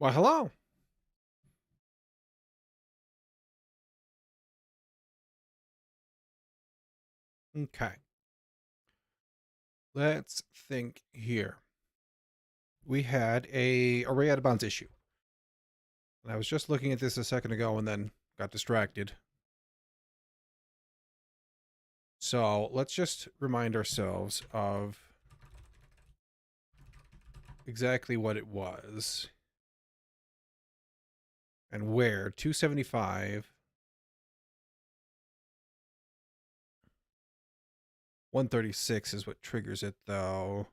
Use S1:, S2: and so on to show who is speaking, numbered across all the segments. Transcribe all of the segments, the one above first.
S1: Well, hello. Okay, let's think here. We had a array out of bounds issue. And I was just looking at this a second ago and then got distracted. So let's just remind ourselves of exactly what it was and where. 275, 136 is what triggers it, though.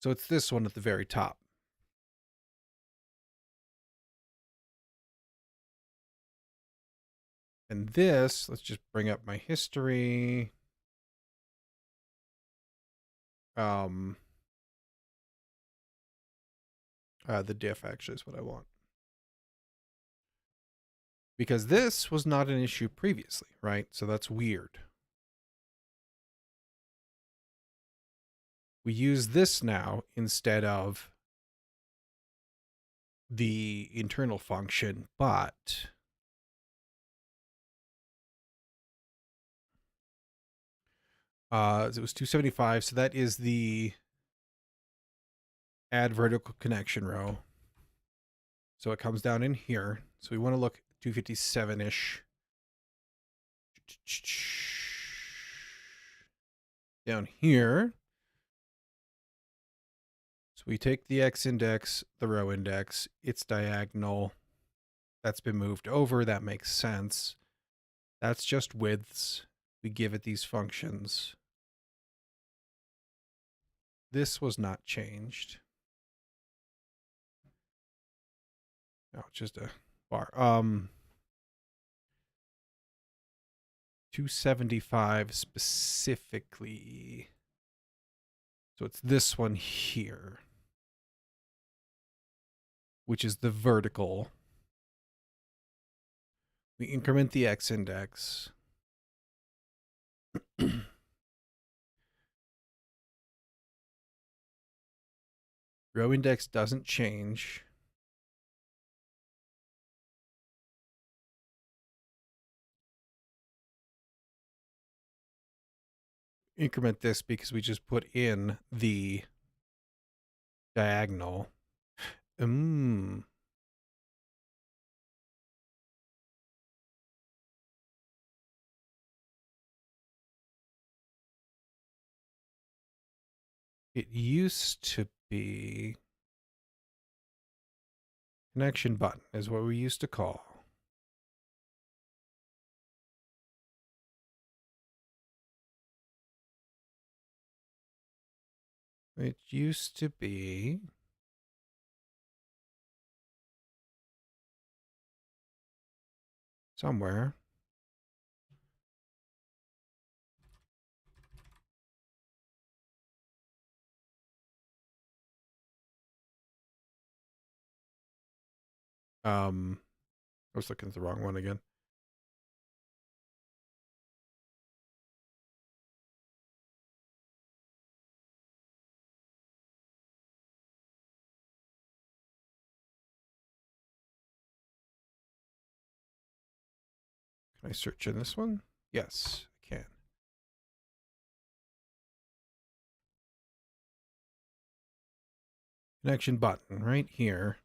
S1: So it's this one at the very top. And this, let's just bring up my history. The diff actually is what I want. Because this was not an issue previously, right? So that's weird. We use this now instead of the internal function, but it was 275, so that is the add vertical connection row. So it comes down in here. So we want to look 257-ish. Down here. So we take the x index, the row index, it's diagonal. That's been moved over. That makes sense. That's just widths. We give it these functions. This was not changed. No, just a bar. 275 specifically. So it's this one here, which is the vertical. We increment the x index. Row index doesn't change. Increment this because we just put in the diagonal. It used to be connection button is what we used to call. It used to be somewhere. I was looking at the wrong one again. Can I search in this one? Yes, I can. Connection button right here.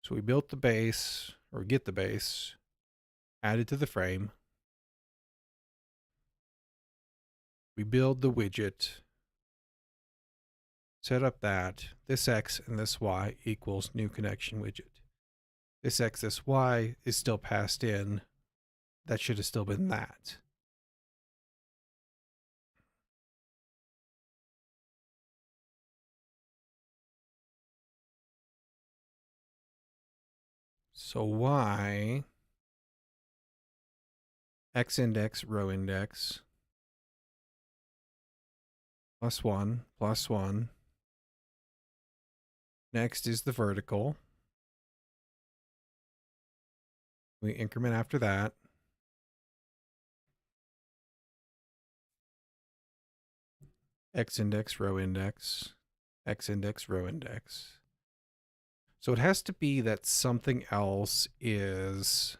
S1: So we built the base, or get the base, added to the frame. We build the widget, set up that this X and this Y equals new connection widget. This X, this Y is still passed in. That should have still been that. So Y, X index, row index, +1, +1. Next is the vertical. We increment after that. X index, row index, X index, row index. So it has to be that something else is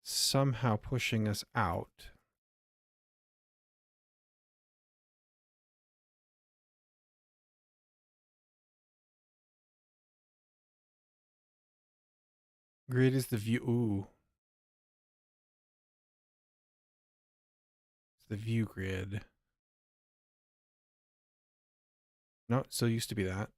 S1: somehow pushing us out. Grid is the view. Ooh. It's the view grid. No, it still used to be that.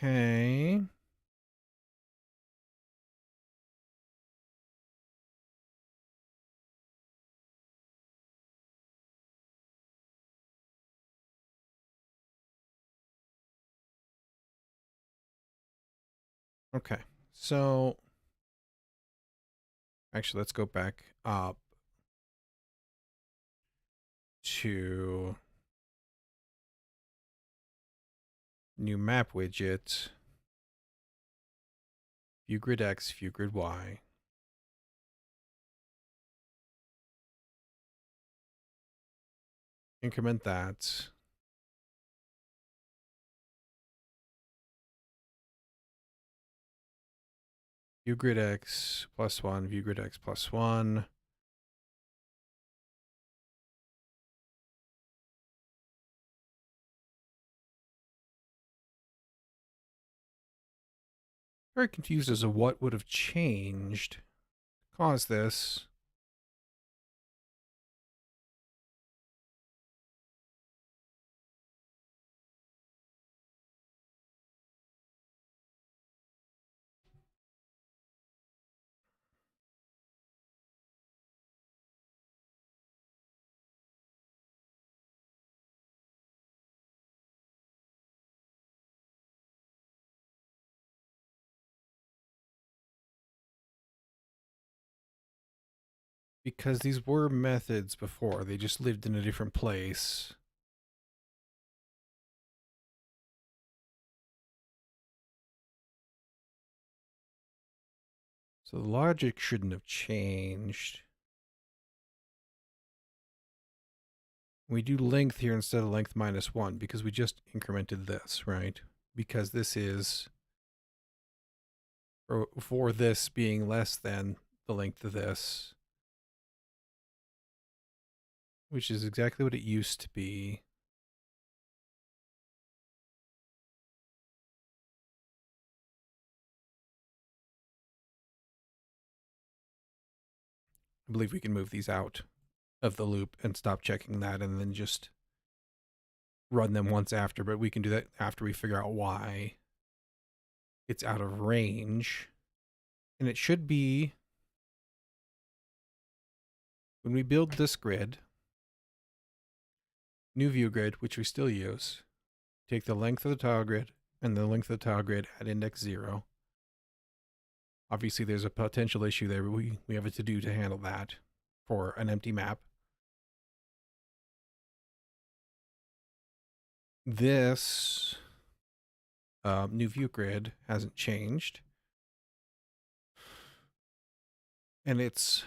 S1: Okay. Okay. So actually, let's go back up to new map widget, view grid X, view grid Y. Increment that. View grid X +1, view grid X +1. Very confused as to what would have changed to cause this. Because these were methods before, they just lived in a different place. So the logic shouldn't have changed. We do length here instead of length -1 because we just incremented this, right? Because this is for this being less than the length of this, which is exactly what it used to be. I believe we can move these out of the loop and stop checking that and then just run them once after, but we can do that after we figure out why it's out of range. And it should be, when we build this grid, new view grid, which we still use, take the length of the tile grid and the length of the tile grid at index 0. Obviously, there's a potential issue there, but we have a to-do to handle that for an empty map. This new view grid hasn't changed. And it's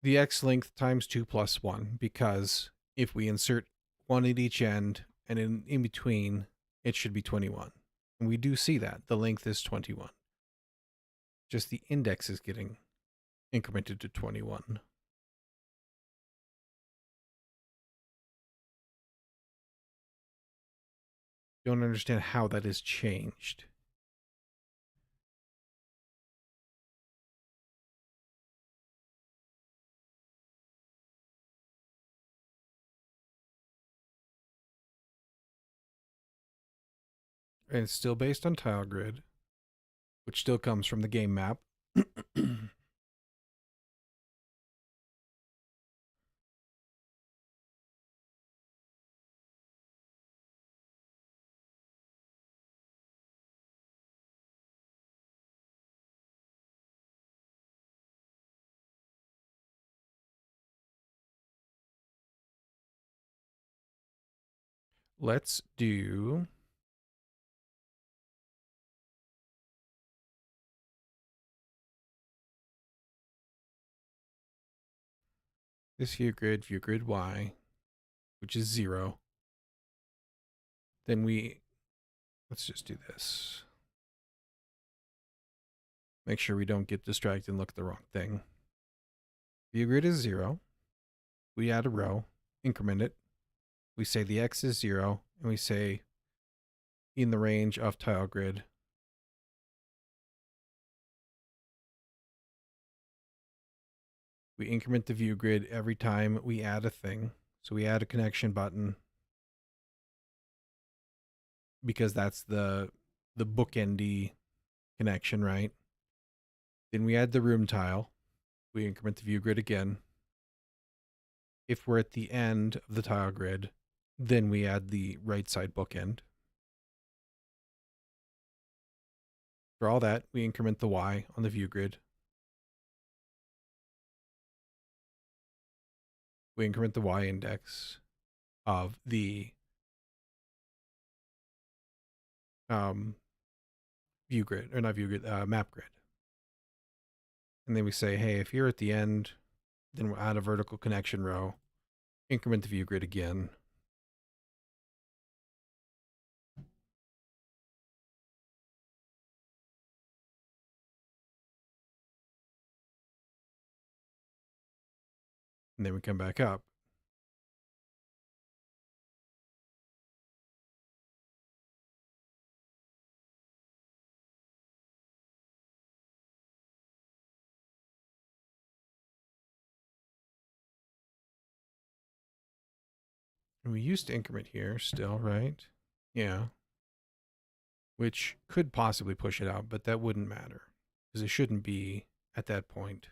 S1: the X length times 2 plus 1, because if we insert 1 at each end and in between, it should be 21. And we do see that. The length is 21. Just the index is getting incremented to 21. Don't understand how that is changed. And it's still based on tile grid, which still comes from the game map. let's do this view grid Y, which is 0. Then let's just do this. Make sure we don't get distracted and look at the wrong thing. View grid is 0. We add a row, increment it. We say the X is 0, and we say in the range of tile grid. We increment the view grid every time we add a thing. So we add a connection button because that's the bookendy connection, right? Then we add the room tile. We increment the view grid again. If we're at the end of the tile grid, then we add the right side bookend. For all that, we increment the Y on the view grid. We increment the Y index of the view grid, or not view grid, map grid. And then we say, hey, if you're at the end, then we'll add a vertical connection row, increment the view grid again. And then we come back up. And we used to increment here still, right? Yeah. Which could possibly push it out, but that wouldn't matter because it shouldn't be at that point.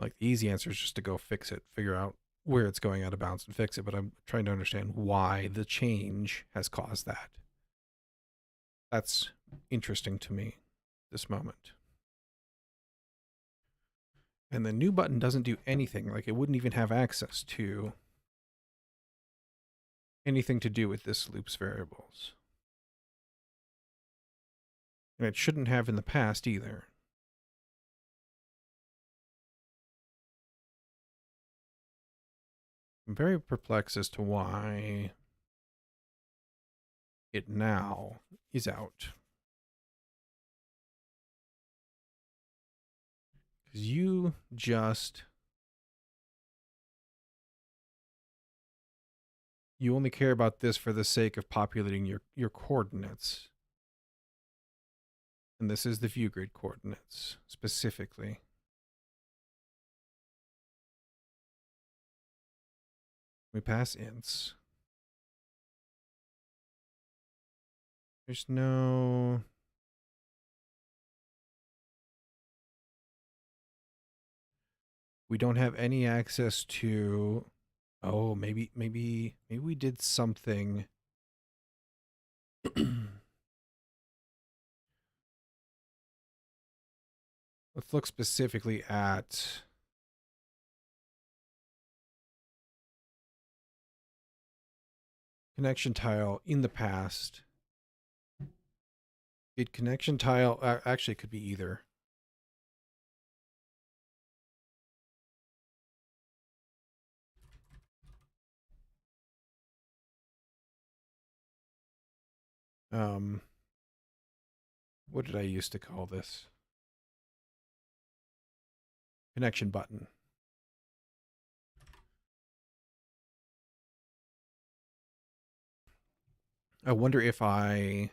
S1: Like the easy answer is just to go fix it, figure out where it's going out of bounds and fix it. But I'm trying to understand why the change has caused that. That's interesting to me this moment. And the new button doesn't do anything. Like it wouldn't even have access to anything to do with this loop's variables. And it shouldn't have in the past either. I'm very perplexed as to why it now is out. Because you only care about this for the sake of populating your coordinates. And this is the view grid coordinates specifically. We pass ints. There's no... We don't have any access to... Oh, maybe we did something. Let's look specifically at connection tile in the past. Did connection tile... actually, it could be either. What did I used to call this? Connection button. I wonder if I,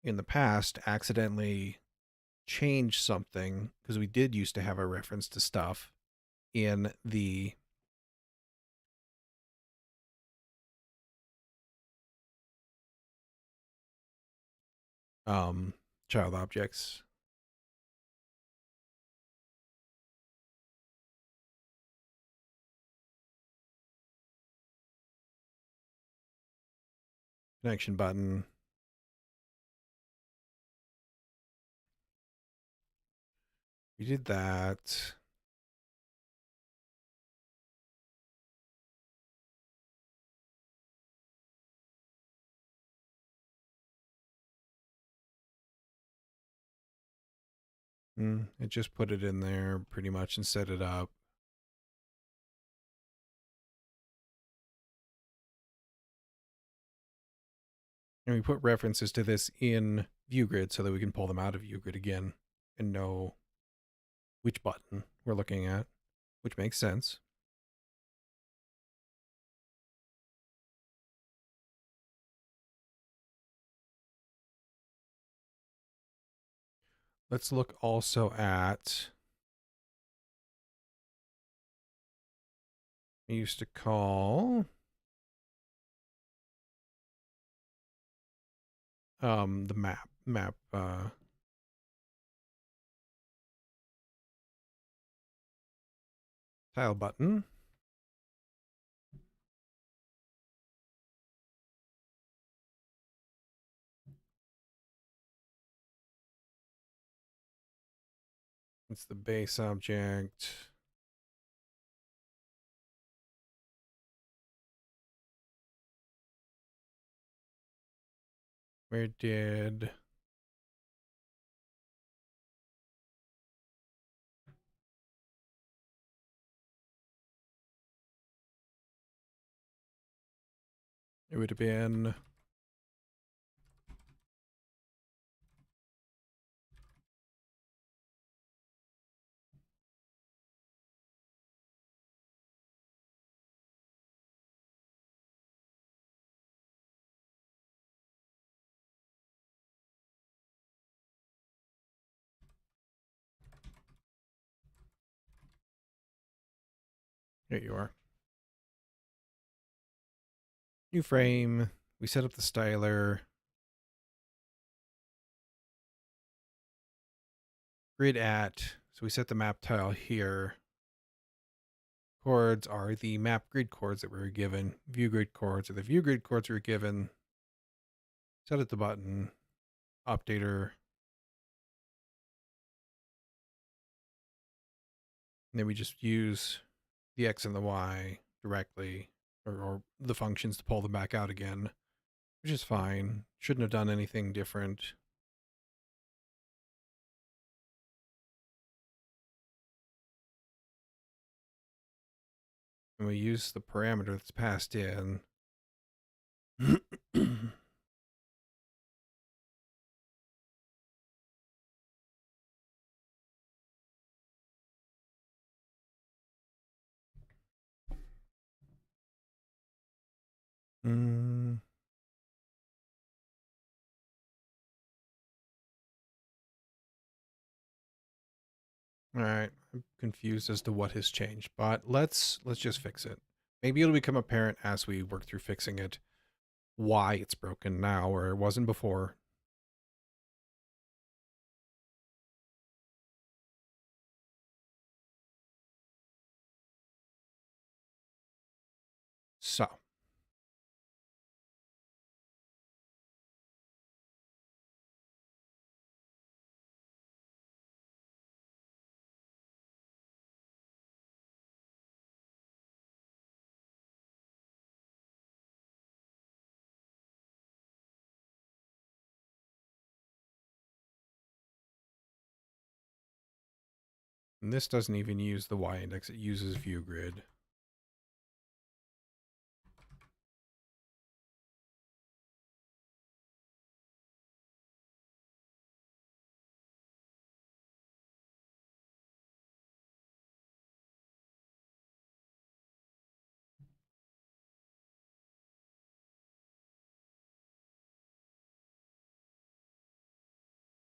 S1: in the past, accidentally changed something, because we did used to have a reference to stuff in the child objects. connection button. We did that. It just put it in there pretty much and set it up. And we put references to this in ViewGrid so that we can pull them out of ViewGrid again and know which button we're looking at, which makes sense. Let's look also at, we used to call the map tile button. It's the base object. Where did it would have been here you are. New frame. We set up the styler. Grid at. So we set the map tile here. Chords are the map grid chords that we were given. View grid chords are the view grid chords we were given. Set at the button. Updater. And then we just use the X and the Y directly, or the functions to pull them back out again, which is fine. Shouldn't have done anything different. And we use the parameter that's passed in. All right, I'm confused as to what has changed, but let's just fix it. Maybe it'll become apparent as we work through fixing it why it's broken now or it wasn't before. So and this doesn't even use the Y index, it uses view grid.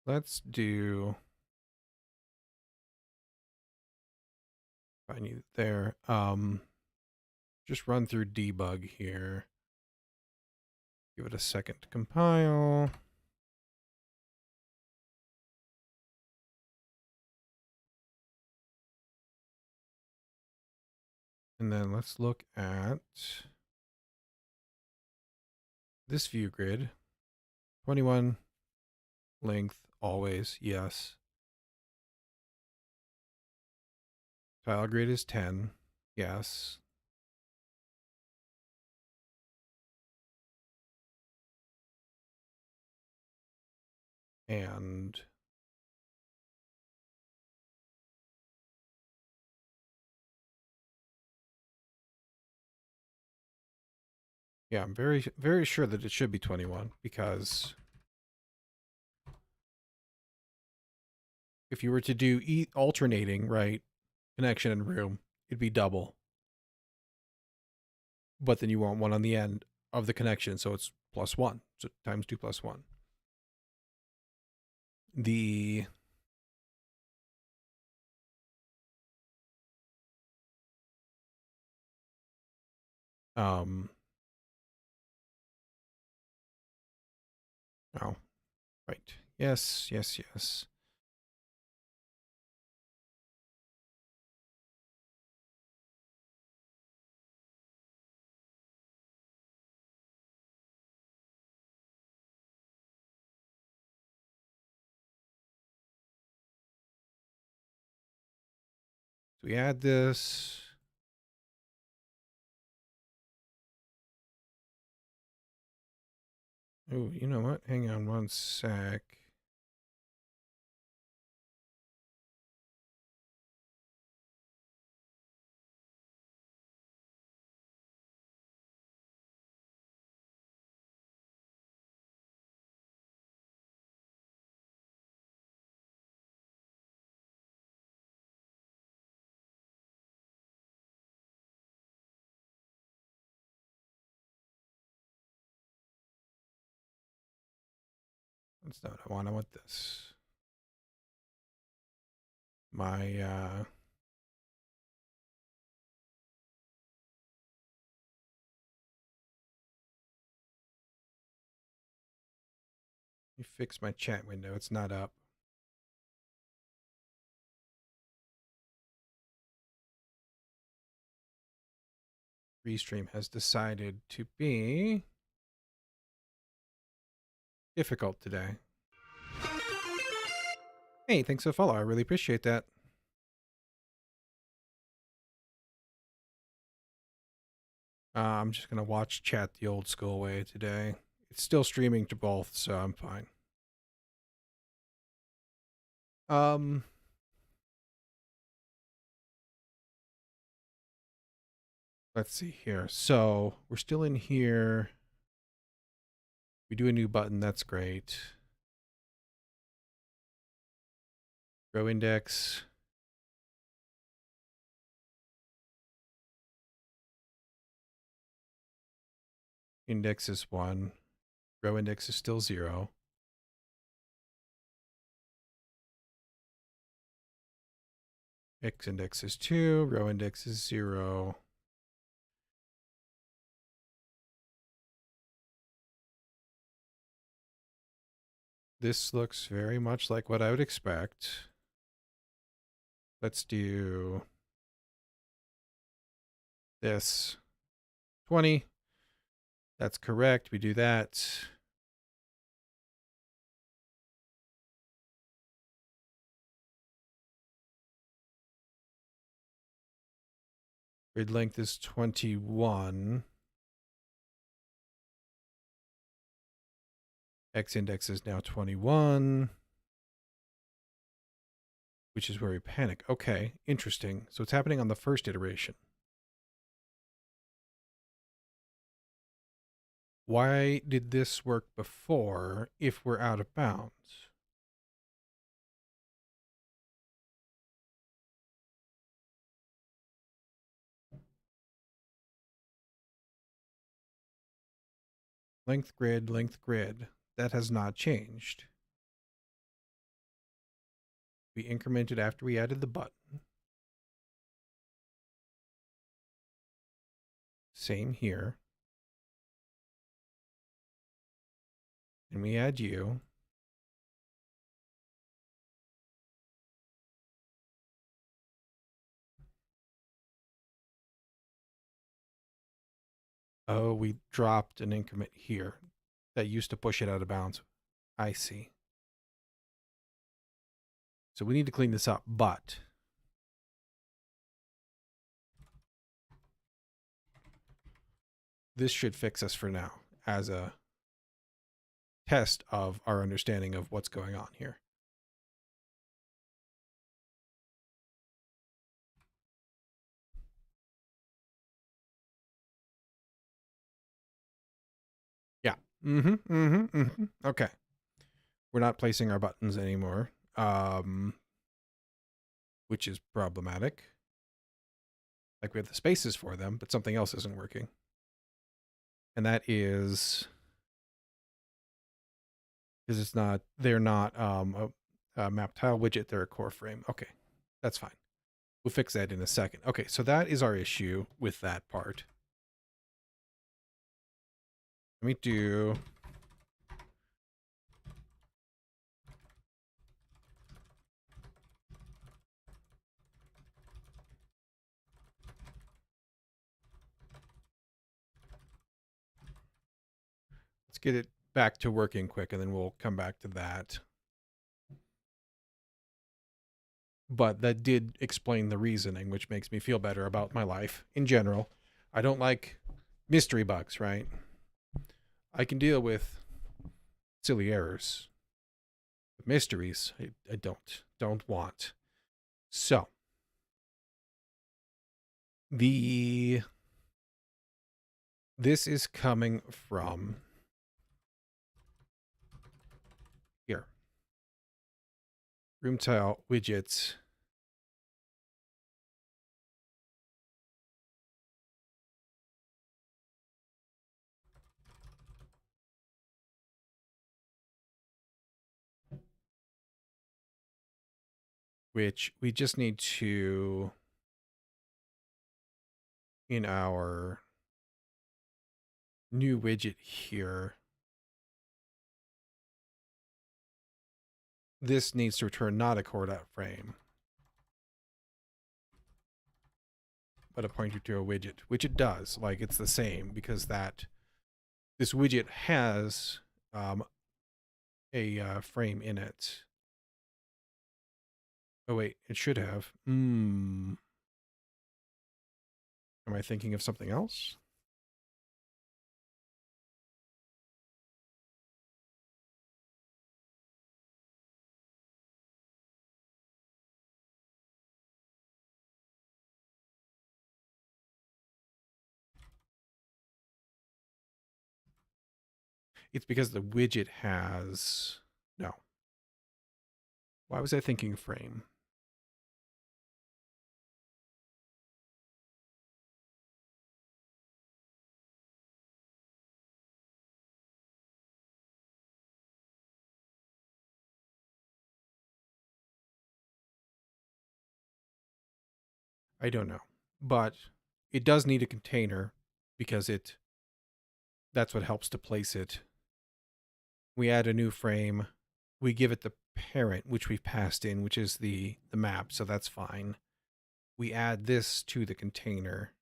S1: Let's do, if I need it there, just run through debug here. Give it a second to compile. And then let's look at this view grid. 21 length, always, yes. Tile grid is 10, yes. And yeah, I'm very, very sure that it should be 21 because if you were to do alternating, right, connection and room, it'd be double. But then you want one on the end of the connection, so it's +1. So times 2 plus 1. The oh, right. Yes, yes, yes. So we add this. Oh, you know what? Hang on one sec. That's not what I want. I want this. My let me fix my chat window. It's not up. Restream has decided to be difficult today. Hey, thanks for the follow. I really appreciate that. I'm just gonna watch chat the old school way today. It's still streaming to both, so I'm fine. Let's see here. So we're still in here. We do a new button. That's great. Row index. Index is 1. Row index is still 0. X index is 2. Row index is 0. This looks very much like what I would expect. Let's do this. 20. That's correct. We do that. Grid length is 21. X index is now 21. Which is where we panic. Okay, interesting. So it's happening on the first iteration. Why did this work before if we're out of bounds? Length grid, length grid. That has not changed. We incremented after we added the button. Same here. And we add you. Oh, we dropped an increment here. that used to push it out of bounds. I see. So we need to clean this up, but this should fix us for now as a test of our understanding of what's going on here. Yeah. Okay. We're not placing our buttons anymore, which is problematic. Like we have the spaces for them, but something else isn't working. And that is because it's not, they're not a map tile widget, they're a core frame. Okay, that's fine. We'll fix that in a second. Okay, so that is our issue with that part. Let me do let's get it back to working quick and then we'll come back to that. But that did explain the reasoning, which makes me feel better about my life in general. I don't like mystery bugs, right? I can deal with silly errors. But mysteries, I don't want. So, this is coming from here. Room tile widgets. Which we just need to, in our new widget here, this needs to return not a core frame, but a pointer to a widget, which it does. Like it's the same because this widget has a frame in it. Oh wait, it should have. Am I thinking of something else? It's because the widget has no. Why was I thinking frame? I don't know. But it does need a container because that's what helps to place it. We add a new frame. We give it the parent, which we've passed in, which is the map, so that's fine. We add this to the container.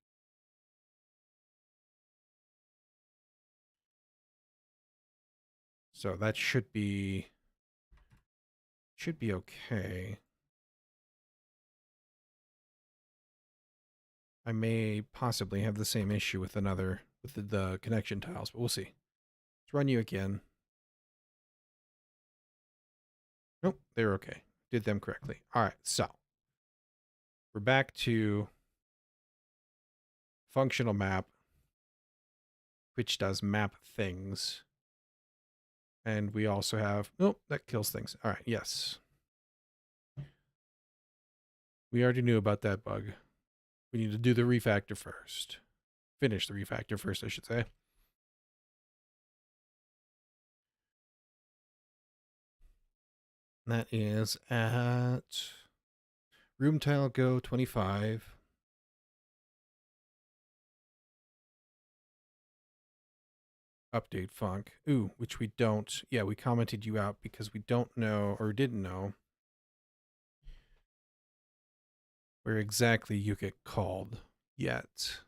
S1: So that should be okay. I may possibly have the same issue with the connection tiles, but we'll see. Let's run you again. Nope, they're okay. Did them correctly. All right, so we're back to functional map, which does map things. And we also have, nope, that kills things. All right, yes. We already knew about that bug. We need to do the refactor first. Finish the refactor first, I should say. That is at room tile go 25. Update func. Ooh, which we don't. Yeah, we commented you out because we don't know or didn't know where exactly you get called yet.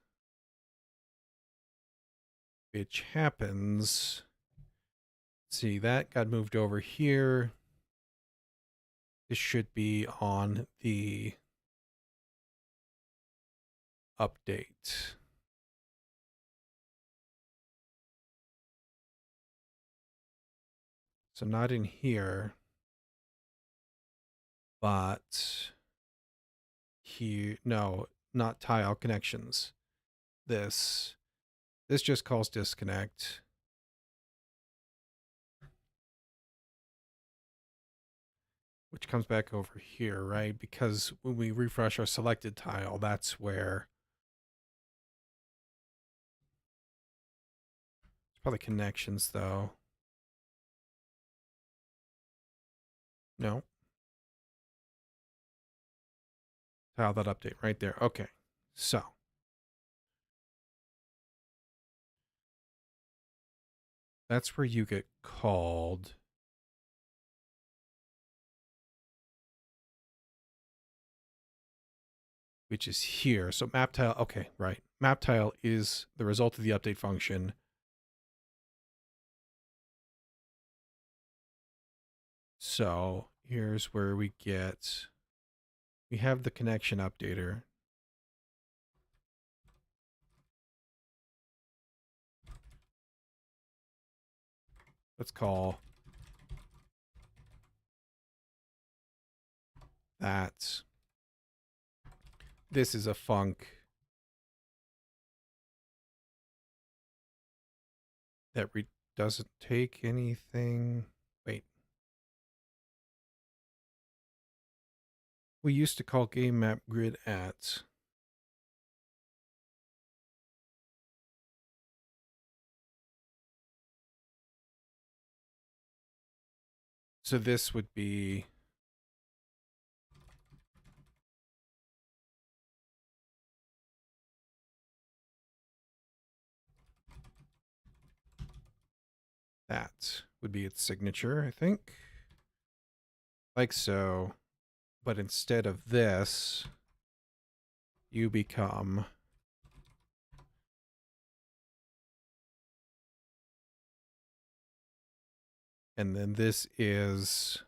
S1: Which happens See, that got moved over here. This should be on the update. So not in here, but here, no, not tile connections. This just calls disconnect. Which comes back over here, right? Because when we refresh our selected tile, that's where it's probably connections though. No. Tile that update right there. Okay. So that's where you get called. Which is here. So map tile, okay, right. Map tile is the result of the update function. So here's where we have the connection updater. Let's call that. This is a func that doesn't take anything. Wait. We used to call game map grid at. So this would be that would be its signature, I think. Like so. But instead of this, you become and then this is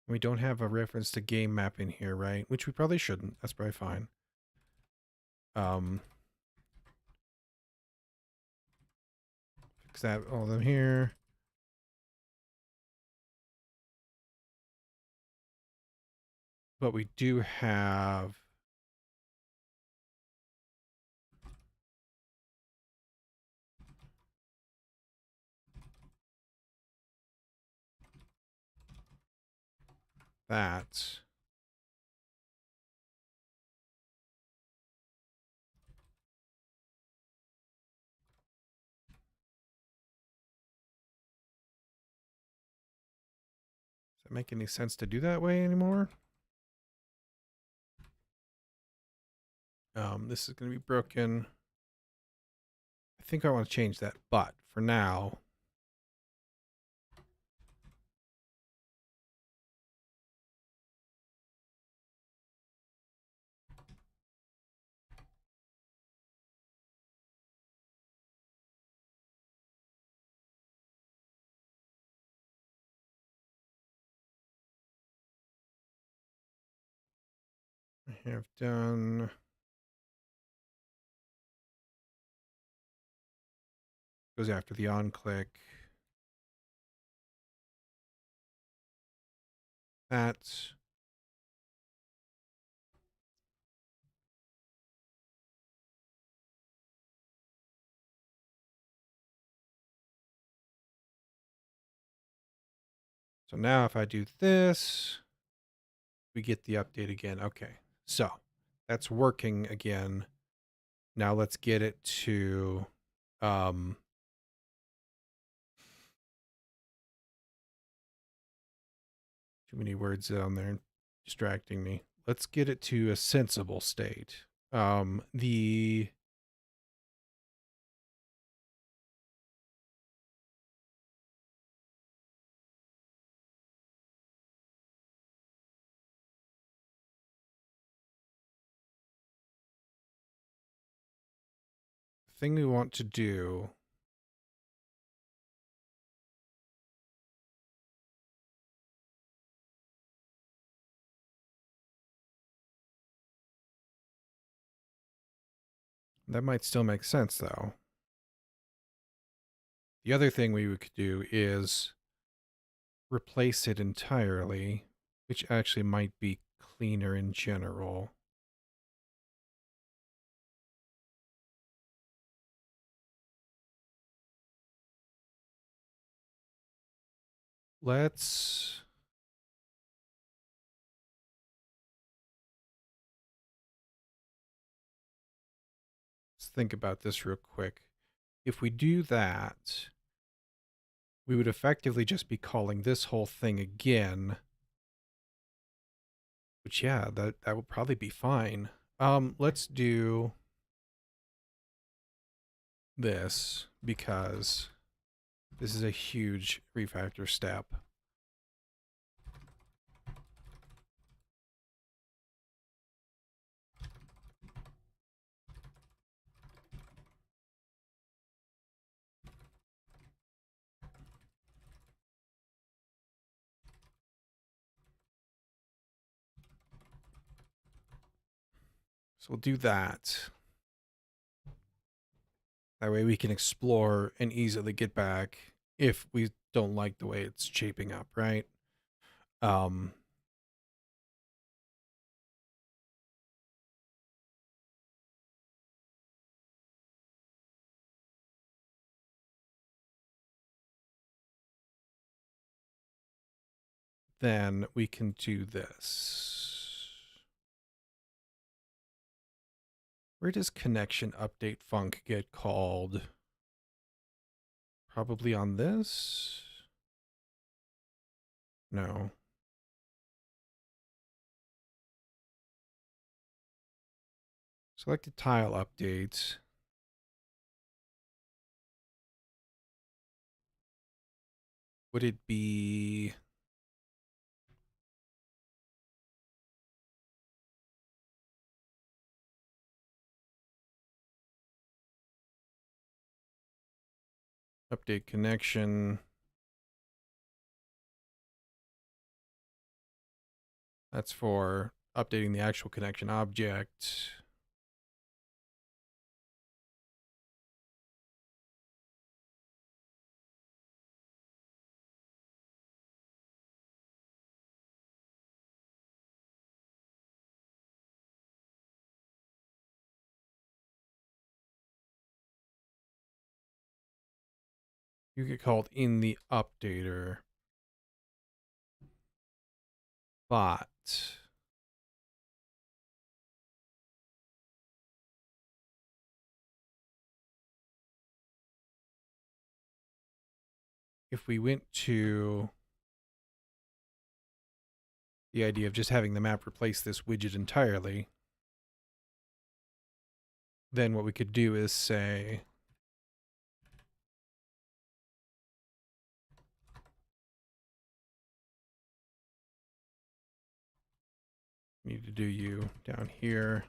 S1: we don't have a reference to game map in here, right? Which we probably shouldn't. That's probably fine. Fix that all of them here. But we do have that. Does it make any sense to do that way anymore? This is going to be broken. I think I want to change that, but for now, I have done goes after the on click. That so now if I do this, we get the update again. Okay, so that's working again. Now let's get it to too many words down there distracting me. Let's get it to a sensible state. The thing we want to do that might still make sense though. The other thing we could do is replace it entirely, which actually might be cleaner in general. Let's think about this real quick. If we do that, we would effectively just be calling this whole thing again. Which, yeah, that would probably be fine. Let's do this because this is a huge refactor step. So we'll do that. That way we can explore and easily get back if we don't like the way it's shaping up, right? Then we can do this. Where does connection update func get called? Probably on this? No. Selected tile updates. Would it be update connection? That's for updating the actual connection object. You get called in the updater. But if we went to the idea of just having the map replace this widget entirely, then what we could do is say need to do you down here.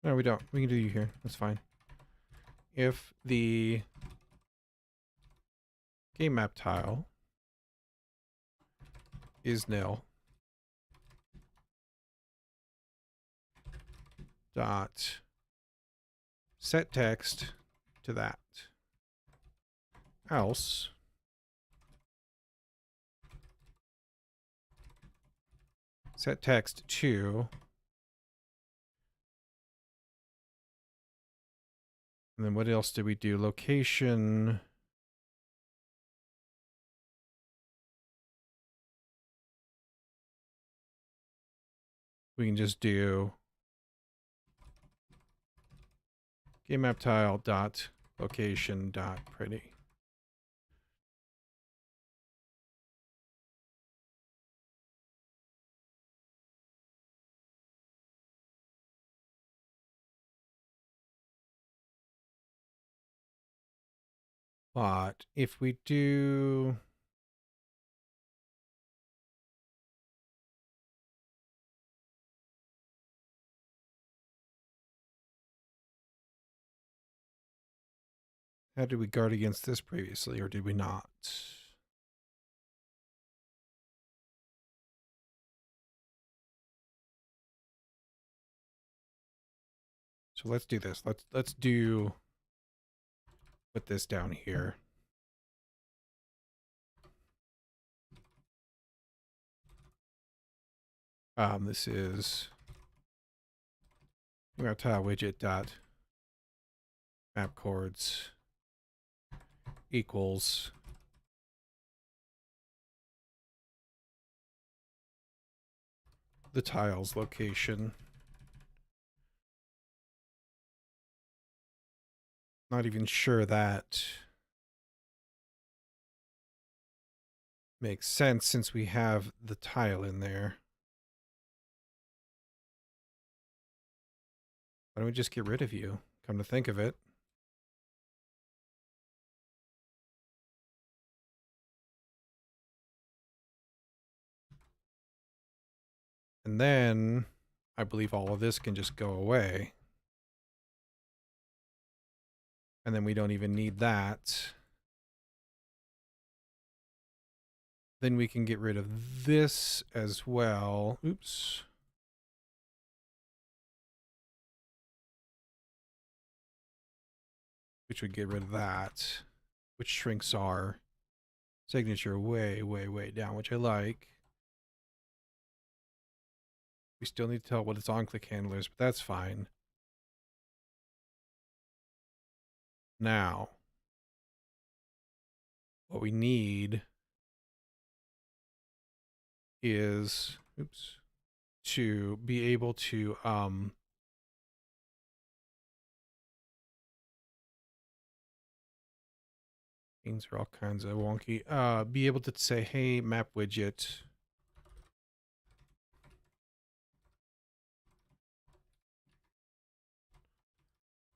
S1: No, we don't. We can do you here. That's fine. If the game map tile is nil, dot set text to that, else set text to, and then what else did we do? Location. We can just do game map tile dot location dot pretty. But if we do... How did we guard against this previously, or did we not? So let's do this. Let's do... Put this down here. This is tile widget dot map chords equals the tile's location. Not even sure that makes sense since we have the tile in there. Why don't we just get rid of you? Come to think of it. And then I believe all of this can just go away. And then we don't even need that. Then we can get rid of this as well. Oops. Which would get rid of that. Which shrinks our signature way, way, way down, which I like. We still need to tell what its on-click handler is, but that's fine. Now, what we need is, oops, to be able to, things are all kinds of wonky. Be able to say, hey, map widget,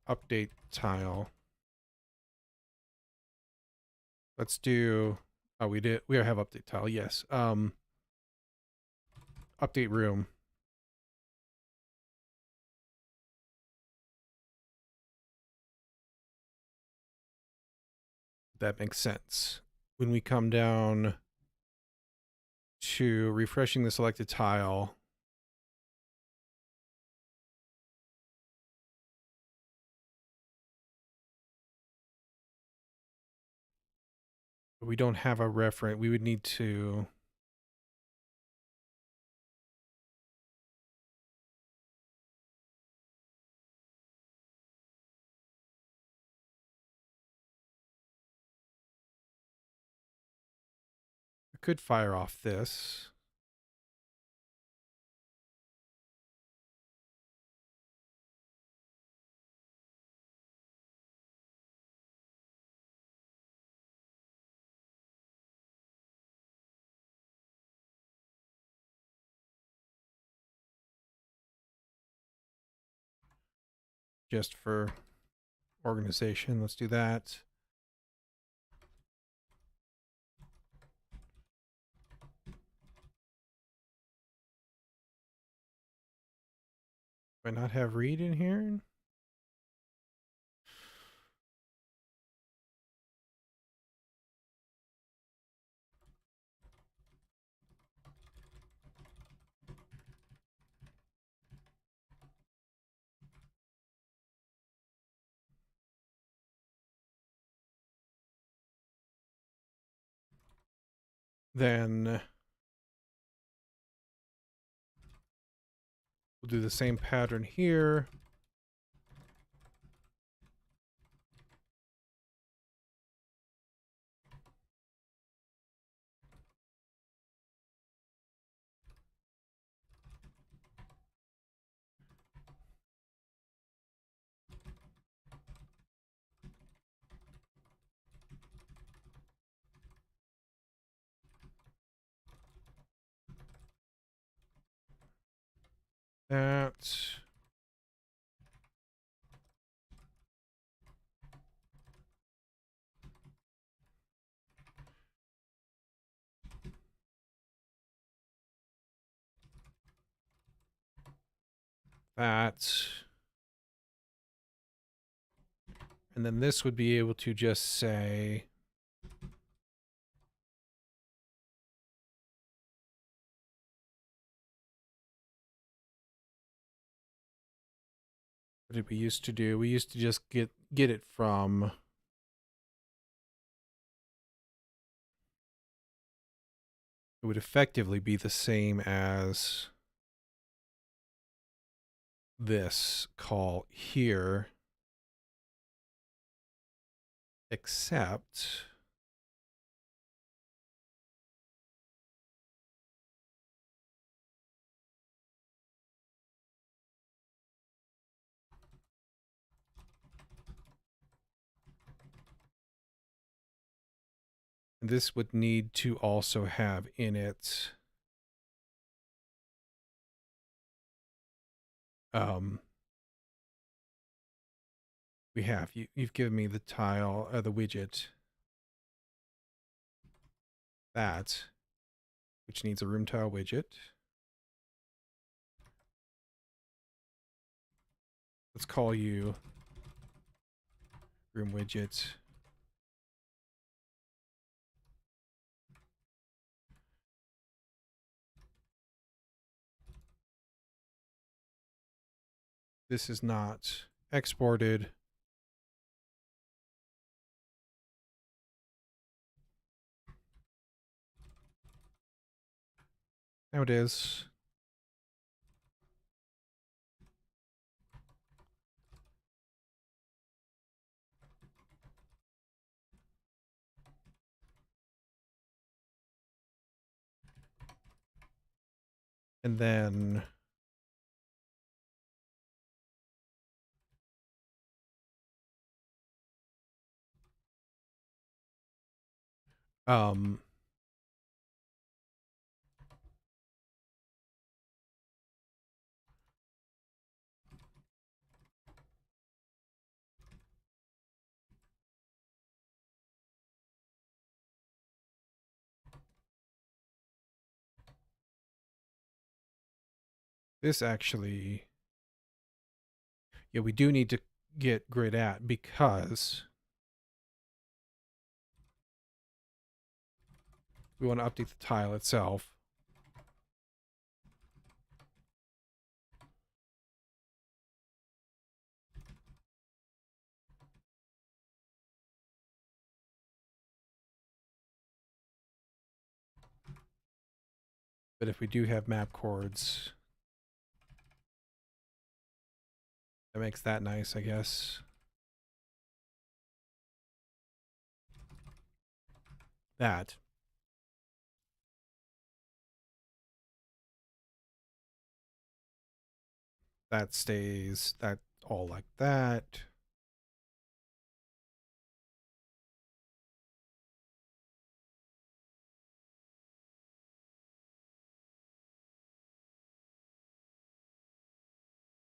S1: update tile. Let's do, oh, we have update tile, yes. Update room. That makes sense. When we come down to refreshing the selected tile, we don't have a reference. We would need to... I could fire off this. Just for organization, let's do that. Do I not have read in here? Then we'll do the same pattern here. That. that. And then this would be able to just say what did we used to do? We used to just get it from it would effectively be the same as this call here, except this would need to also have in it you've given me the tile, the widget, that, which needs a room tile widget. Let's call you room widget. This is not exported. Now it is. And then this actually, yeah, we do need to get grid at because we want to update the tile itself. But if we do have map chords, that makes that nice, I guess. That. That stays, that all like that.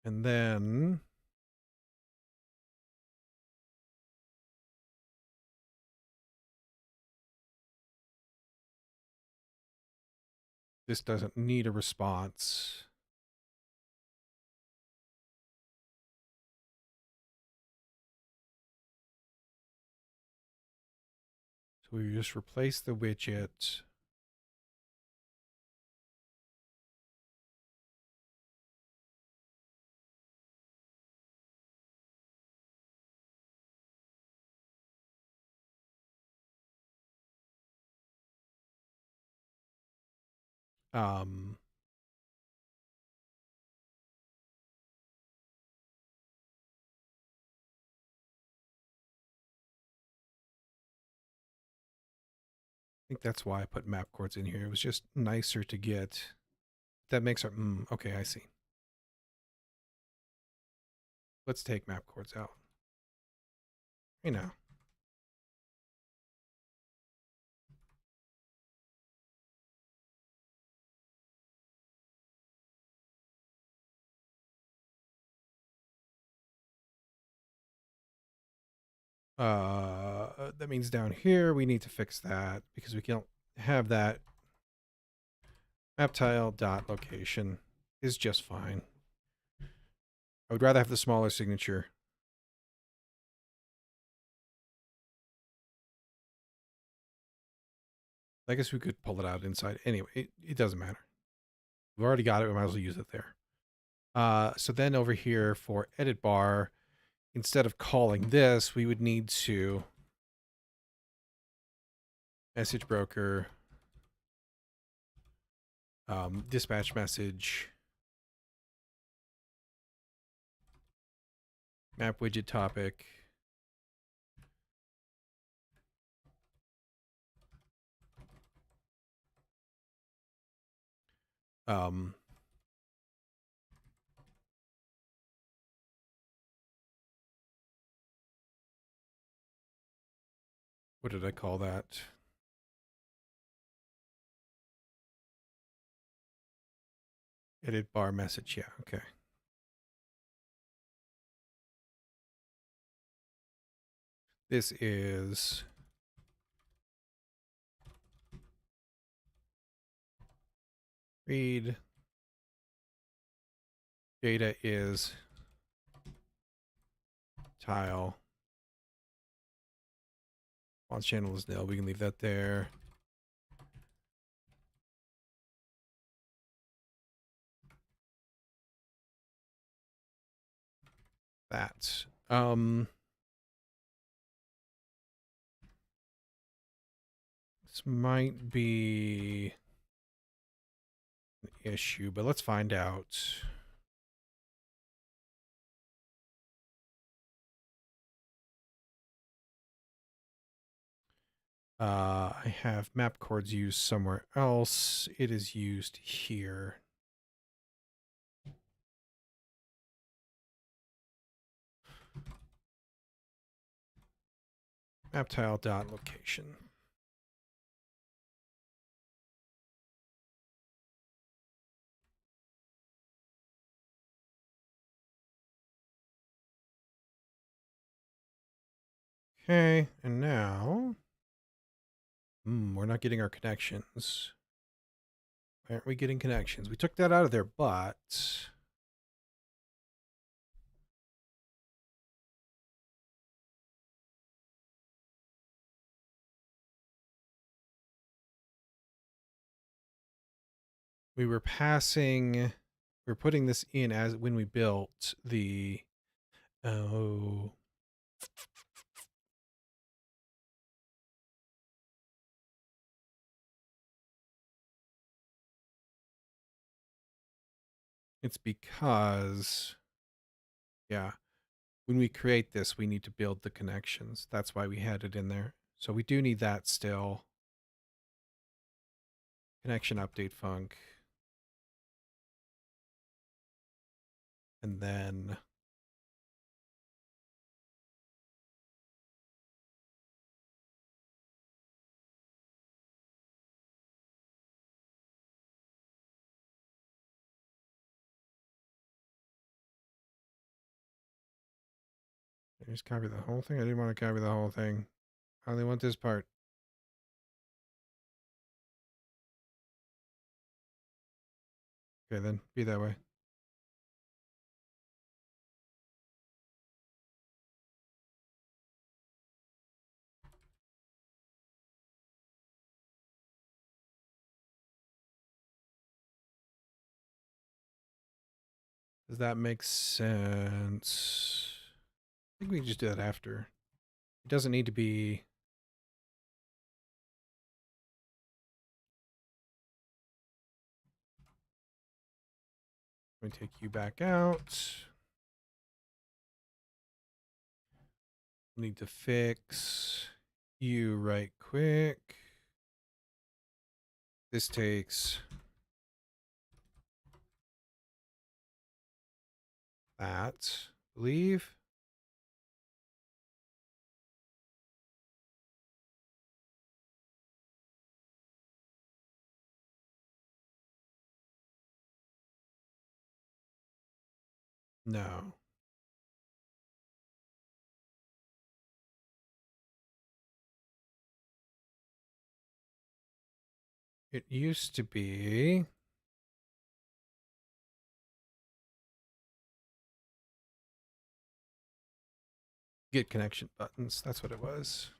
S1: And then this doesn't need a response. So we just replace the widget. Um, I think that's why I put map chords in here. It was just nicer to get. That makes our, okay, I see. Let's take map chords out. Hey now. That means down here we need to fix that because we can't have that. Map tile dot location is just fine. I would rather have the smaller signature. I guess we could pull it out inside. Anyway, it doesn't matter. We've already got it. We might as well use it there. So then over here for edit bar, instead of calling this, we would need to message broker, dispatch message, map widget topic, um, what did I call that? Edit bar message. Yeah, okay. This is read. Data is tile. Response channel is nil. We can leave that there. That. This might be an issue, but let's find out. I have map chords used somewhere else. It is used here. Map tile dot location. Okay, and now we're not getting our connections. Why aren't we getting connections? We took that out of there, but we were putting this in as when we built the it's because when we create this, we need to build the connections. That's why we had it in there. So we do need that still. Connection update func. And then I just copy the whole thing. I didn't want to copy the whole thing. I only want this part. Okay, then be that way. Does that make sense? I think we can just do that after. It doesn't need to be. Let me take you back out. Need to fix you right quick. This takes that. Leave. No. It used to be Get connection buttons. That's what it was.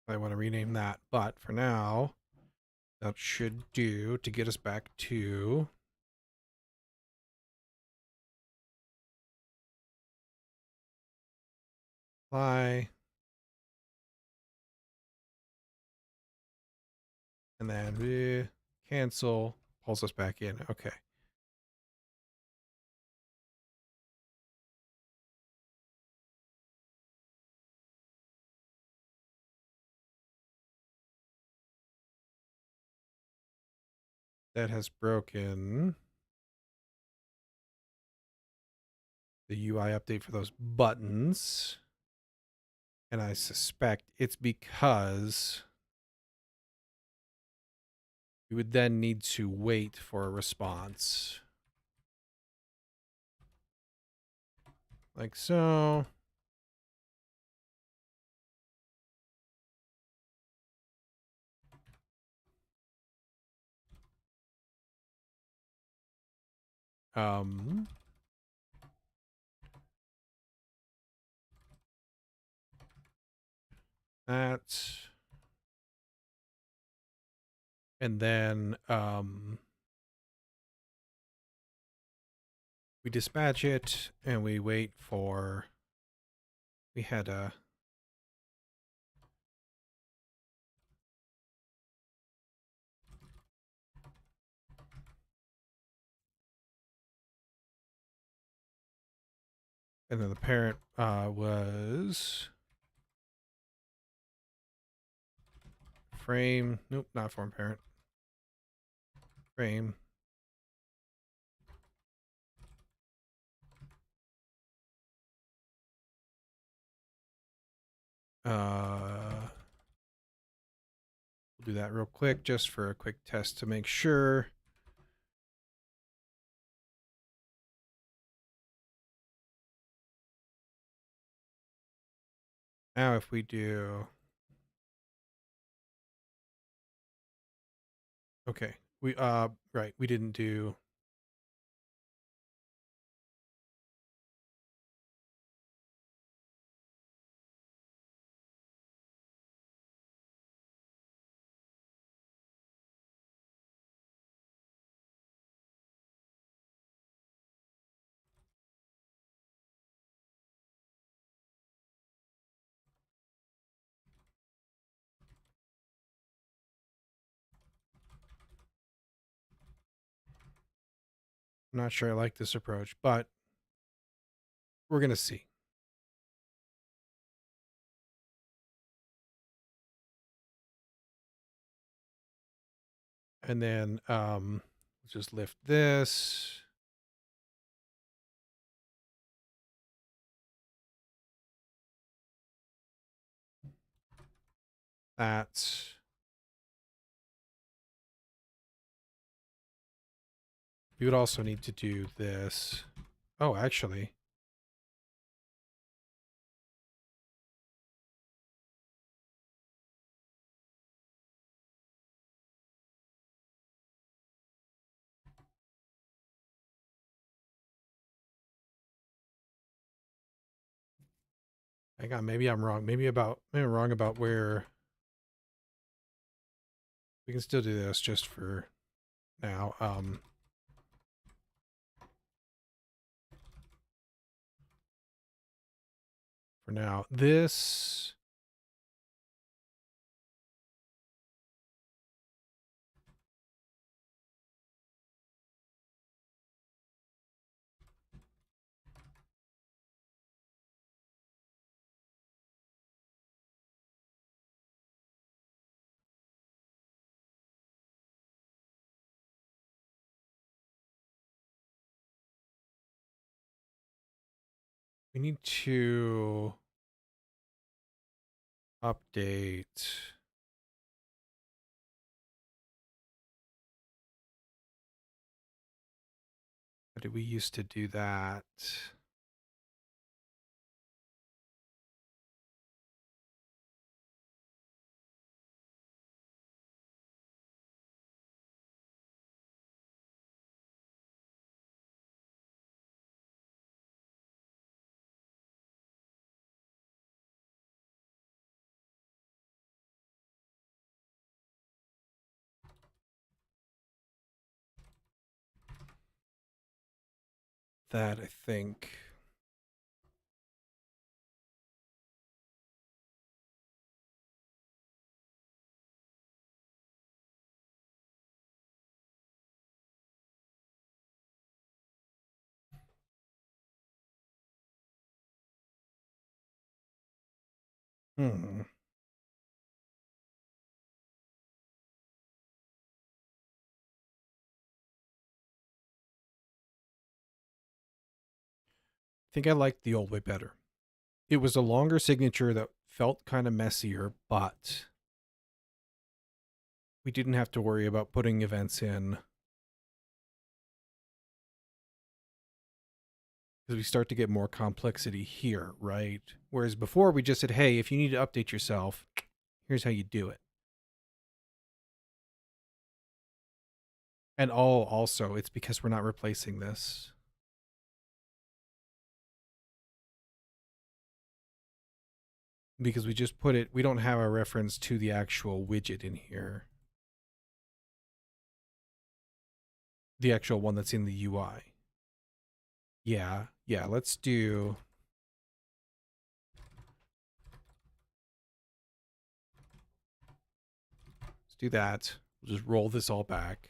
S1: I want to rename that, but for now, that should do to get us back to apply. And then cancel, pulls us back in. Okay. That has broken the UI update for those buttons. And I suspect it's because we would then need to wait for a response. Like so. That. And then we dispatch it and we wait for, we had a, and then the parent was frame, nope, not form parent, frame. We'll do that real quick just for a quick test to make sure. Now if we do, okay, we right, we didn't do, I'm not sure I like this approach, but we're gonna see. And then just lift this. That. We would also need to do this. Oh, actually. Hang on, maybe I'm wrong. Maybe I'm wrong about where we can still do this just for now. For now, this. We need to update. How did we used to do that? that, I think. Hmm. I think I liked the old way better. It was a longer signature that felt kind of messier, but we didn't have to worry about putting events in because we start to get more complexity here, right? Whereas before we just said, hey, if you need to update yourself, here's how you do it. And also, it's because we're not replacing this. Because we just put it, we don't have a reference to the actual widget in here. The actual one that's in the UI. Yeah, let's do... Let's do that. We'll just roll this all back.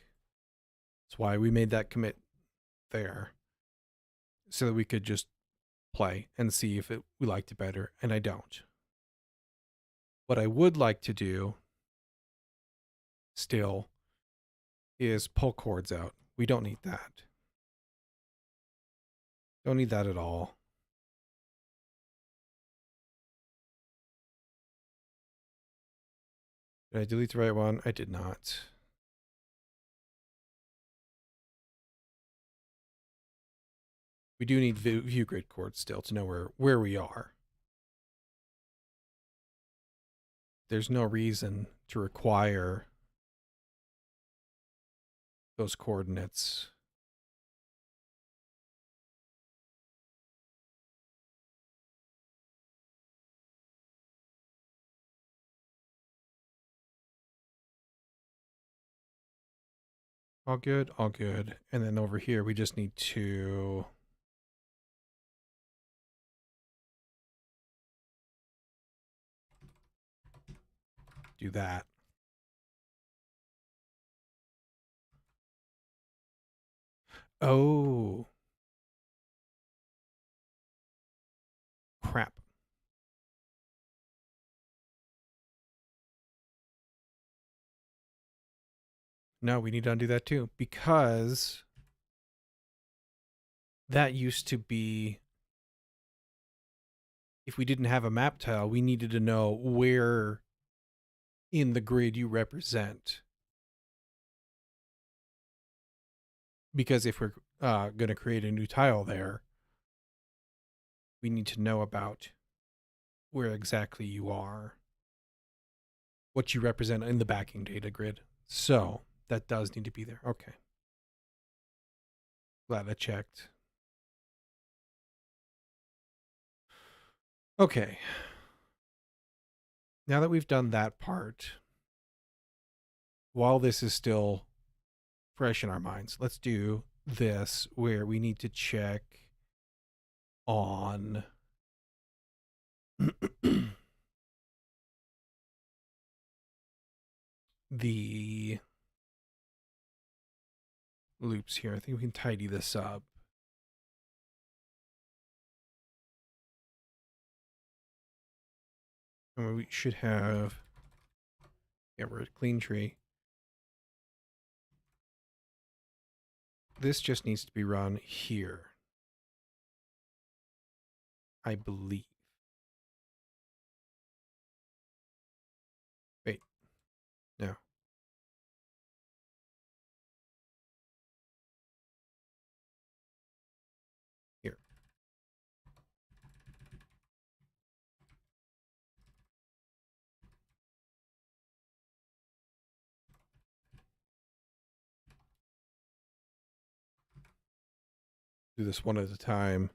S1: That's why we made that commit there. So that we could just play and see if we liked it better. And I don't. What I would like to do still is pull chords out. We don't need that. Don't need that at all. Did I delete the right one? I did not. We do need view grid chords still to know where we are. There's no reason to require those coordinates. All good, all good. And then over here, we just need to do that. Oh. Crap. No, we need to undo that too, because that used to be, if we didn't have a map tile, we needed to know where in the grid you represent. Because if we're going to create a new tile there, we need to know about where exactly you are, what you represent in the backing data grid. So that does need to be there. Okay. Glad I checked. Okay. Now that we've done that part, while this is still fresh in our minds, let's do this where we need to check on the loops here. I think we can tidy this up. And we should have, yeah, we're at clean tree. This just needs to be run here, I believe. Wait, no. Here. Do this one at a time.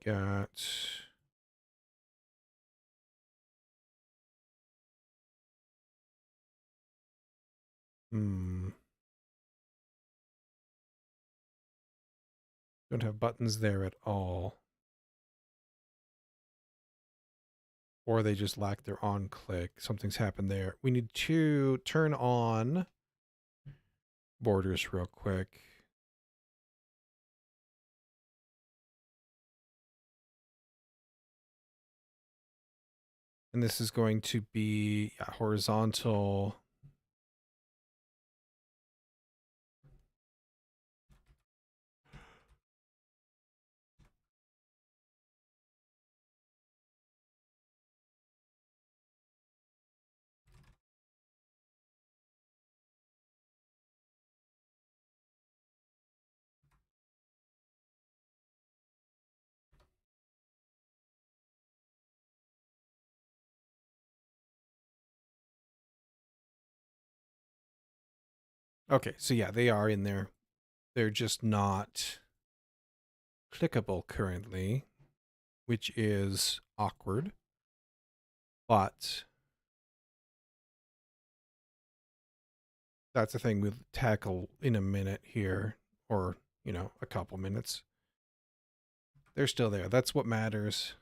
S1: got... Don't have buttons there at all. Or they just lack their on click. Something's happened there. We need to turn on borders real quick. And this is going to be horizontal. Okay, so yeah, they are in there. They're just not clickable currently, which is awkward. But that's a thing we'll tackle in a minute here, or, you know, a couple minutes. They're still there. That's what matters.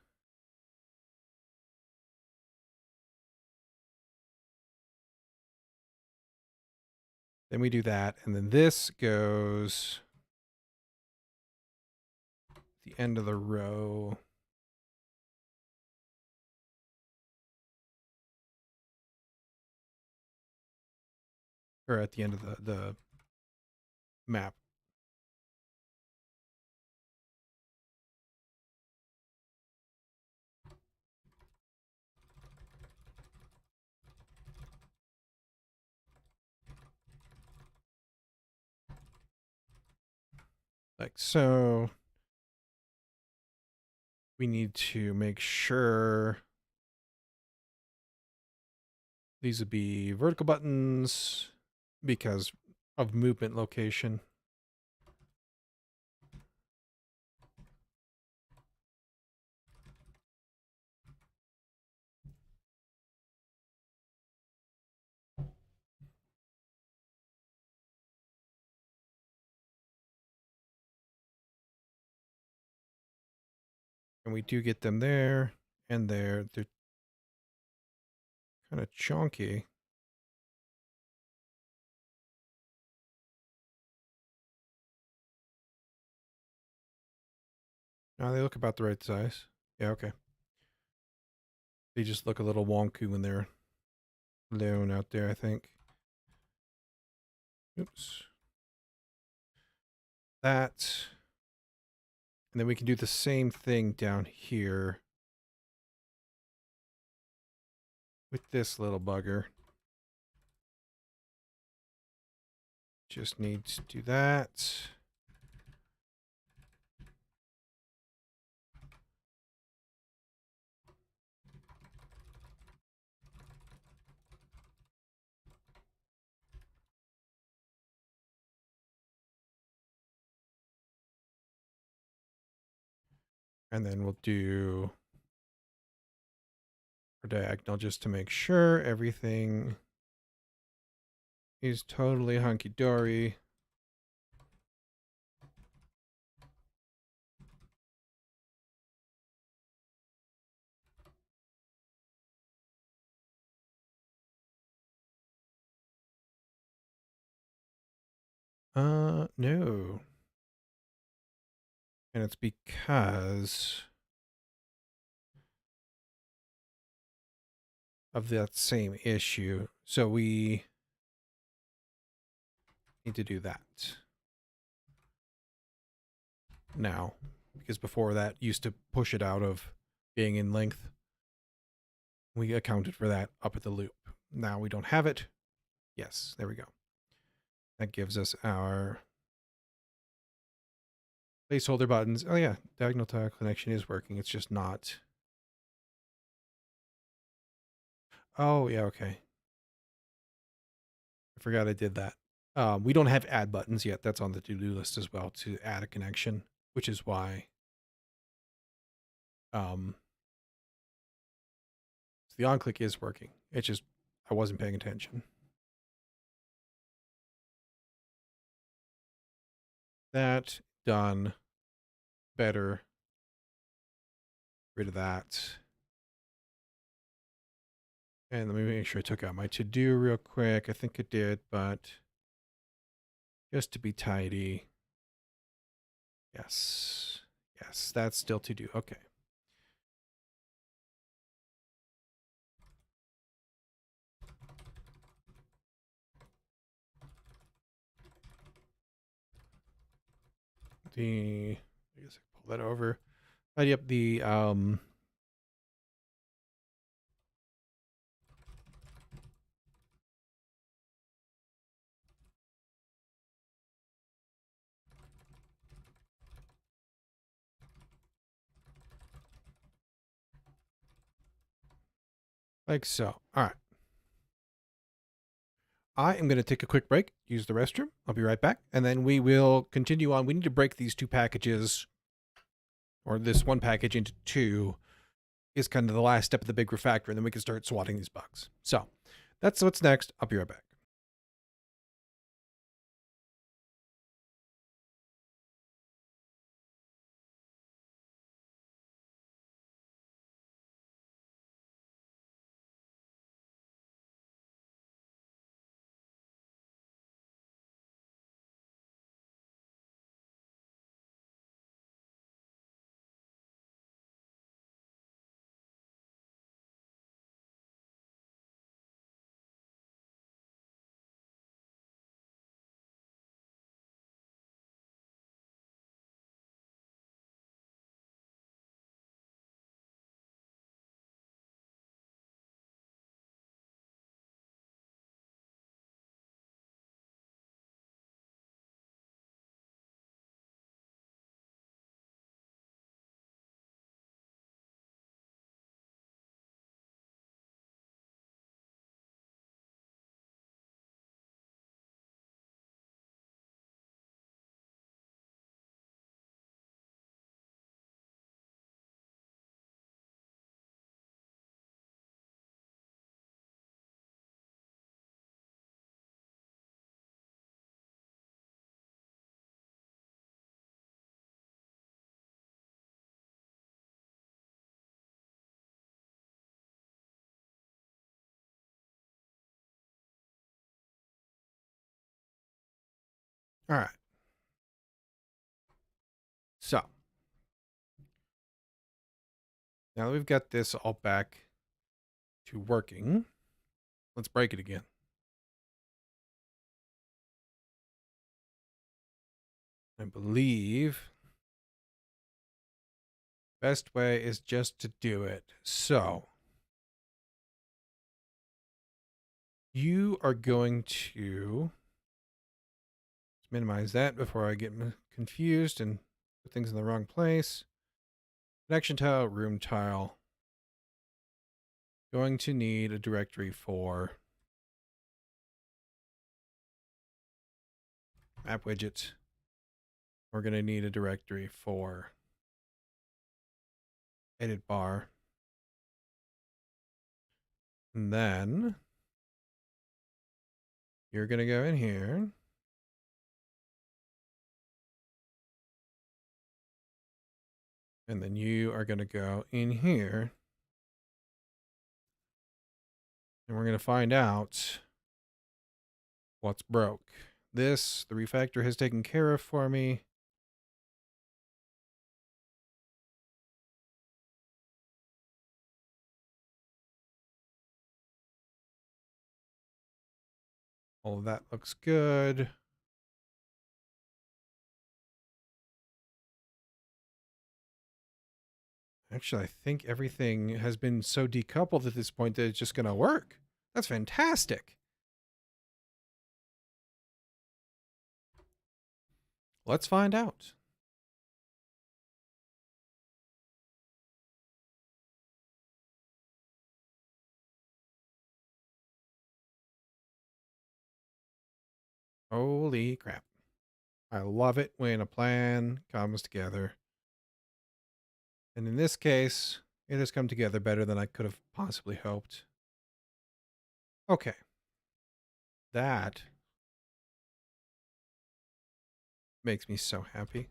S1: Then we do that, and then this goes the end of the row. Or at the end of the map. Like so. We need to make sure these would be vertical buttons because of movement location. And we do get them there and there. They're kind of chunky. No, they look about the right size. Yeah, okay. They just look a little wonky when they're alone out there, I think. Oops. That. And then we can do the same thing down here with this little bugger. Just need to do that. And then we'll do our diagonal just to make sure everything is totally hunky-dory. No. And it's because of that same issue. So we need to do that now, because before that used to push it out of being in length. We accounted for that up at the loop. Now we don't have it. Yes, there we go. That gives us our placeholder buttons. Oh yeah, diagonal tile connection is working. It's just not. Oh yeah, okay. I forgot I did that. We don't have add buttons yet. That's on the to-do list as well to add a connection, which is why So the on-click is working. It's just I wasn't paying attention. That done. Better. Rid of that. And let me make sure I took out my to-do real quick. I think it did, but just to be tidy. Yes. Yes, that's still to-do. Okay. I guess I pull that over. Tidy up the like so. All right. I am going to take a quick break, use the restroom. I'll be right back. And then we will continue on. We need to break these two packages, or this one package, into two, is kind of the last step of the big refactor. And then we can start swatting these bugs. So that's what's next. I'll be right back. All right. So now that we've got this all back to working, let's break it again. I believe best way is just to do it. So you are going to minimize that before I get confused and put things in the wrong place. Connection tile, room tile. Going to need a directory for app widget. We're going to need a directory for edit bar. And then you're going to go in here. And then you are going to go in here. And we're going to find out what's broke. This, the refactor has taken care of for me. All of that looks good. Actually, I think everything has been so decoupled at this point that it's just going to work. That's fantastic. Let's find out. Holy crap. I love it when a plan comes together And in this case, it has come together better than I could have possibly hoped. Okay. That makes me so happy.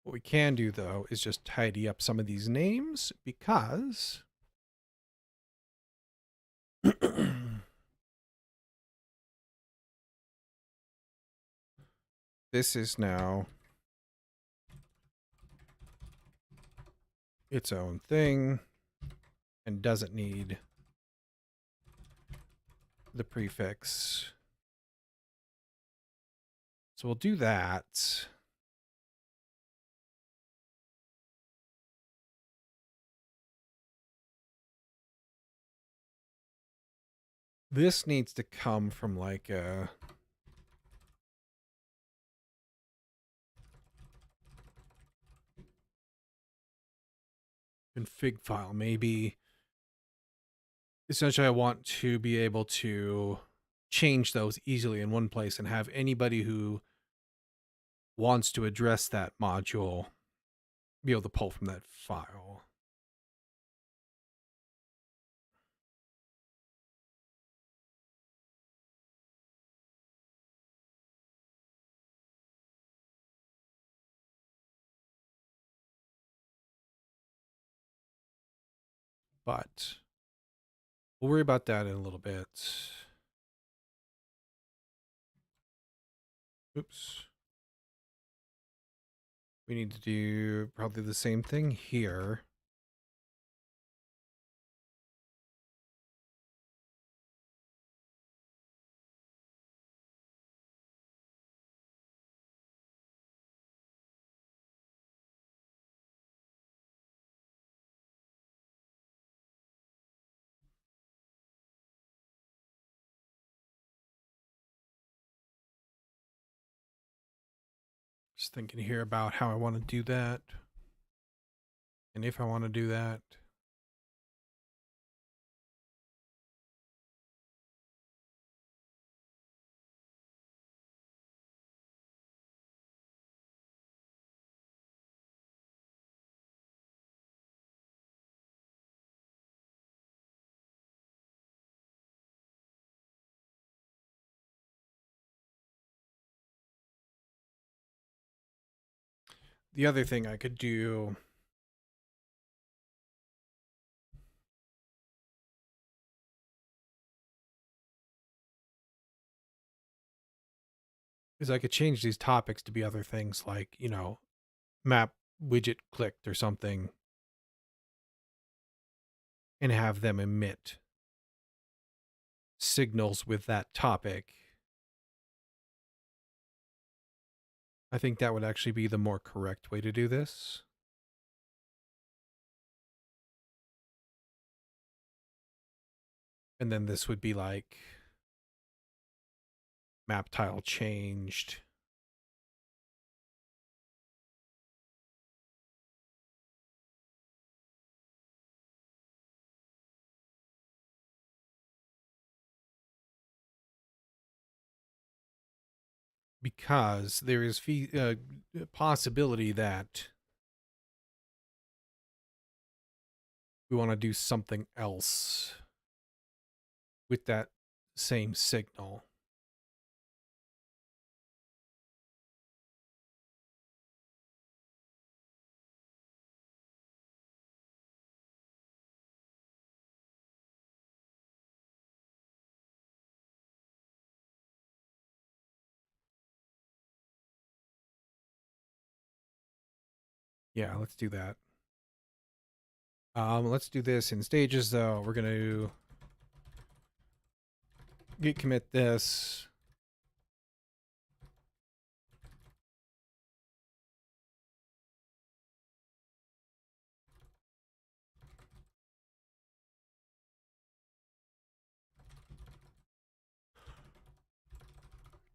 S1: What we can do, though, is just tidy up some of these names because this is now its own thing and doesn't need the prefix. So we'll do that. This needs to come from like a config file. Maybe essentially I want to be able to change those easily in one place and have anybody who wants to address that module be able to pull from that file. But we'll worry about that in a little bit. Oops. We need to do probably the same thing here. Just thinking here about how I want to do that. And if I want to do that. The other thing I could do is I could change these topics to be other things like, you know, map widget clicked or something and have them emit signals with that topic. I think that would actually be the more correct way to do this. And then this would be like map tile changed. Because there is possibility that we want to do something else with that same signal. Yeah, let's do that. Let's do this in stages, though. We're going to git commit this.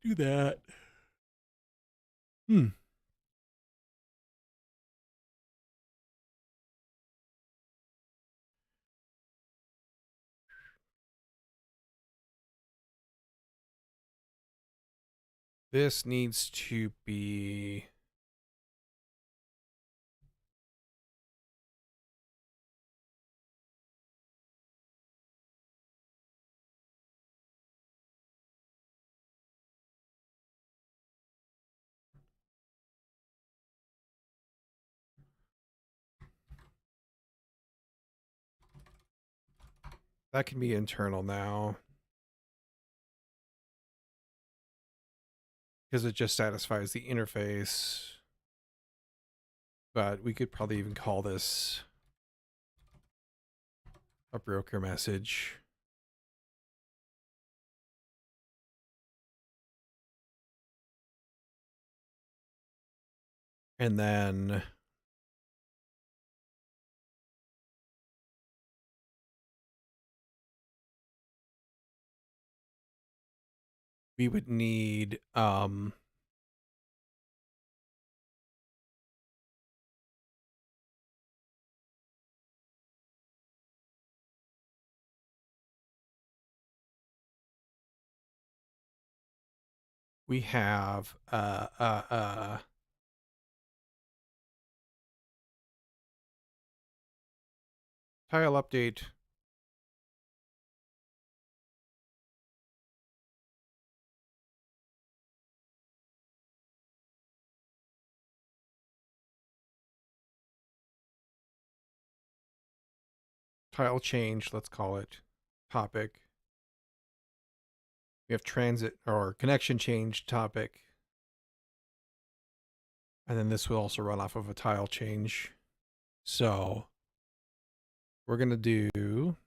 S1: Do that. This needs to be... That can be internal now. Because it just satisfies the interface. But we could probably even call this a broker message. And then we would need we have tile update. Tile change, let's call it topic. We have transit or connection change topic. And then this will also run off of a tile change. So we're going to do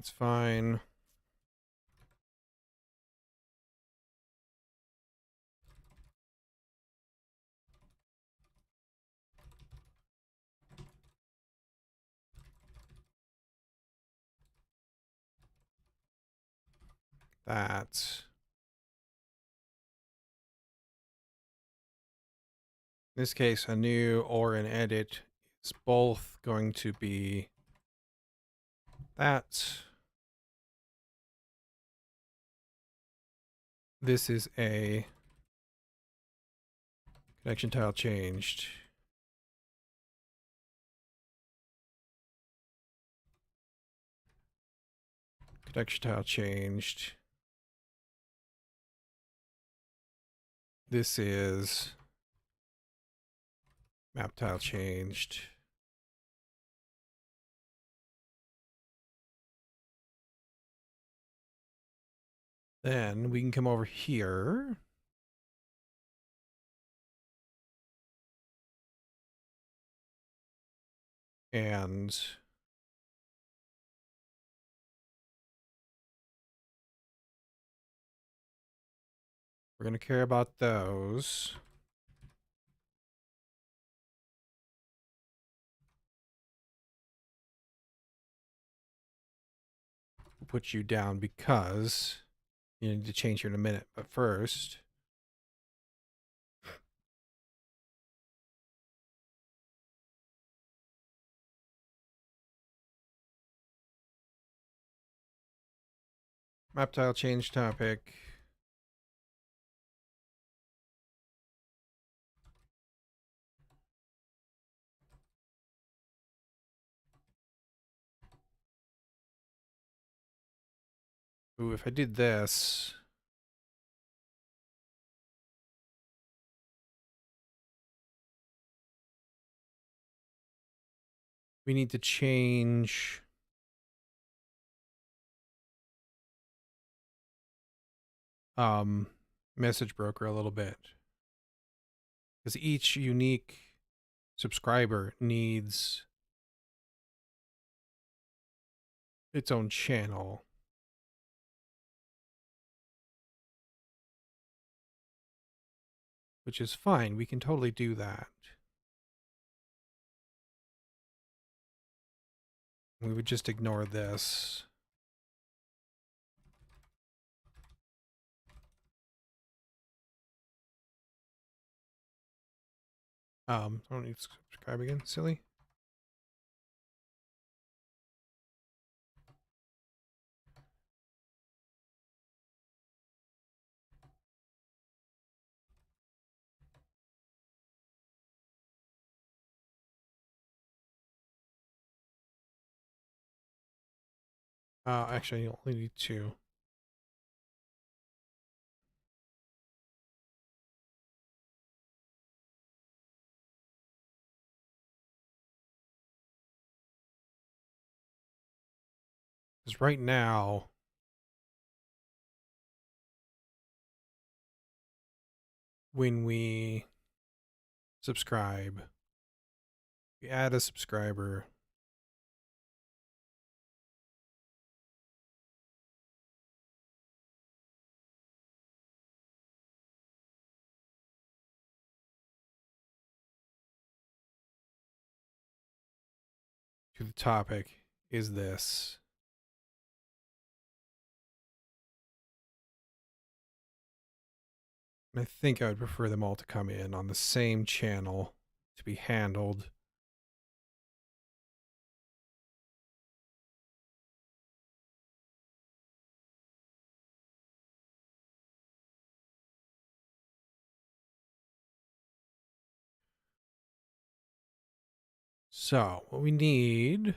S1: that's fine. That. In this case, a new or an edit is both going to be that. This is a connection tile changed. Connection tile changed. This is map tile changed. Then we can come over here. And we're going to care about those. We'll put you down because you need to change here in a minute. But first, map tile change topic. Ooh, if I did this, we need to change message broker a little bit. Because each unique subscriber needs its own channel. Which is fine. We can totally do that. We would just ignore this. I don't need to subscribe again. Silly. Actually, you only need two. Because right now, when we subscribe, we add a subscriber. To the topic is this. And I think I would prefer them all to come in on the same channel to be handled. So what we need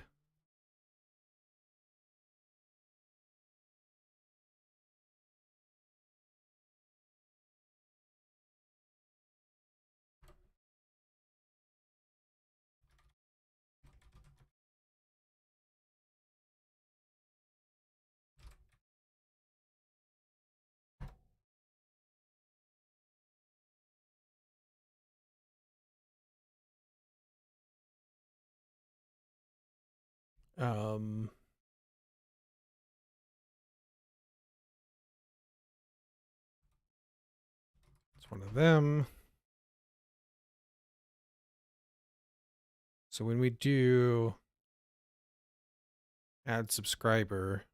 S1: um it's one of them. So when we do add subscriber,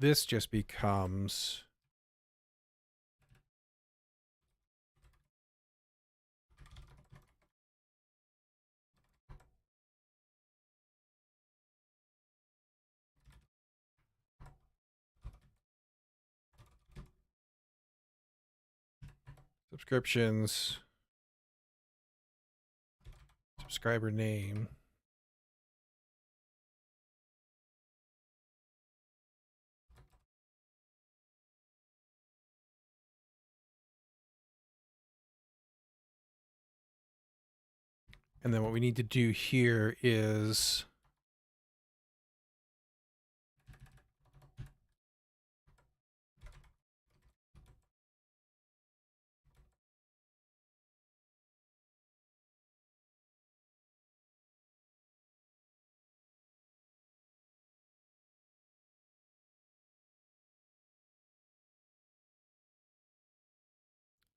S1: this just becomes subscriptions, subscriber name. And then what we need to do here is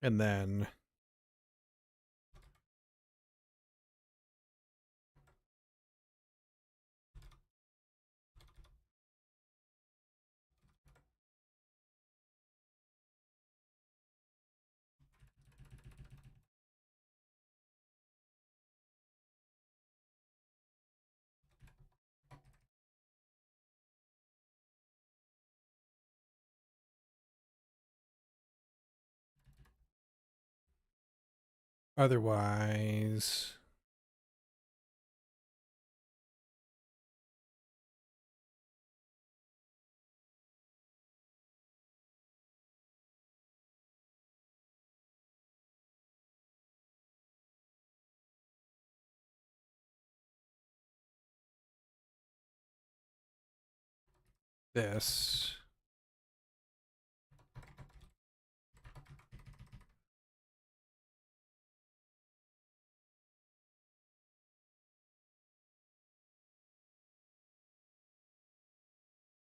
S1: and then otherwise this.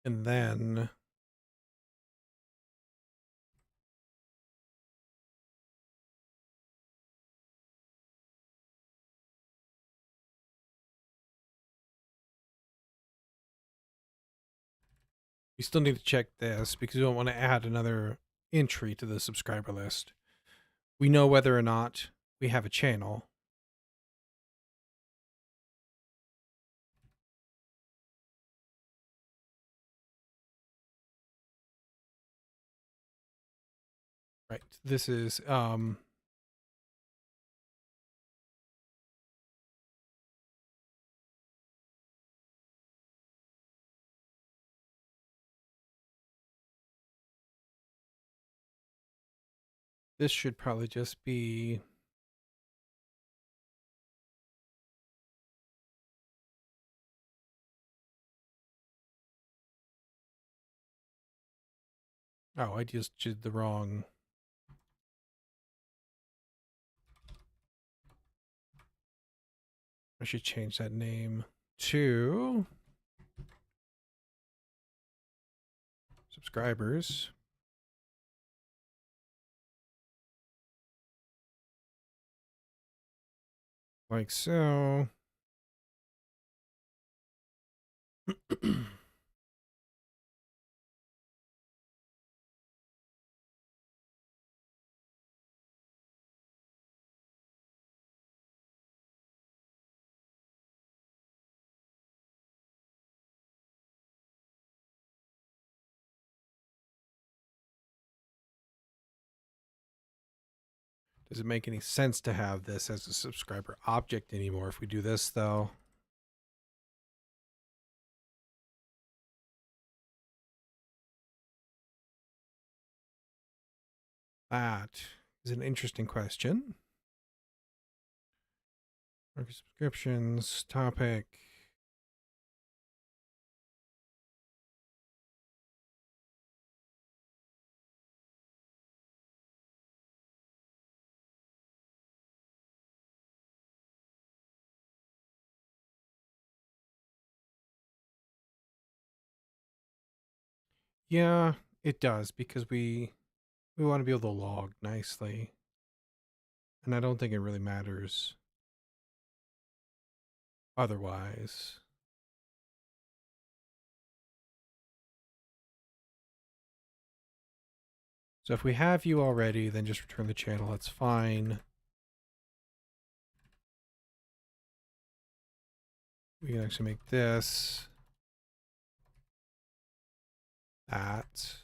S1: And then We still need to check this because we don't want to add another entry to the subscriber list. We know whether or not we have a channel. Right. This is this should probably just be oh, I just did the wrong. I should change that name to subscribers. Like so. Does it make any sense to have this as a subscriber object anymore if we do this, though? That is an interesting question. Market subscriptions, topic. Yeah, it does because we want to be able to log nicely. And I don't think it really matters otherwise. So if we have you already, then just return the channel. That's fine. We can actually make this that.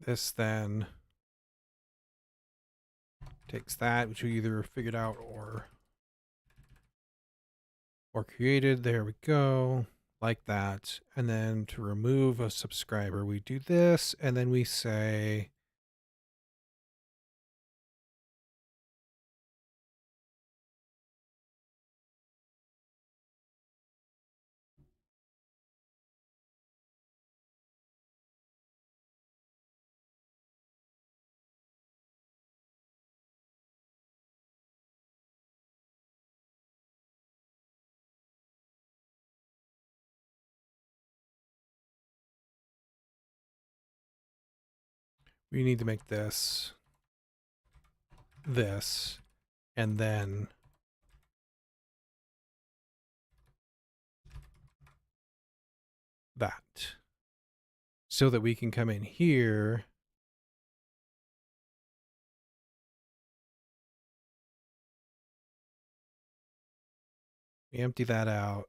S1: This then takes that, which we either figured out or created. There we go. Like that. And then to remove a subscriber, we do this, and then we say we need to make this, and then that. So that we can come in here we empty that out.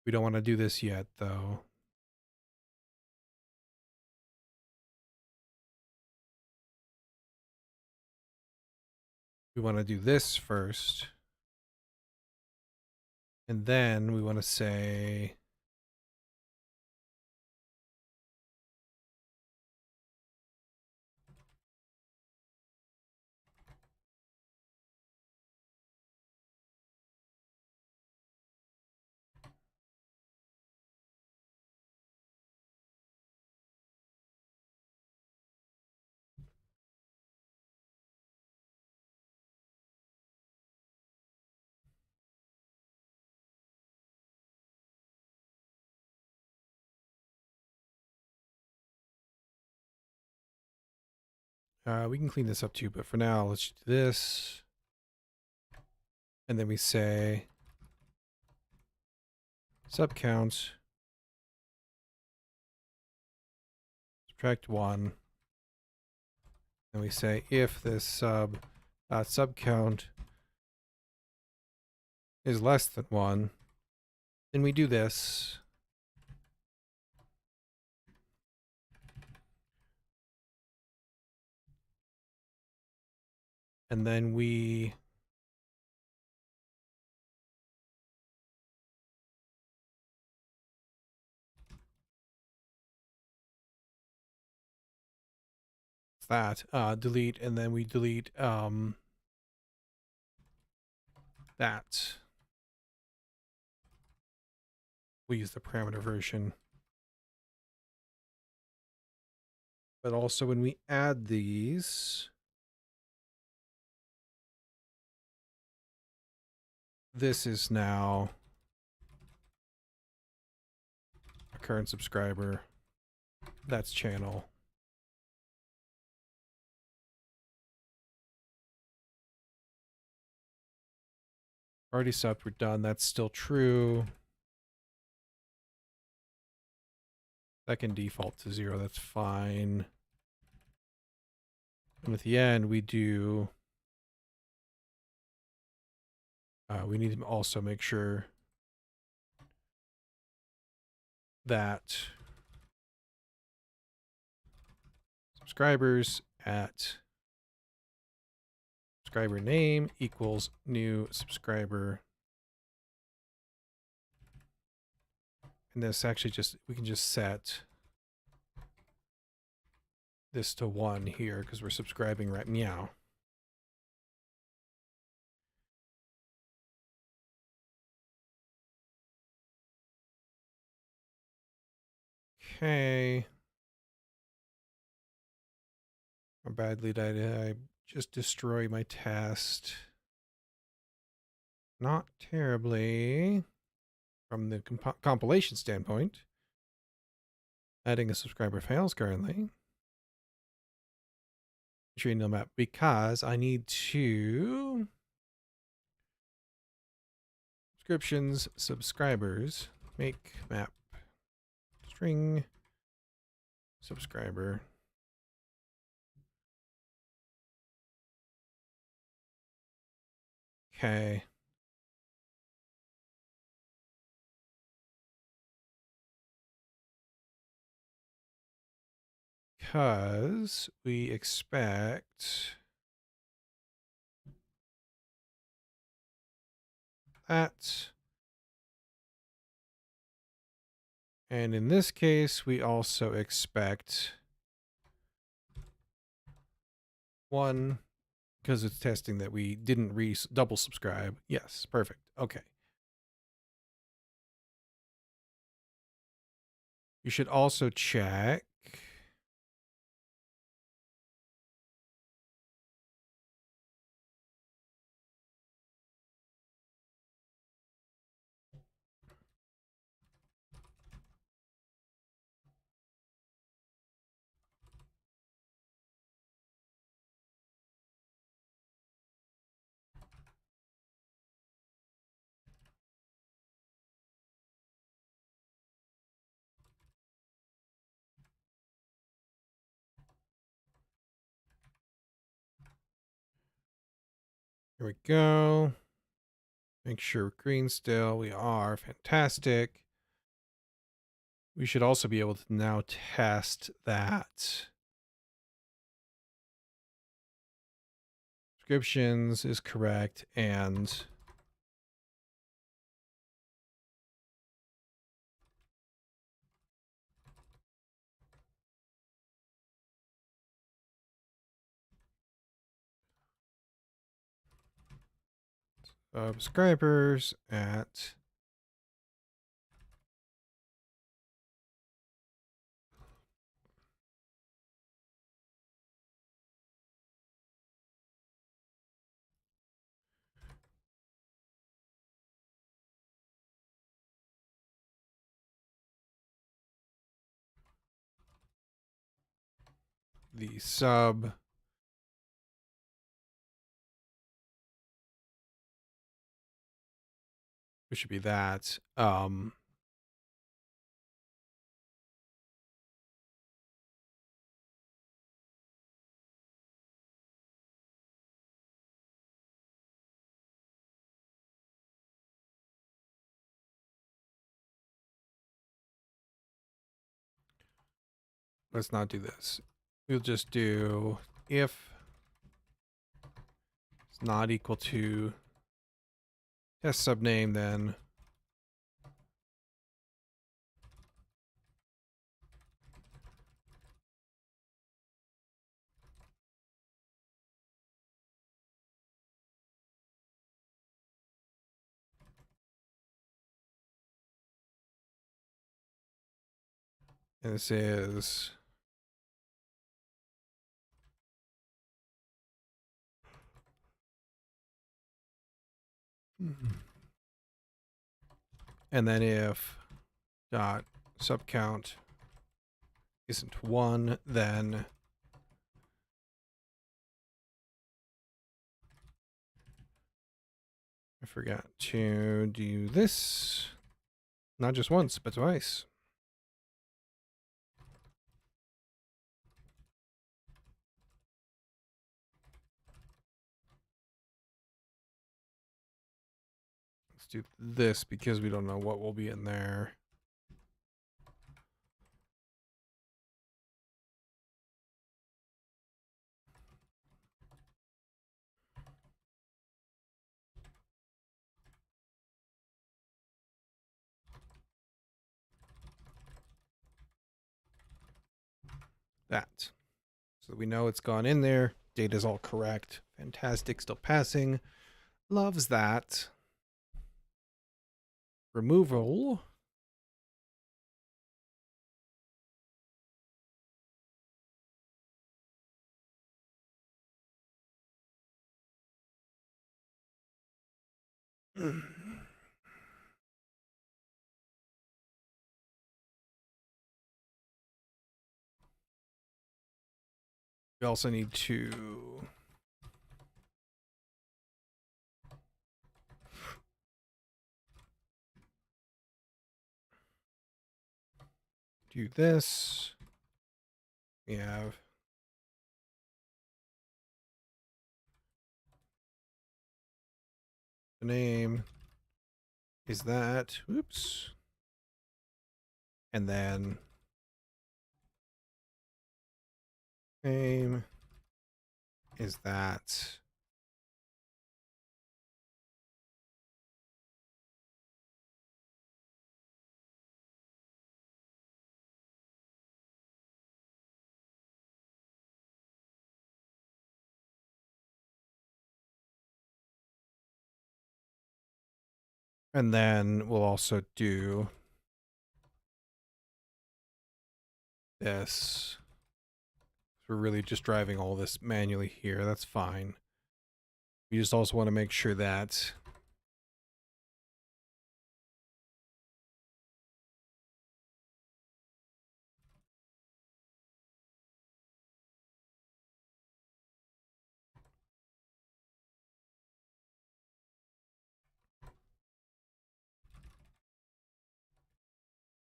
S1: We don't want to do this yet, though. We want to do this first. And then we want to say We can clean this up too, but for now, let's do this. And then we say sub count, subtract 1. And we say if this sub count is less than 1, then we do this. And then we delete, and then we delete that. We use the parameter version. But also when we add these, this is now a current subscriber. That's channel. Already subbed, we're done. That's still true. That can default to 0, that's fine. And at the end, we do... we need to also make sure that subscribers at subscriber name equals new subscriber. And this actually we can just set this to 1 here because we're subscribing right meow. Okay. How badly did I just destroy my test? Not terribly from the compilation standpoint. Adding a subscriber fails currently. Tree no map because I need to subscriptions subscribers make map string subscriber. Okay. Because we expect that. And in this case, we also expect 1 because it's testing that we didn't double subscribe. Yes, perfect. Okay. You should also check Here we go. Make sure we're green still. We are. Fantastic. We should also be able to now test that subscriptions is correct and subscribers at the sub It should be that. Let's not do this. We'll just do if it's not equal to test subname, then and this is and then if dot subcount isn't 1, then I forgot to do this. Not just once, but twice. Let's do this because we don't know what will be in there. That. So we know it's gone in there. Data's all correct. Fantastic. Still passing. Loves that. Removal. We also need to do this. We have the name is that. Oops. And then name is that. And then we'll also do this. We're really just driving all this manually here. That's fine. We just also want to make sure that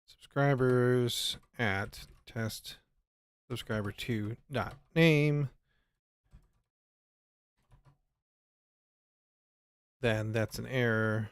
S1: subscribers at test subscriber 2 dot name, then that's an error.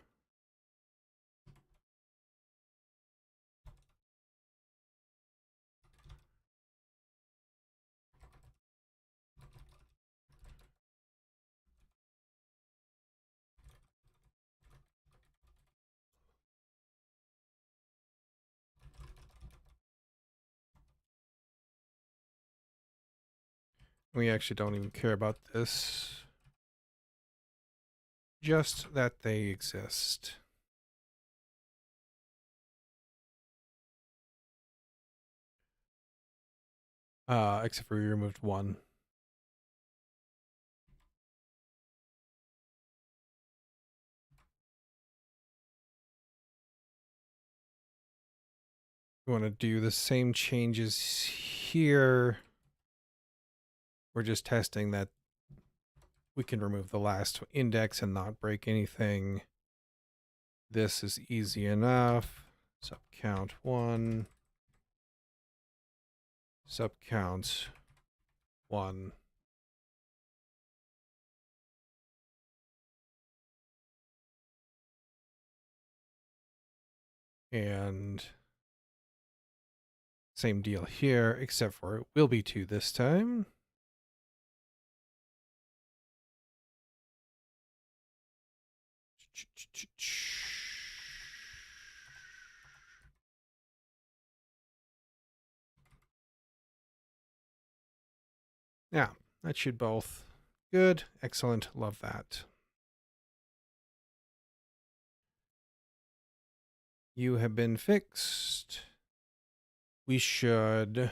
S1: We actually don't even care about this. Just that they exist. Except for we removed one. We want to do the same changes here. We're just testing that we can remove the last index and not break anything. This is easy enough. Subcount 1. Subcount 1. And same deal here, except for it will be 2 this time. Yeah, that should both. Good, excellent, love that. You have been fixed. We should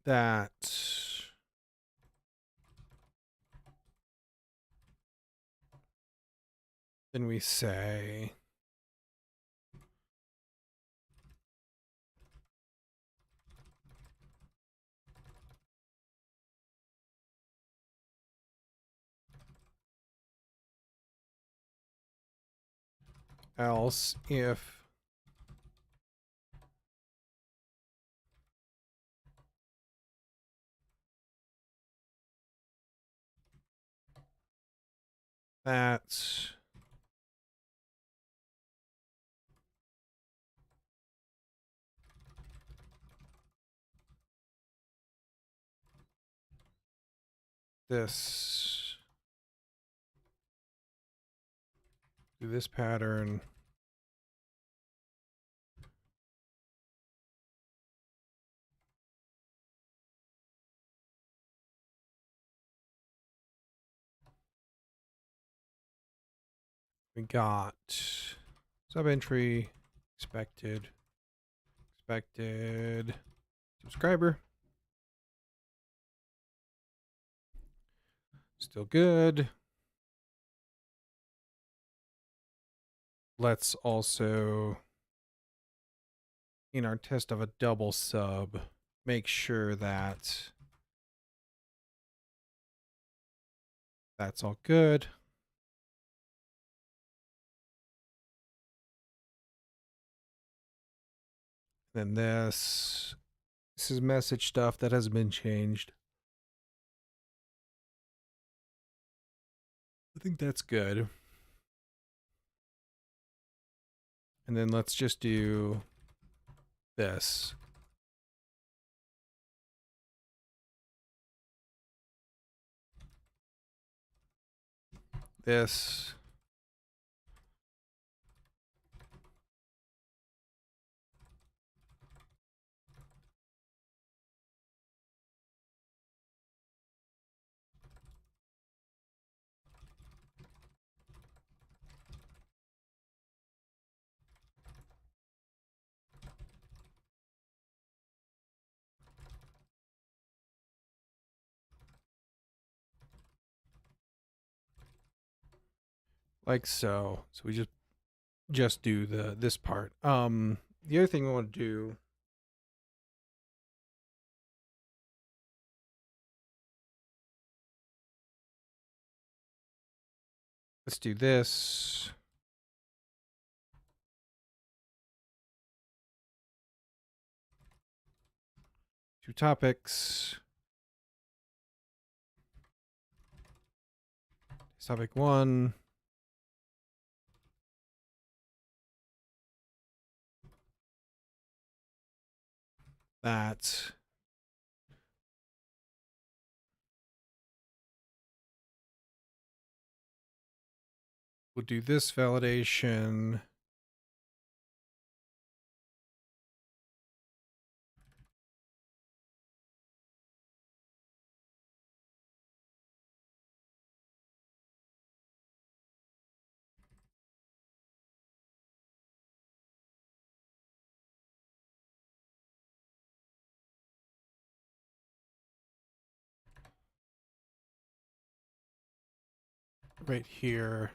S1: that then we say else if that's this, do this pattern. We got sub-entry, expected subscriber. Still good. Let's also, in our test of a double sub, make sure that that's all good. Then this is message stuff that hasn't been changed. I think that's good. And then let's just do this. This. Like so. So we just do this part. The other thing we want to do, let's do this. Two topics. Topic 1. That. We'll do this validation. right here.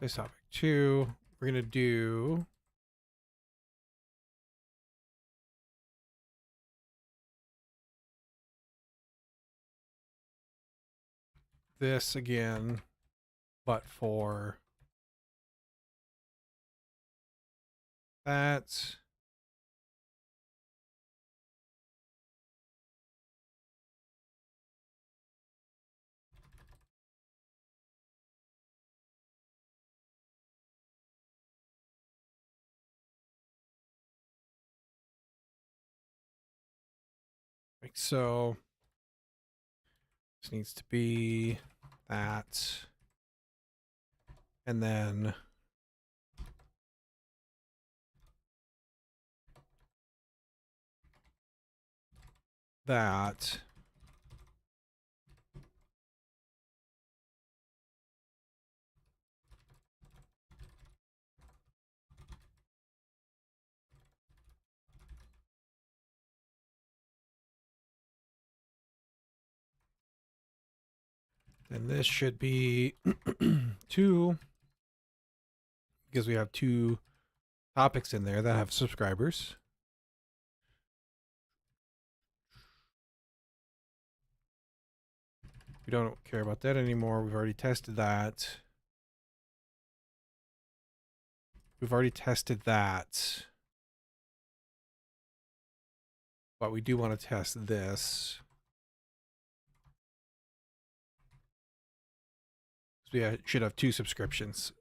S1: This topic 2. We're going to do this again, but for that. Like so. This needs to be that. And then that. And this should be 2, because we have 2 topics in there that have subscribers. We don't care about that anymore. We've already tested that. We've already tested that. But we do want to test this. So we should have 2 subscriptions.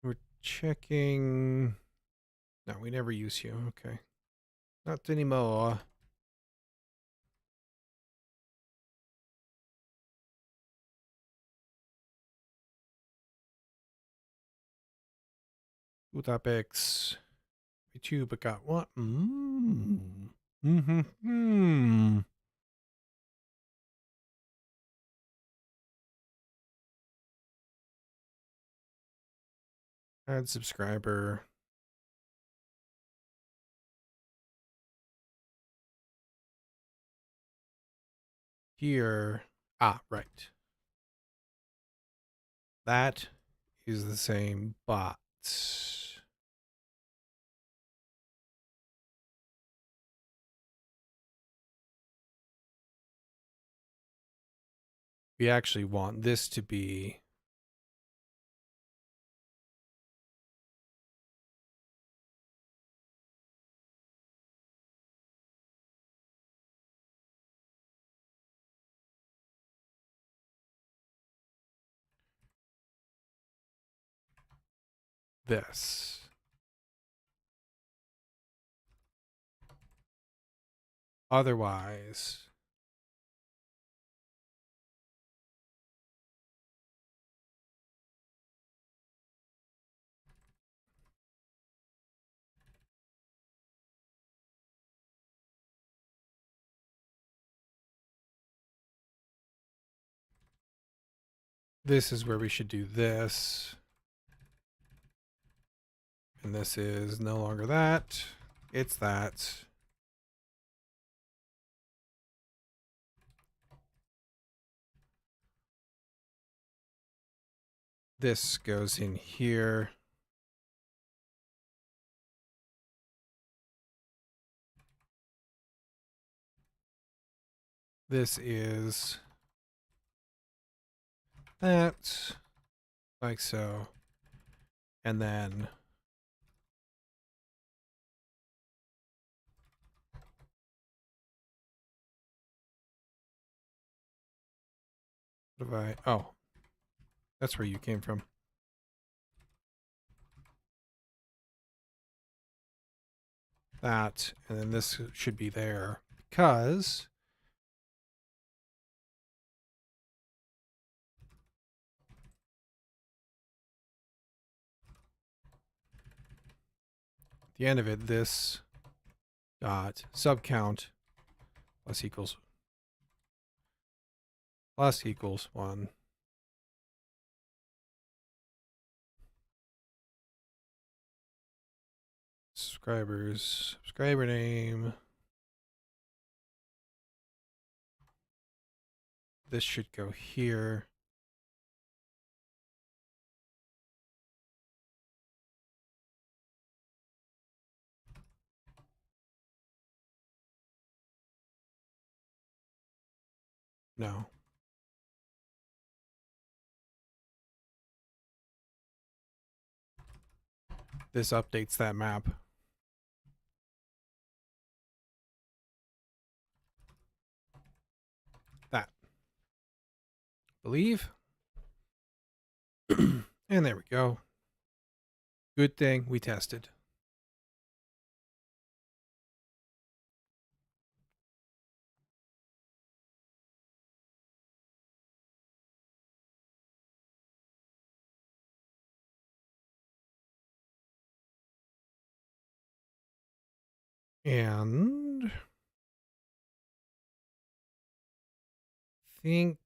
S1: We're checking. No, we never use you. Okay. Not anymore. Two topics. Me too, but got what? Add subscriber. Here. Ah, right. That is the same, but we actually want this to be this. Otherwise, this is where we should do this. And this is no longer that. It's that. This goes in here. This is that, like so. And then what have I? Oh, that's where you came from. That, and then this should be there because the end of it, this dot subcount plus equals 1. Subscribers, subscriber name. This should go here. No. This updates that map. That. Believe. And there we go. Good thing we tested. And think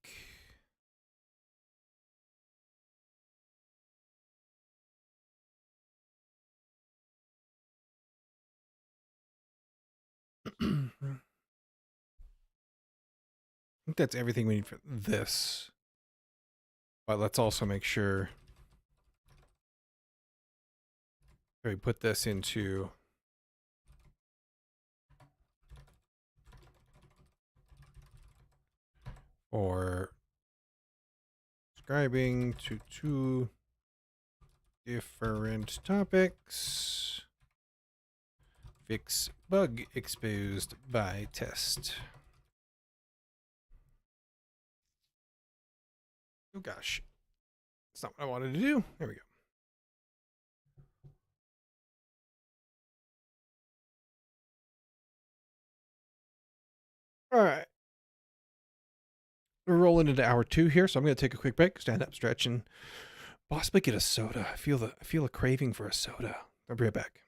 S1: I think that's everything we need for this. But let's also make sure we put this into or subscribing to 2 different topics. Fix bug exposed by test. Oh gosh. That's not what I wanted to do. There we go. All right. We're rolling into hour 2 here, so I'm going to take a quick break, stand up, stretch, and possibly get a soda. I feel a craving for a soda. I'll be right back.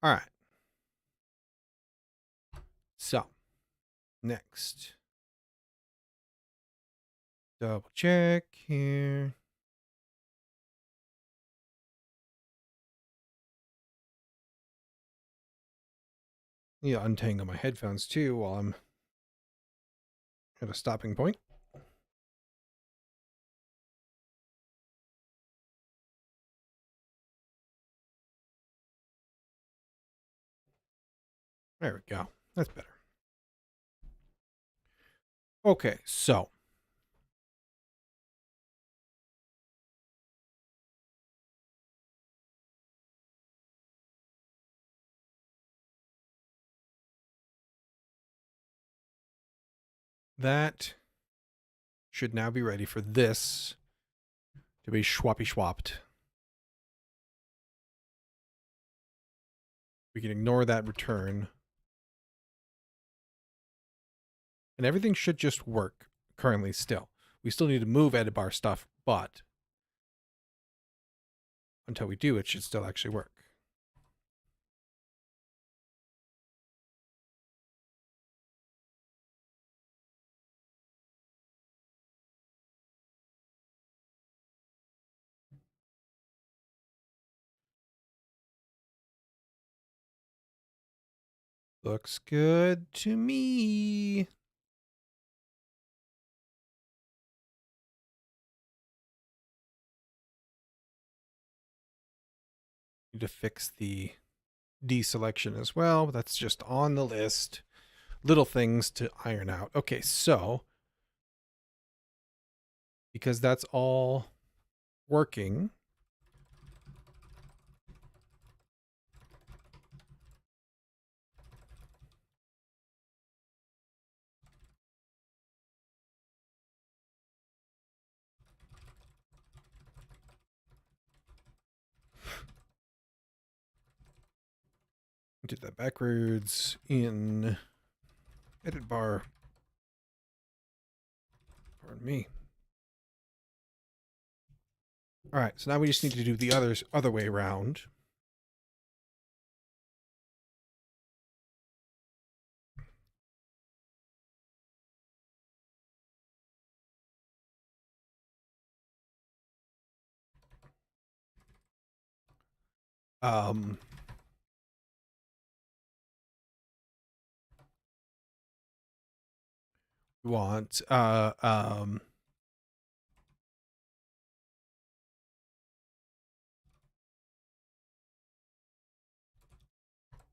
S1: All right. So, next. Double check here. Need to untangle my headphones too while I'm at a stopping point. There we go. That's better. Okay, so that should now be ready for this to be swapped. We can ignore that return. And everything should just work currently still. We still need to move edit bar stuff, but until we do, it should still actually work. Looks good to me. Need to fix the deselection as well. That's just on the list. Little things to iron out. Okay, so because that's all working, did that backwards in edit bar. Pardon me. All right, so now we just need to do the other way around. We want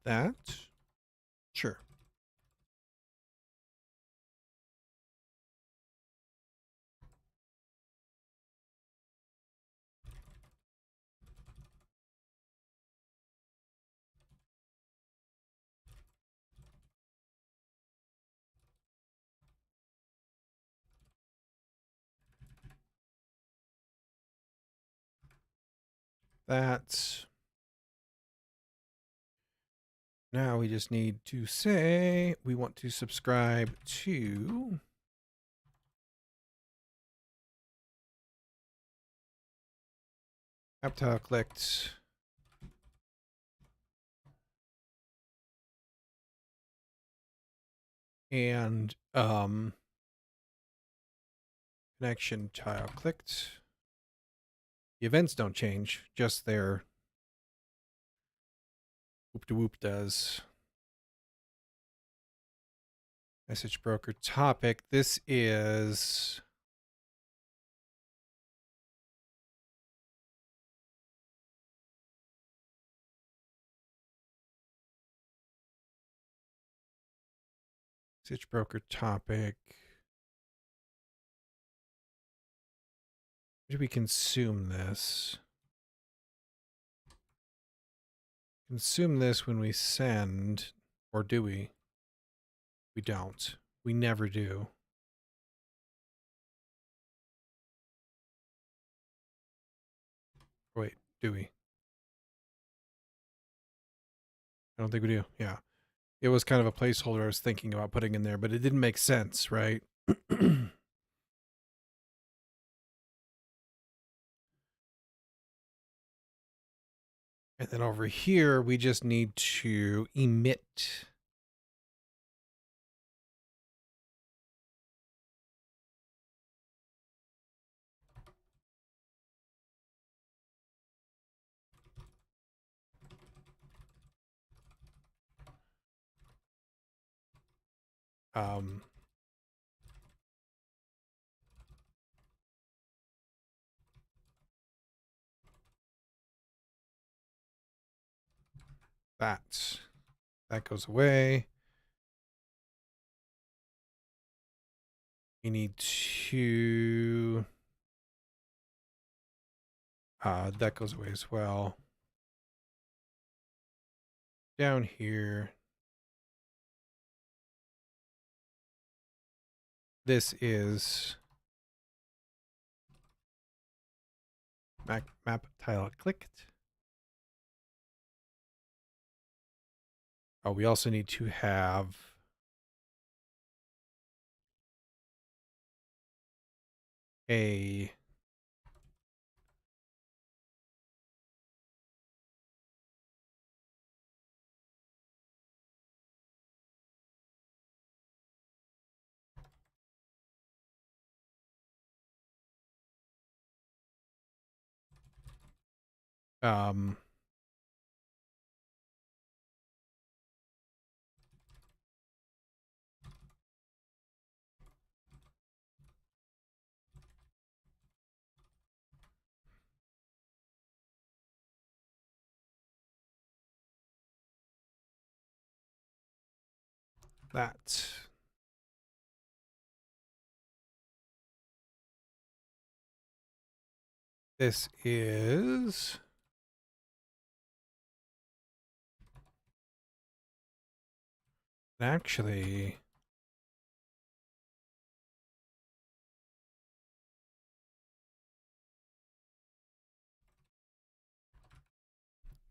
S1: that. Sure. That. Now we just need to say we want to subscribe to app clicked and connection tile clicked. The events don't change, just their whoop to whoop does. Message broker topic. This is message broker topic. Do we consume this? Consume this when we send, or do we? We don't. We never do. Wait, do we? I don't think we do. Yeah. It was kind of a placeholder I was thinking about putting in there, but it didn't make sense, right? And then over here, we just need to emit. Um, that goes away. We need to, that goes away as well. Down here, this is map tile clicked. Oh, we also need to have a um that. This is actually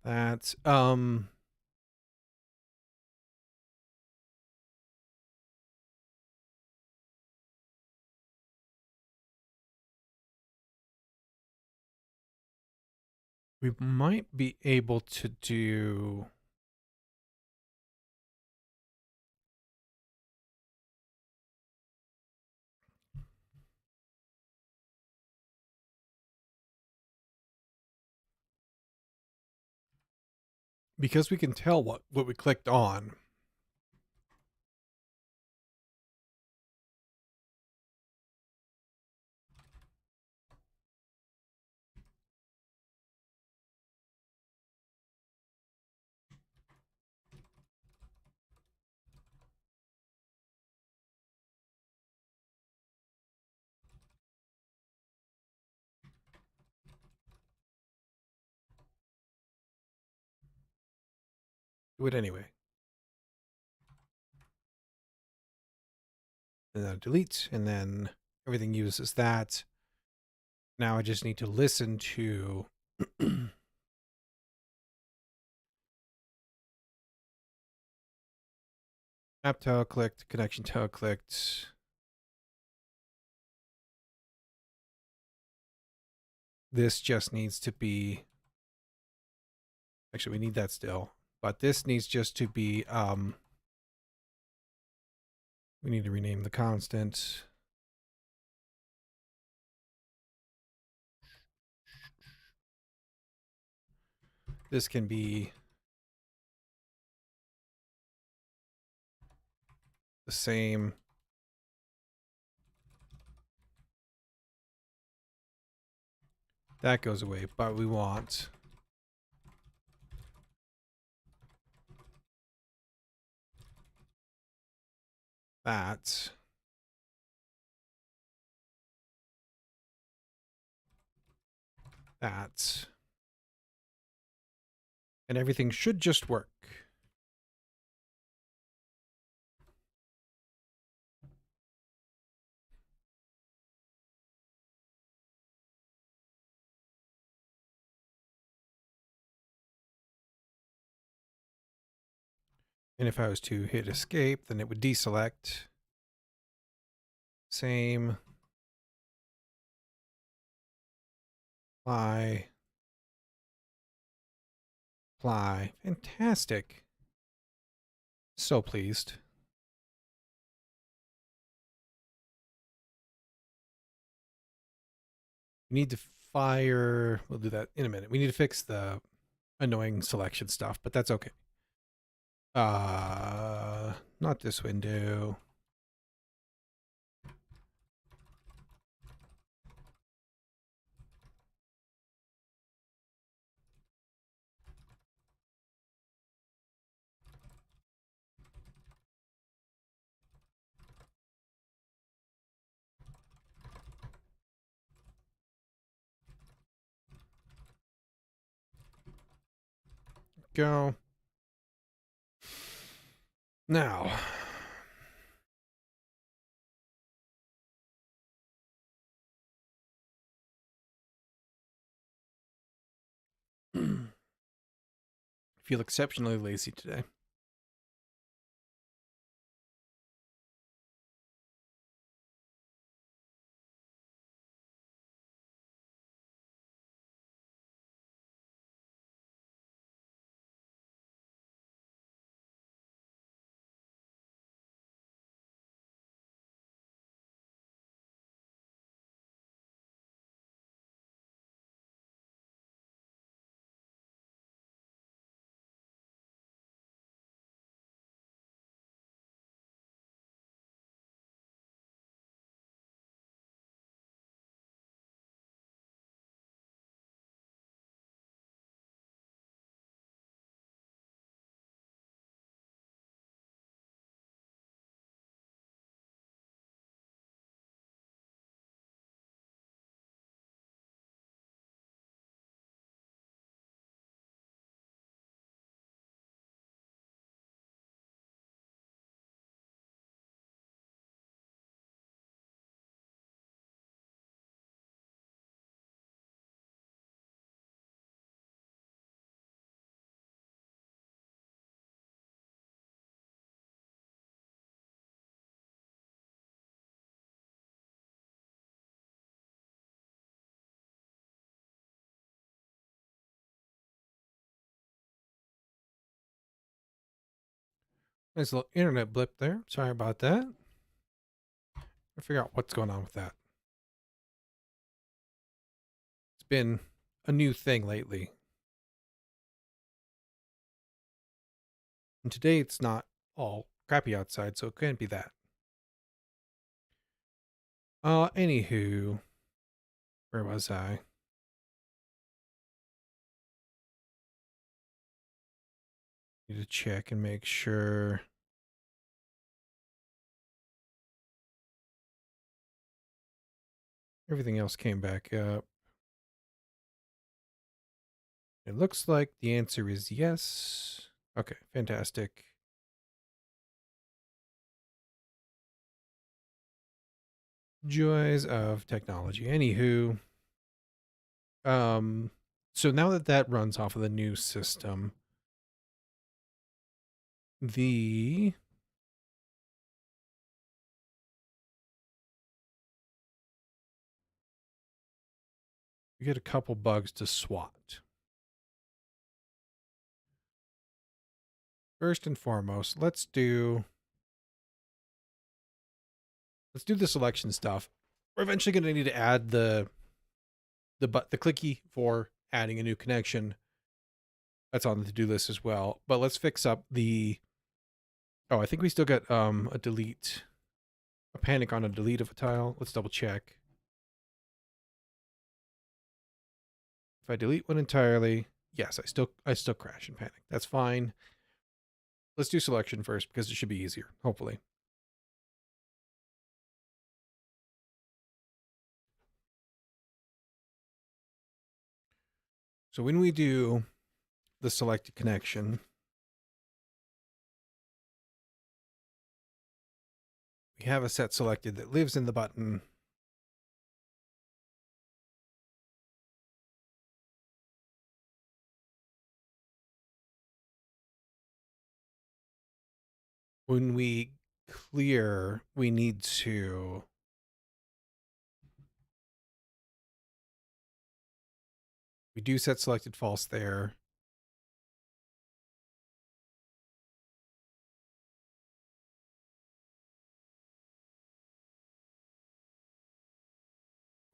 S1: that we might be able to do because we can tell what we clicked on. Do it anyway. And then delete, and then everything uses that. Now I just need to listen to app tile clicked, connection tile clicked. This just needs to be, actually we need that still, but this needs just to be, we need to rename the constant. This can be the same. That goes away, but we want that. That. And everything should just work. And if I was to hit escape, then it would deselect. Same. Apply. Apply. Fantastic. So pleased. We need to fire. We'll do that in a minute. We need to fix the annoying selection stuff, but that's okay. Not this window. Go. Now, feel exceptionally lazy today. Nice little internet blip there. Sorry about that. I figure out what's going on with that. It's been a new thing lately. And today it's not all crappy outside, so it couldn't be that. Anywho, where was I? Need to check and make sure everything else came back up. It looks like the answer is yes. Okay, fantastic. Joys of technology. Anywho, so now that that runs off of the new system, we get a couple bugs to swat. First and foremost, let's do the selection stuff. We're eventually going to need to add the clicky for adding a new connection. That's on the to-do list as well. But let's fix up the. Oh, I think we still got a panic on a delete of a tile. Let's double check. If I delete one entirely, yes, I still crash and panic. That's fine. Let's do selection first because it should be easier, hopefully. So when we do the selected connection, we have a set selected that lives in the button. When we clear, we need to we do set selected false there.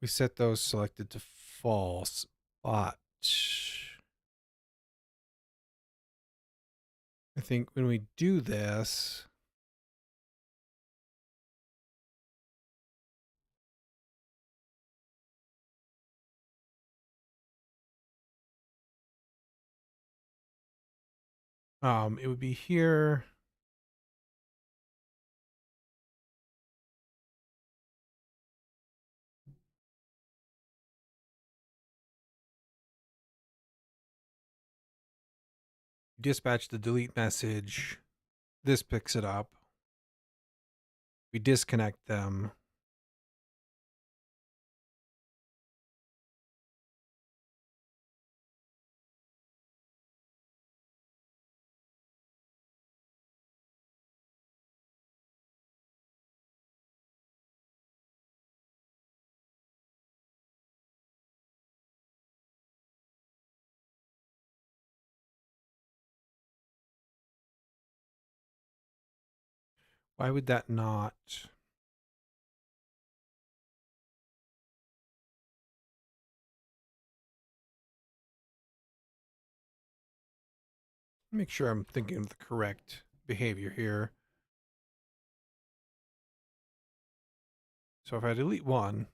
S1: We set those selected to false, but I think when we do this, it would be here. Dispatch the delete message. This picks it up. We disconnect them. Why would that not? Make sure I'm thinking of the correct behavior here. So if I delete one,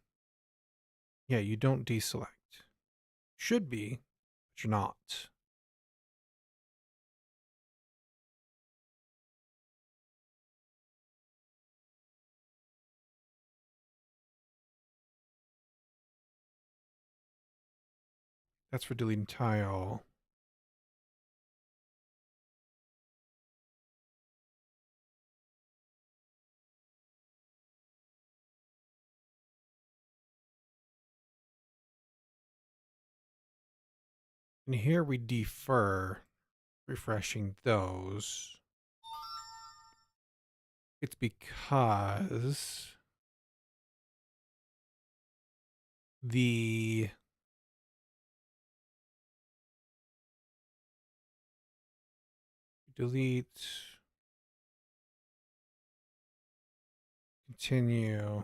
S1: yeah, you don't deselect. Should be, but you're not. That's for deleting tile. And here we defer refreshing those. It's because the delete, continue.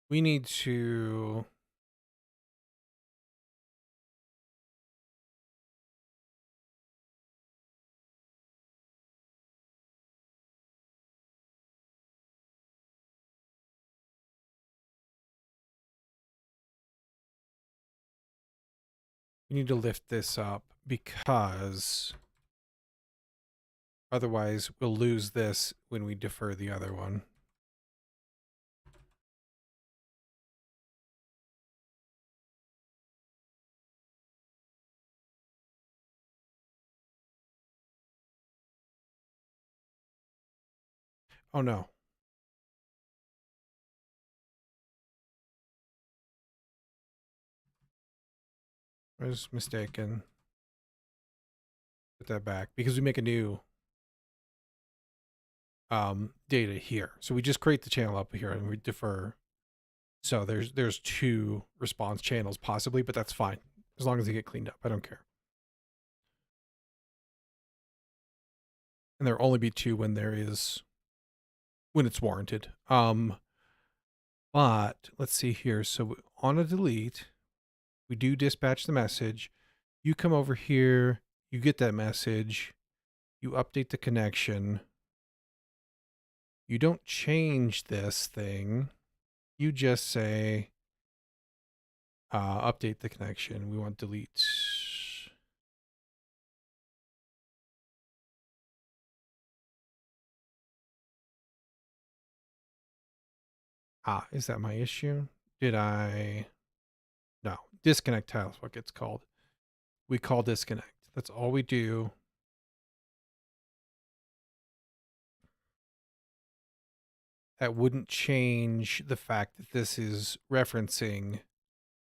S1: We need to lift this up because otherwise we'll lose this when we defer the other one. Oh no. I was mistaken. Put that back because we make a new data here. So we just create the channel up here and we defer. So there's two response channels possibly, but that's fine. As long as they get cleaned up. I don't care. And there'll only be two when it's warranted. But let's see here. So on a delete, we do dispatch the message. You come over here, you get that message, you update the connection. You don't change this thing. You just say, update the connection. We want delete. Is that my issue? No, disconnect tile is what gets called. We call disconnect. That's all we do. That wouldn't change the fact that this is referencing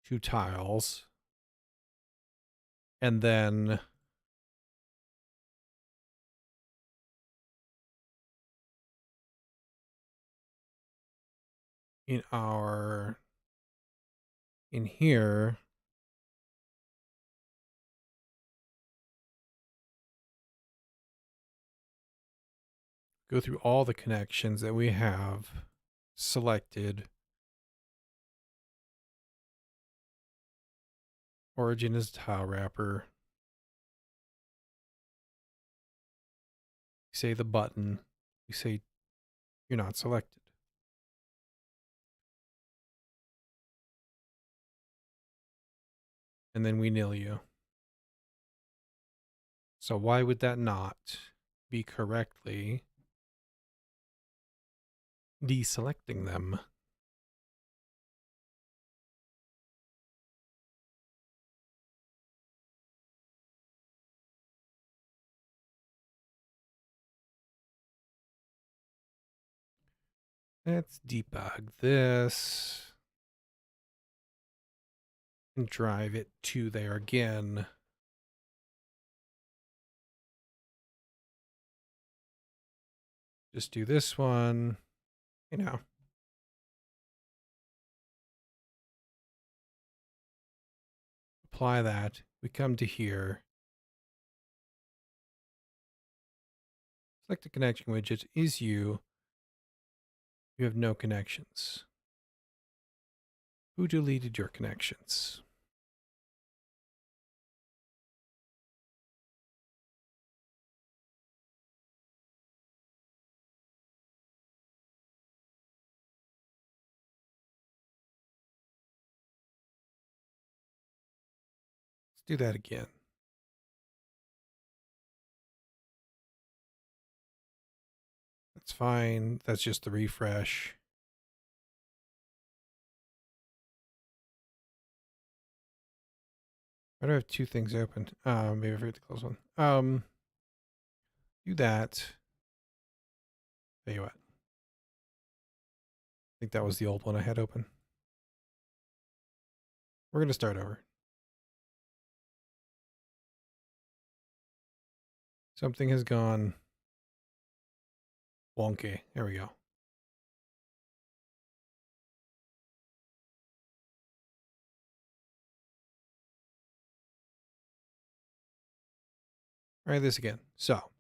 S1: two tiles. And then in here, go through all the connections that we have selected. Origin is tile wrapper. We say the button. We say you're not selected. And then we nil you. So why would that not be correctly deselecting them? Let's debug this and drive it to there again. Just do this one, you know. Apply that. We come to here. Select the connection widget is you. You have no connections. Who deleted your connections? Let's do that again. That's fine. That's just the refresh. Why do I have two things open? Maybe I forgot to close one. Do that. Tell you what. I think that was the old one I had open. We're going to start over. Something has gone wonky. There we go. Try this again. So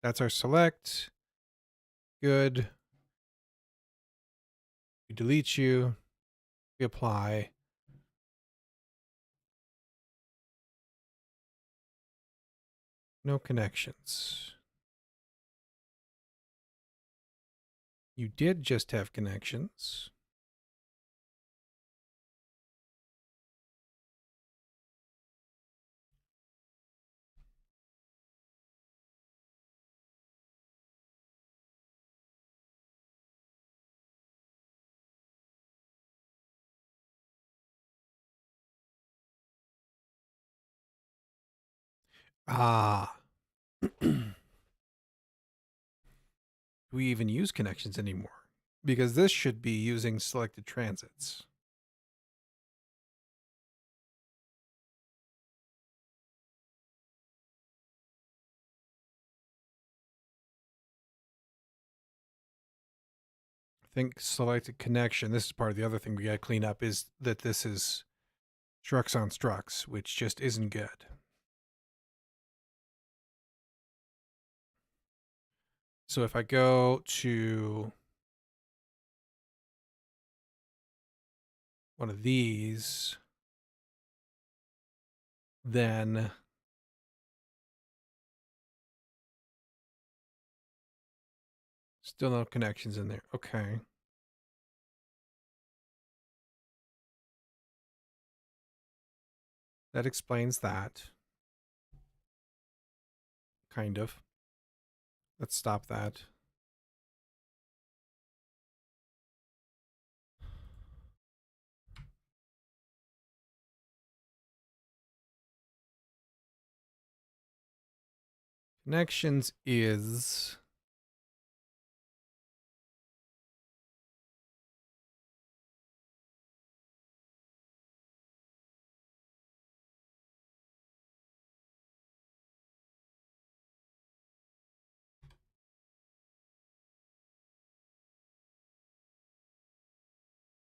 S1: that's our select. Good. We delete you. We apply. No connections. You did just have connections. Ah. Do we even use connections anymore? Because this should be using selected transits. I think selected connection, this is part of the other thing we got to clean up, is that this is structs on structs, which just isn't good. So if I go to one of these, then still no connections in there. Okay. That explains that. Kind of. Let's stop that. Connections is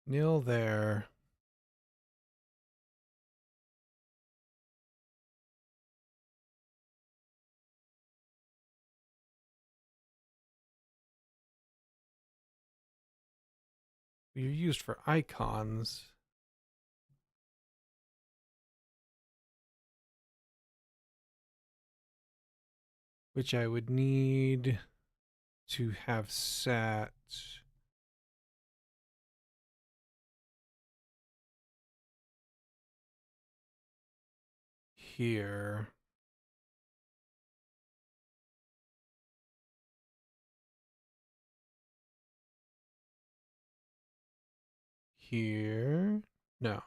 S1: nil there. You're used for icons. Which I would need to have set here. Here. No.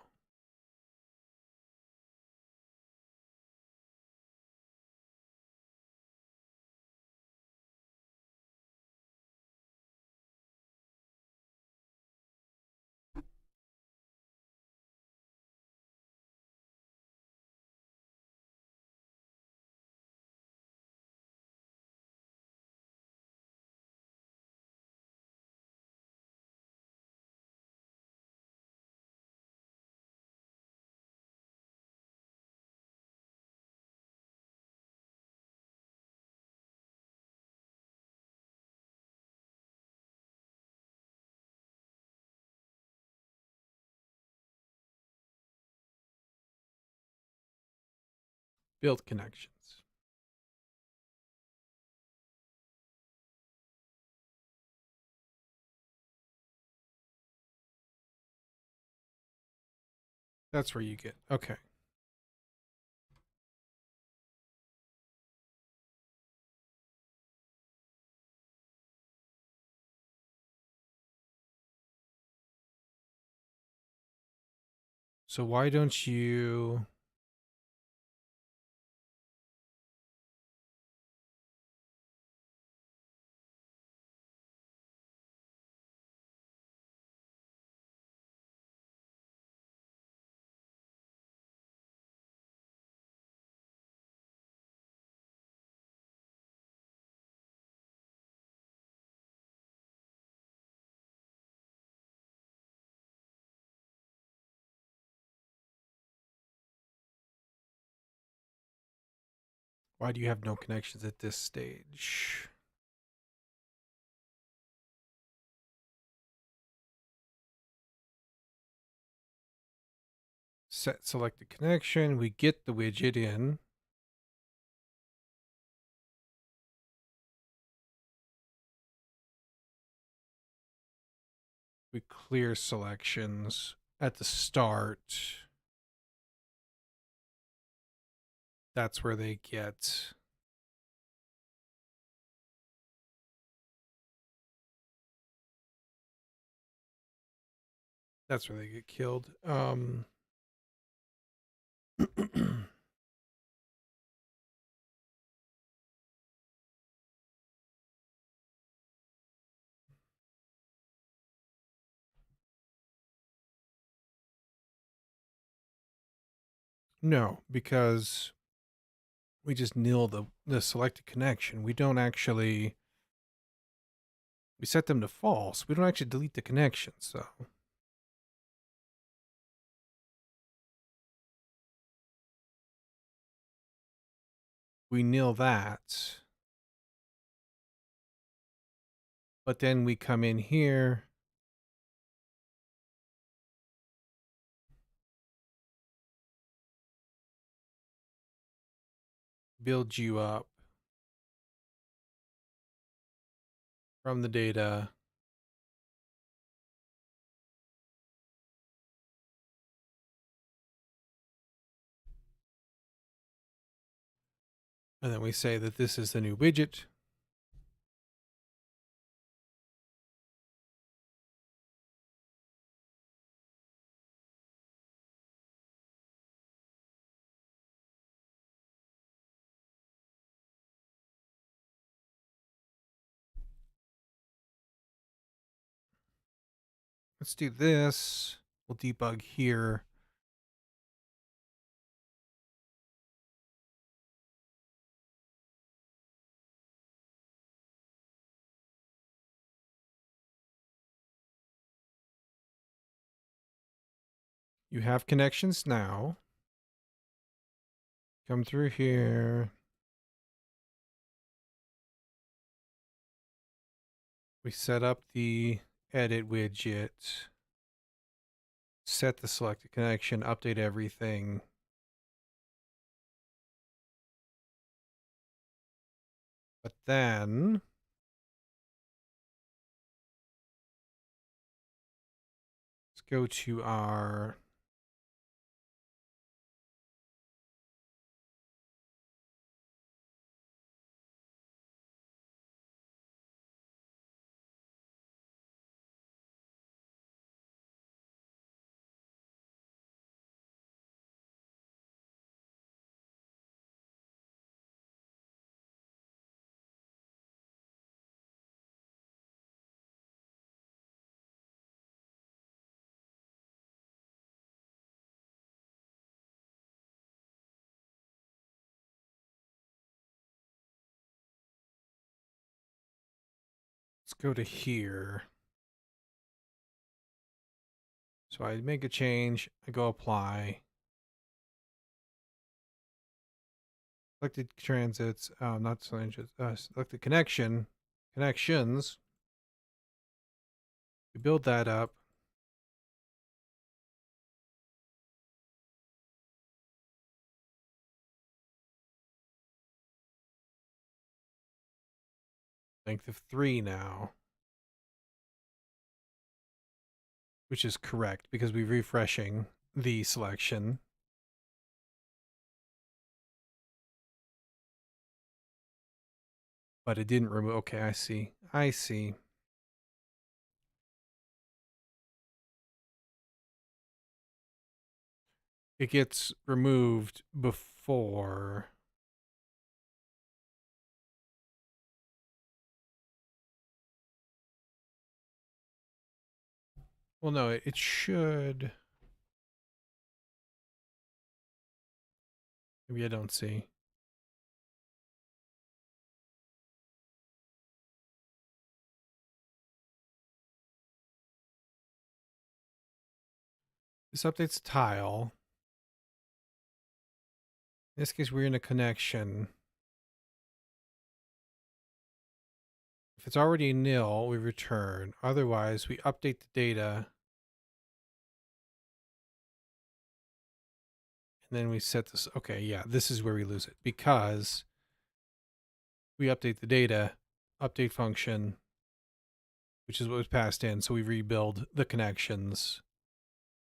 S1: Build connections. That's where you get, okay. So why don't you why do you have no connections at this stage? Set selected connection. We get the widget in. We clear selections at the start. That's where they get. That's where they get killed. No, because we just nil the selected connection. We don't actually. We set them to false. We don't actually delete the connection, so. We nil that. But then we come in here. Build you up from the data. And then we say that this is the new widget. Let's do this. We'll debug here. You have connections now. Come through here. We set up the edit widget. Set the selected connection. Update everything. But then let's go to our let's go to here. So I make a change. I go apply. Selected transits. Not selected. Selected connections. We build that up. length of 3 now. Which is correct because we're refreshing the selection. But it didn't remove. Okay, I see. I see. It gets removed before. Well, no, it should. Maybe I don't see. This updates the tile. In this case, we're in a connection. If it's already nil, we return. Otherwise, we update the data. And then we set this. Okay, yeah, this is where we lose it. Because we update the data, update function, which is what was passed in. So we rebuild the connections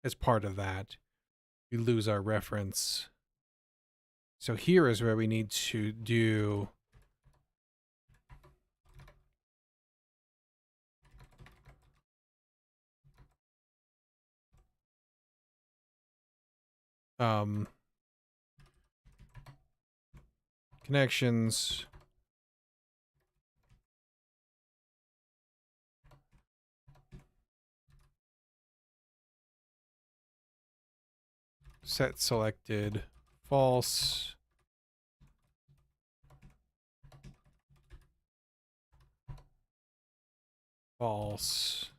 S1: as part of that. We lose our reference. So here is where we need to do connections set selected false false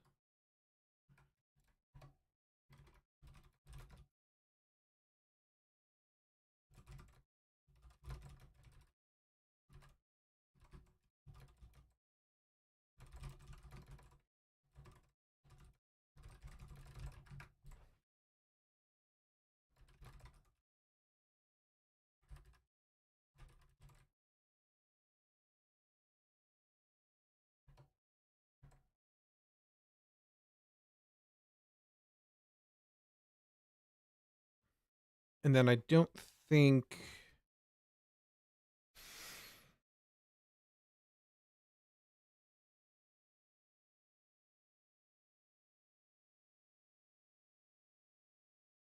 S1: and then I don't think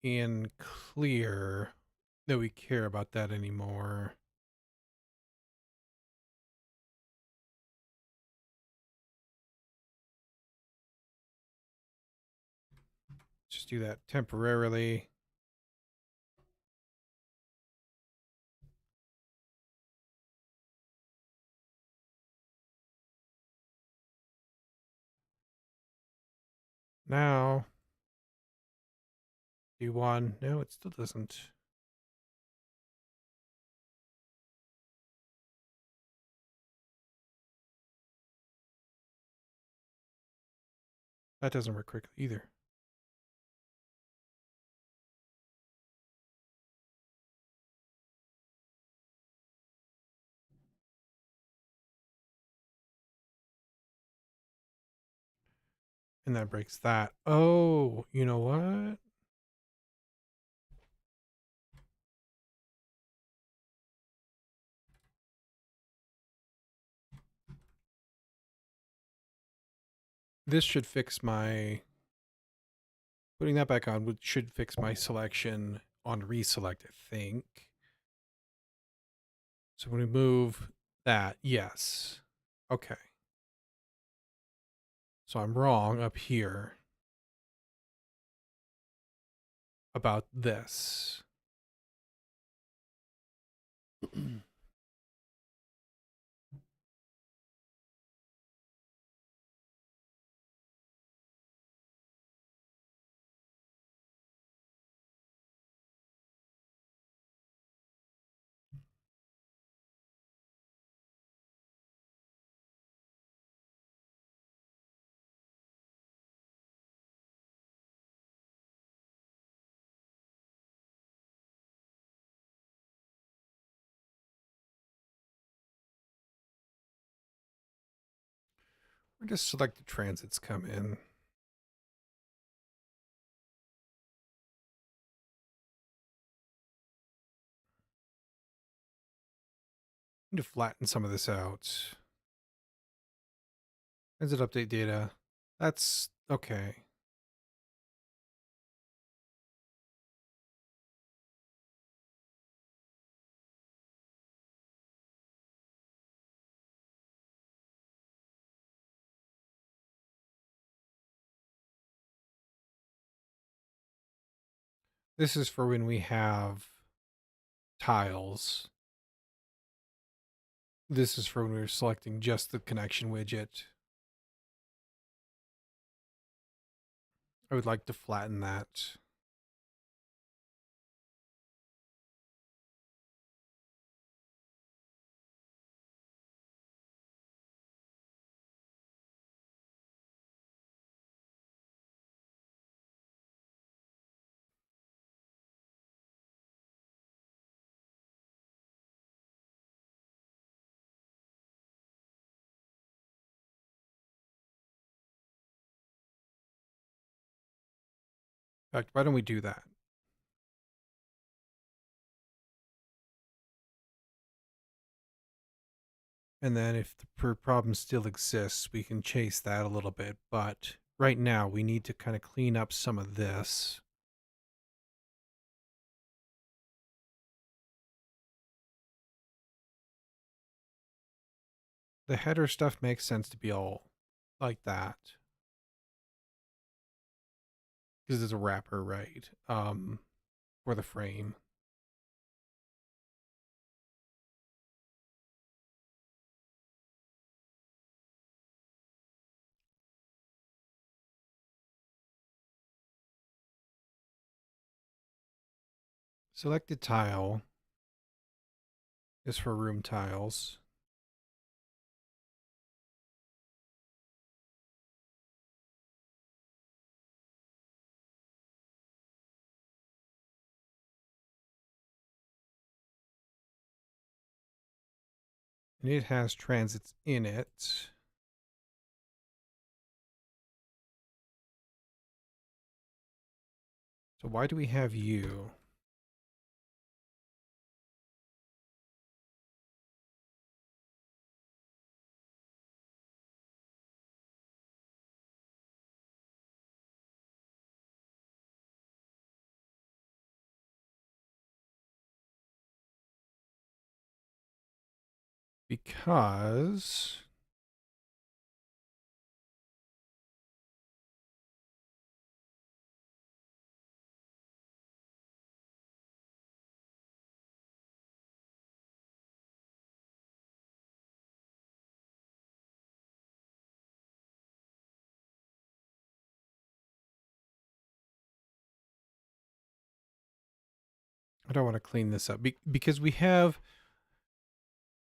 S1: in clear that we care about that anymore. Just do that temporarily. Now, do one. No, it still doesn't. That doesn't work quickly either. And that breaks that. Oh, you know what? This should fix my... Putting that back on should fix my selection on reselect, I think. So when we move that, yes. Okay. So I'm wrong up here about this. Where does selected transits come in? Need to flatten some of this out. Transit update data. That's okay. This is for when we have tiles. This is for when we're selecting just the connection widget. I would like to flatten that. In fact, why don't we do that? And then if the problem still exists, we can chase that a little bit. But right now, we need to kind of clean up some of this. The header stuff makes sense to be all like that. Because it's a wrapper, right? For the frame. Selected tile is for room tiles. And it has transits in it. So why do we have you? Because I don't want to clean this up because we have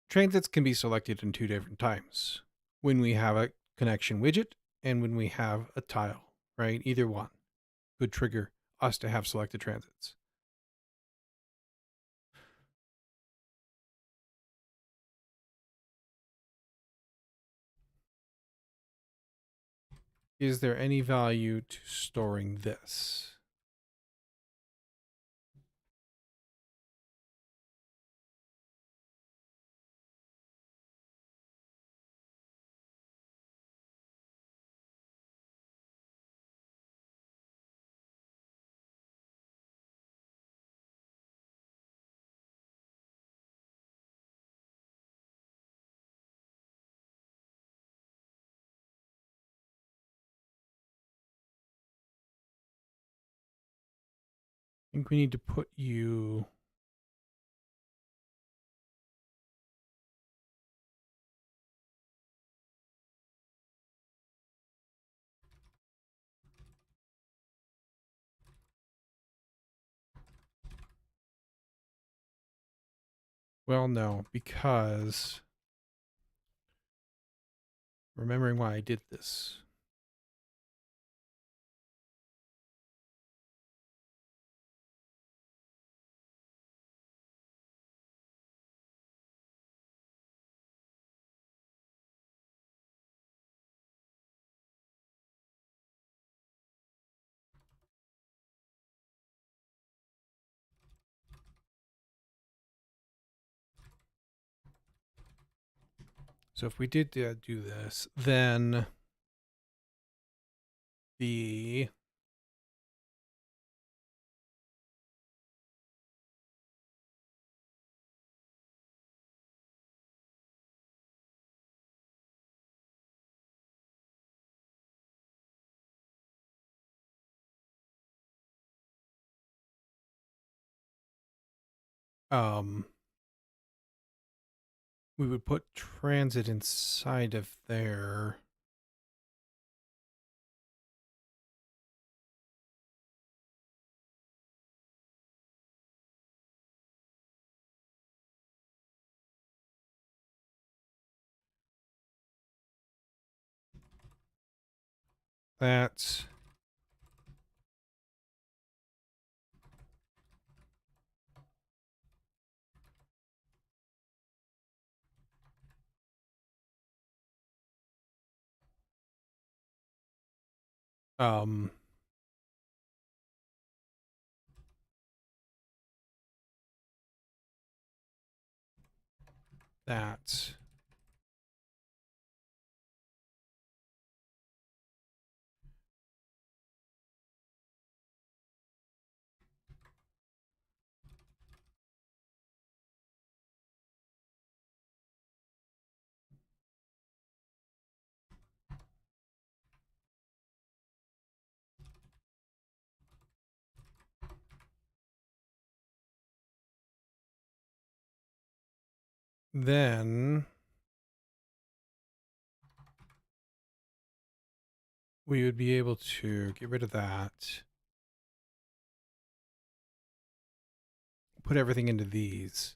S1: transits can be selected in two different times. When we have a connection widget and when we have a tile, right? Either one could trigger us to have selected transits. Is there any value to storing this? I think we need to put you. Well, no, because remembering why I did this. So if we did do this, then the we would put transit inside of there. That um that then we would be able to get rid of that, put everything into these.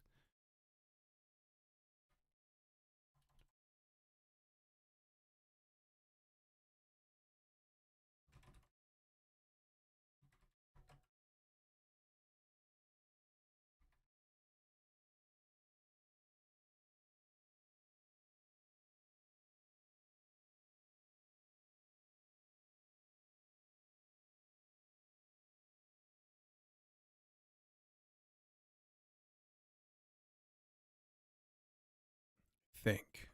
S1: Think.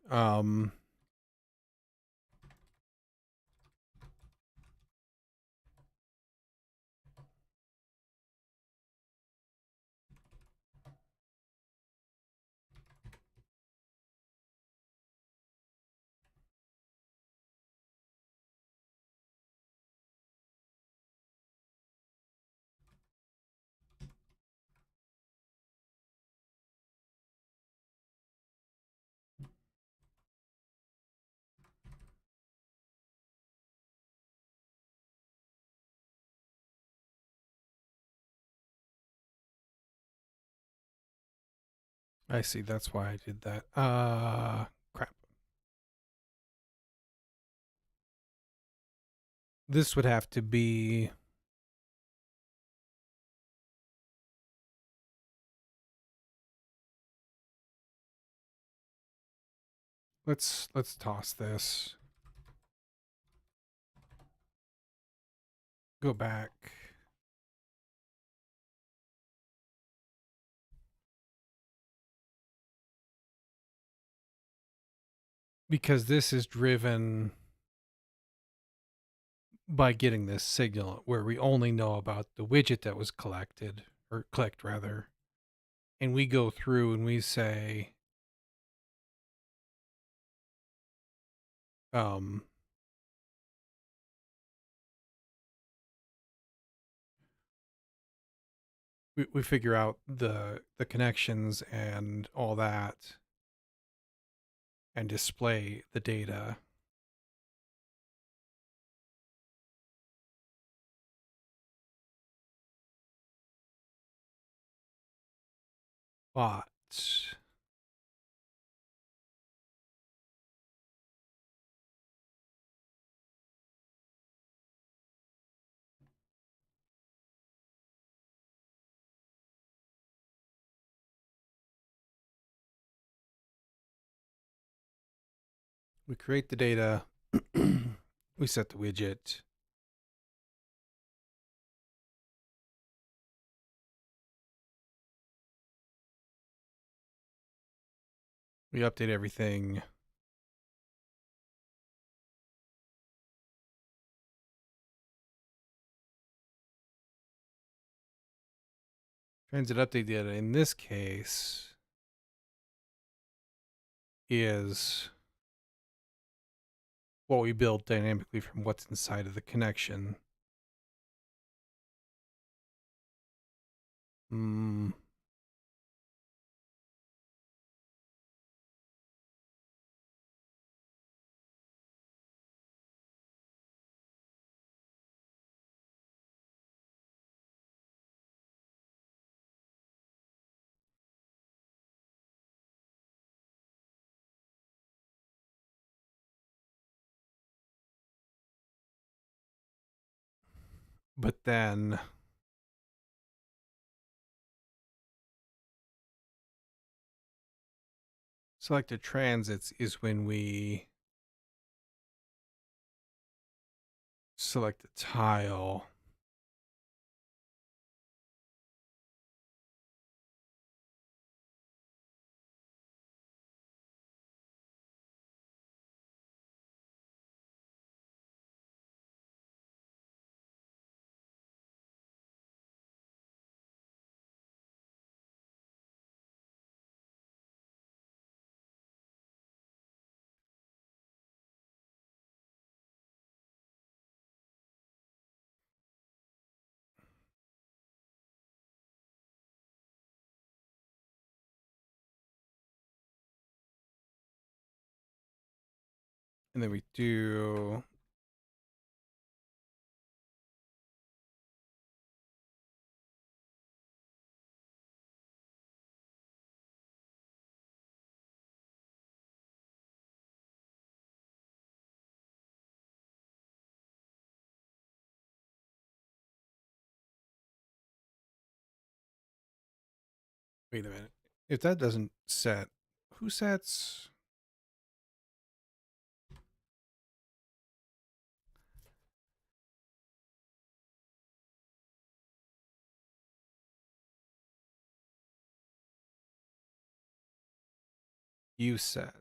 S1: I see. That's why I did that. Crap. This would have to be. Let's toss this. Go back. Because this is driven by getting this signal where we only know about the widget that was collected or clicked rather. And we go through and we say, we figure out the connections and all that and display the data. But we create the data, we set the widget, we update everything, Transit update data in this case is what we build dynamically from what's inside of the connection. But then selected transits is when we select the tile. And then we do wait a minute. If that doesn't set, who sets? You set.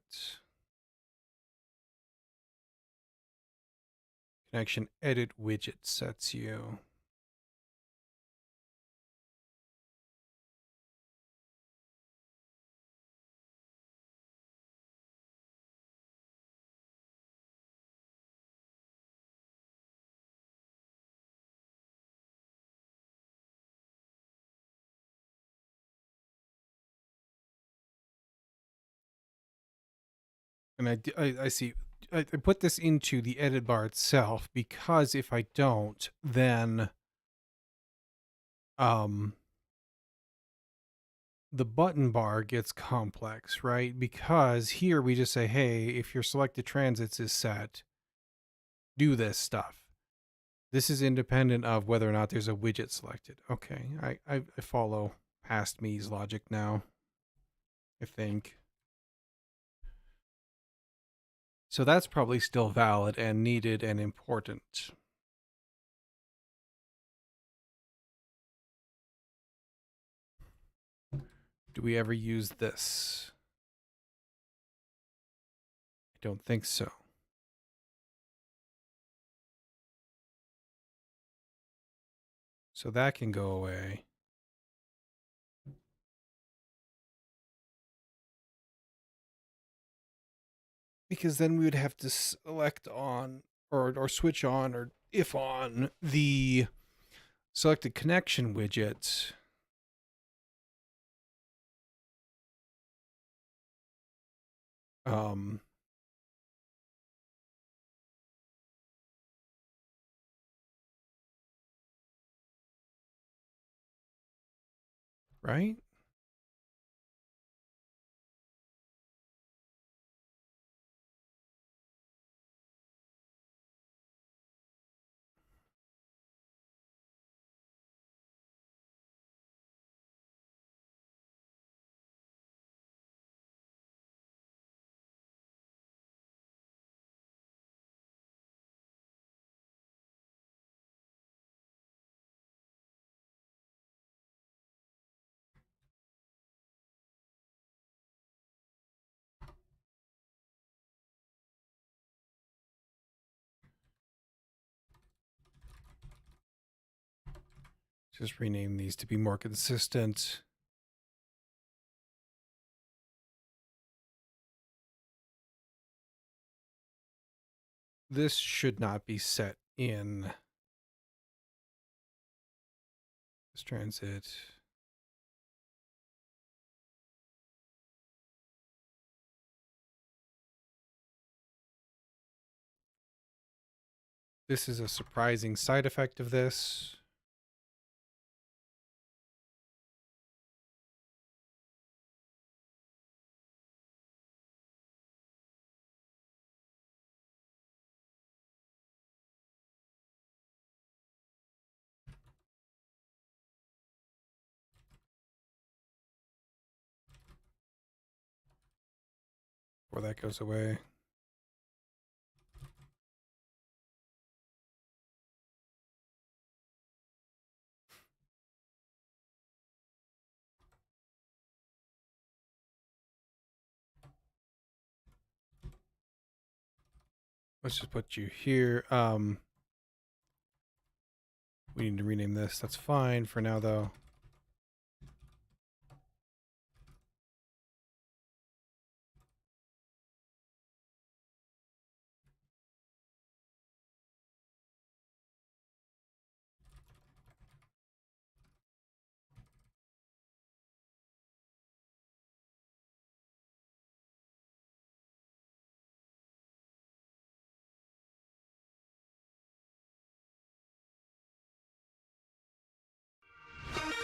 S1: Connection edit widget sets you. And I see. I put this into the edit bar itself because if I don't, then the button bar gets complex, right? Because here we just say, hey, if your selected transits is set, do this stuff. This is independent of whether or not there's a widget selected. Okay, I follow past me's logic now, I think. So that's probably still valid and needed and important. Do we ever use this? I don't think so. So that can go away. Because then we would have to select on or switch on or if on the selected connection widget. Right? Just rename these to be more consistent. This should not be set in this transit. This is a surprising side effect of this. Before that goes away. Let's just put you here. We need to rename this. That's fine for now, though.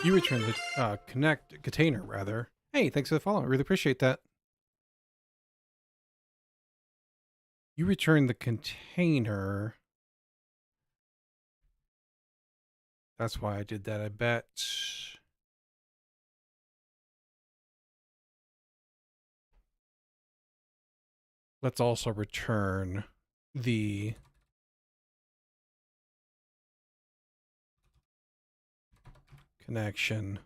S1: You return the connect container, rather. Hey, thanks for the follow. I really appreciate that. You return the container. That's why I did that, I bet. Let's also return the connection.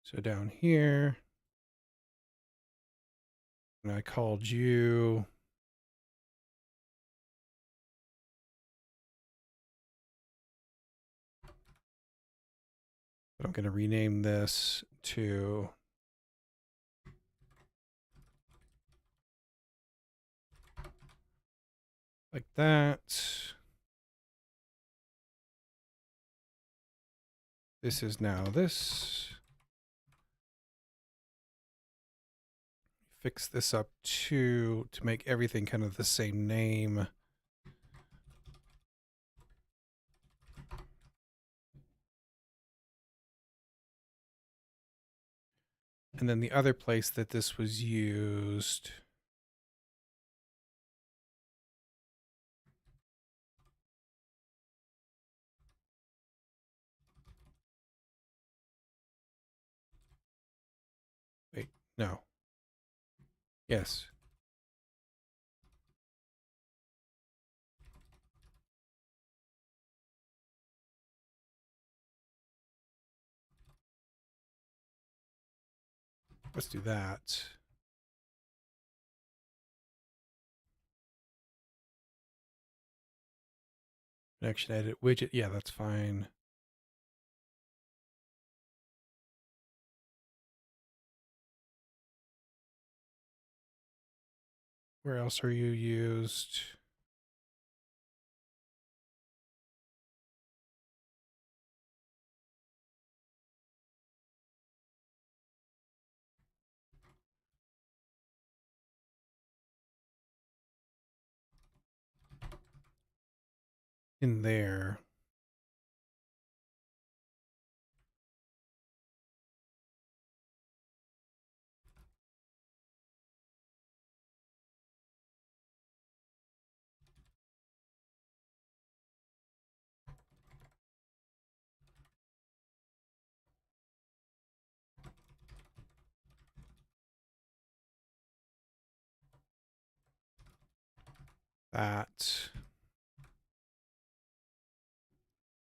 S1: So down here, and I called you. But I'm going to rename this to like that. This is now this. Fix this up to make everything kind of the same name. And then the other place that this was used. Wait, no. Yes. Let's do that. Connection edit widget. Yeah, that's fine. Where else are you used? In there.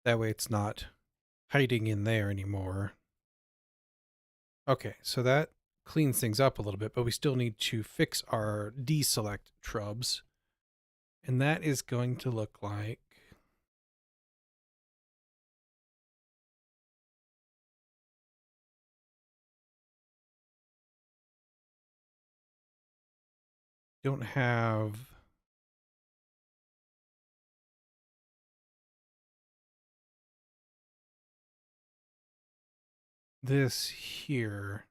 S1: That way it's not hiding in there anymore. Okay, so that cleans things up a little bit, but we still need to fix our deselect trubs. And that is going to look like Don't have this here.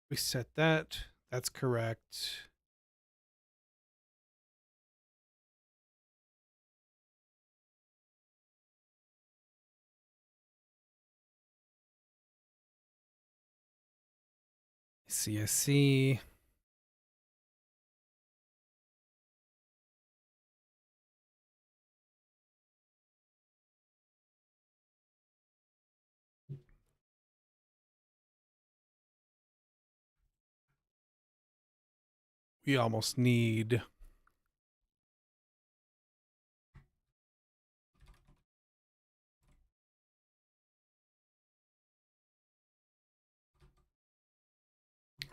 S1: We set that. That's correct. I see. We almost need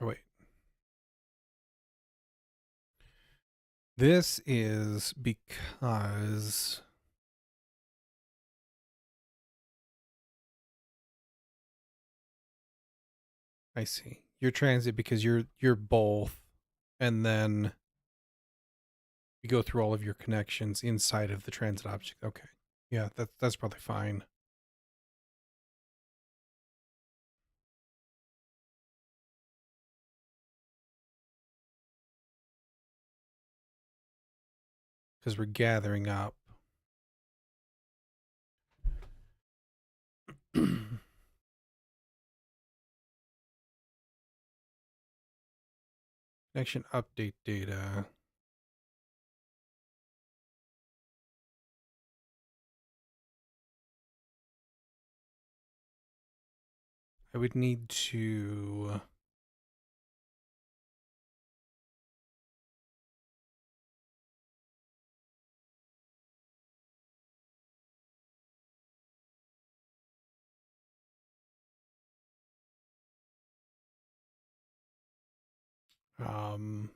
S1: oh, wait. This is because I see. You're transit because you're both, and then you go through all of your connections inside of the transit object. Okay. Yeah, that's probably fine. Because we're gathering up. Connection update data. I would need to um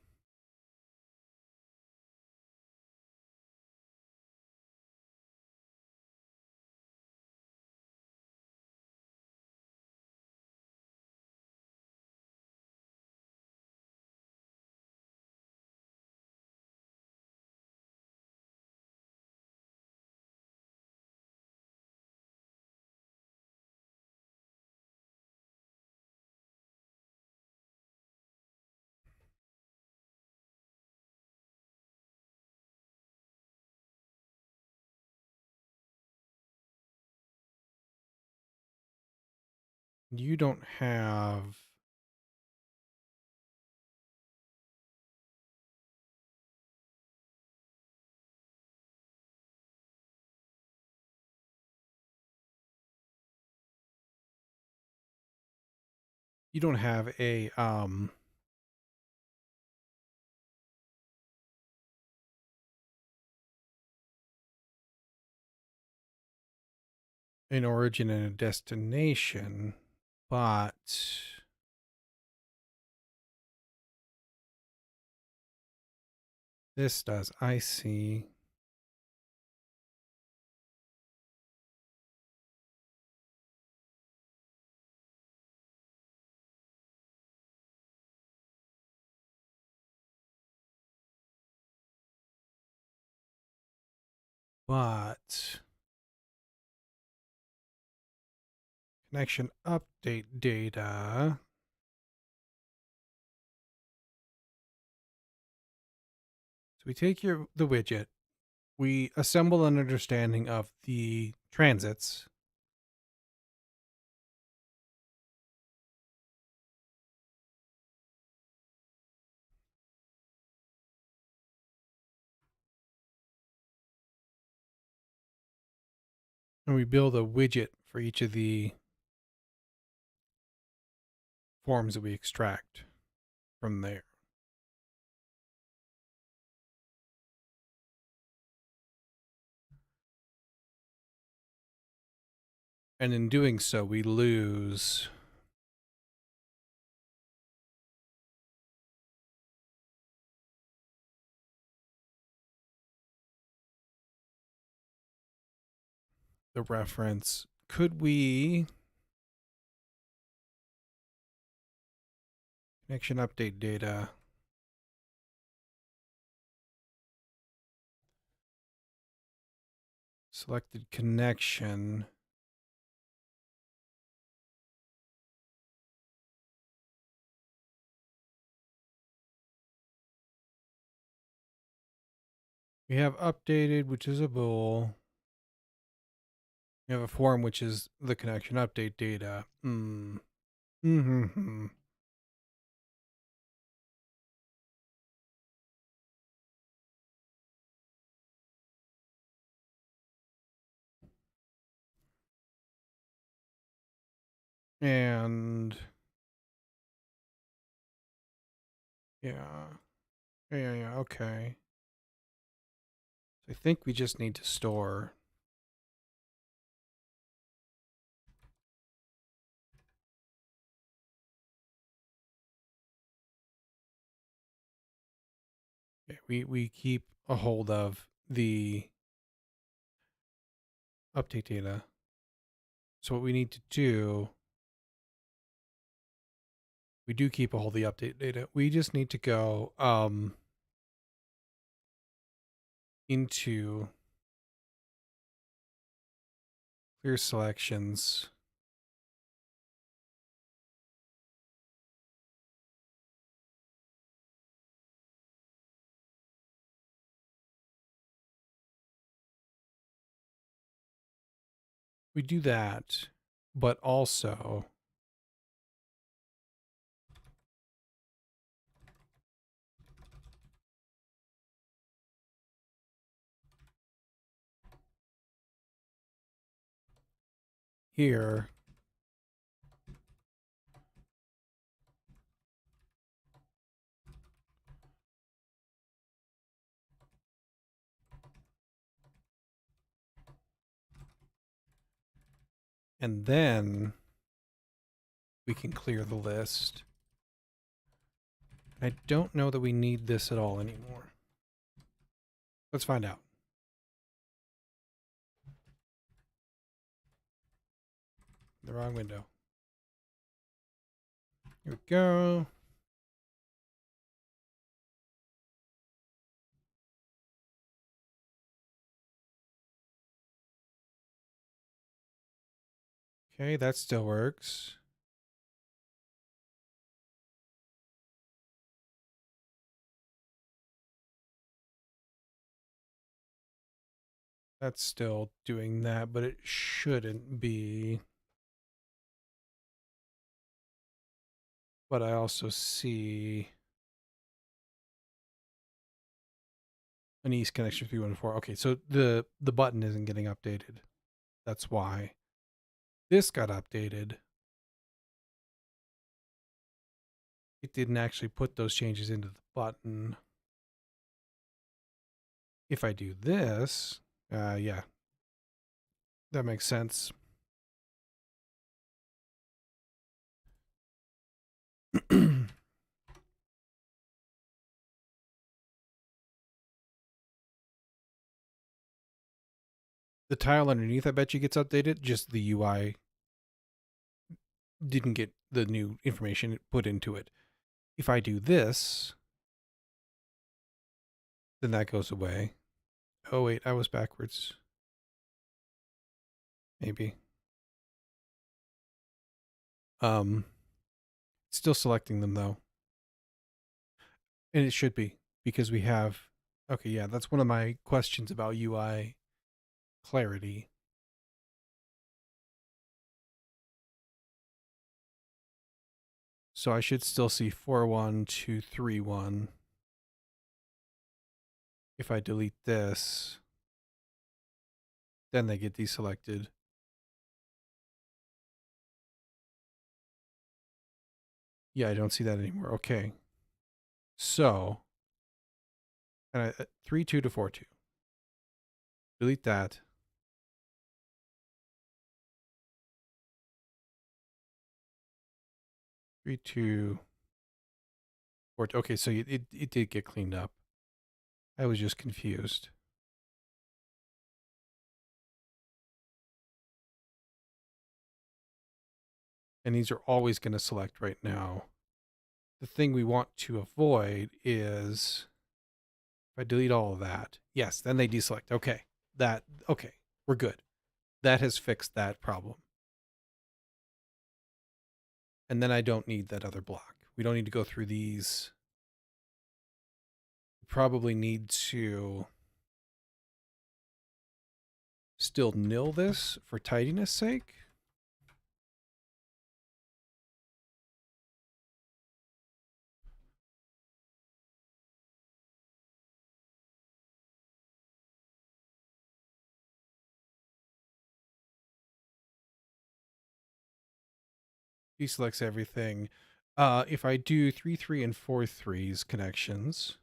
S1: you don't have a an origin and a destination, but this does. I see. But connection update data. So we take the widget, we assemble an understanding of the transits. And we build a widget for each of the forms that we extract from there. And in doing so, we lose the reference. Could we connection update data? Selected connection. We have updated, which is a bool. We have a form, which is the connection update data. Mm-hmm. And yeah. Yeah, okay. I think we just need to store. Okay, we keep a hold of the update data. So what we need to do, we do keep a hold of the update data. We just need to go into clear selections. We do that, but also here and then we can clear the list. I don't know that we need this at all anymore. Let's find out. The wrong window. Here we go. Okay, that still works. That's still doing that, but it shouldn't be. But I also see an east connection 314. Okay, so the button isn't getting updated. That's why. This got updated. It didn't actually put those changes into the button. If I do this, yeah, that makes sense. The tile underneath, I bet you gets updated. Just the UI didn't get the new information put into it. If I do this, then that goes away. Oh, wait, I was backwards. Maybe. Still selecting them though. And it should be because we have, okay, yeah, that's one of my questions about UI clarity. So I should still see 41231. If I delete this, then they get deselected. Yeah, I don't see that anymore. Okay. So, 32 to 42. Delete that. 32, 42. Okay, so it did get cleaned up. I was just confused. And these are always going to select right now. The thing we want to avoid is if I delete all of that. Yes, then they deselect. Okay. Okay. We're good. That has fixed that problem. And then I don't need that other block. We don't need to go through these. We probably need to still nil this for tidiness sake. Deselects everything. If I do 3, 3, and 4, 3s connections.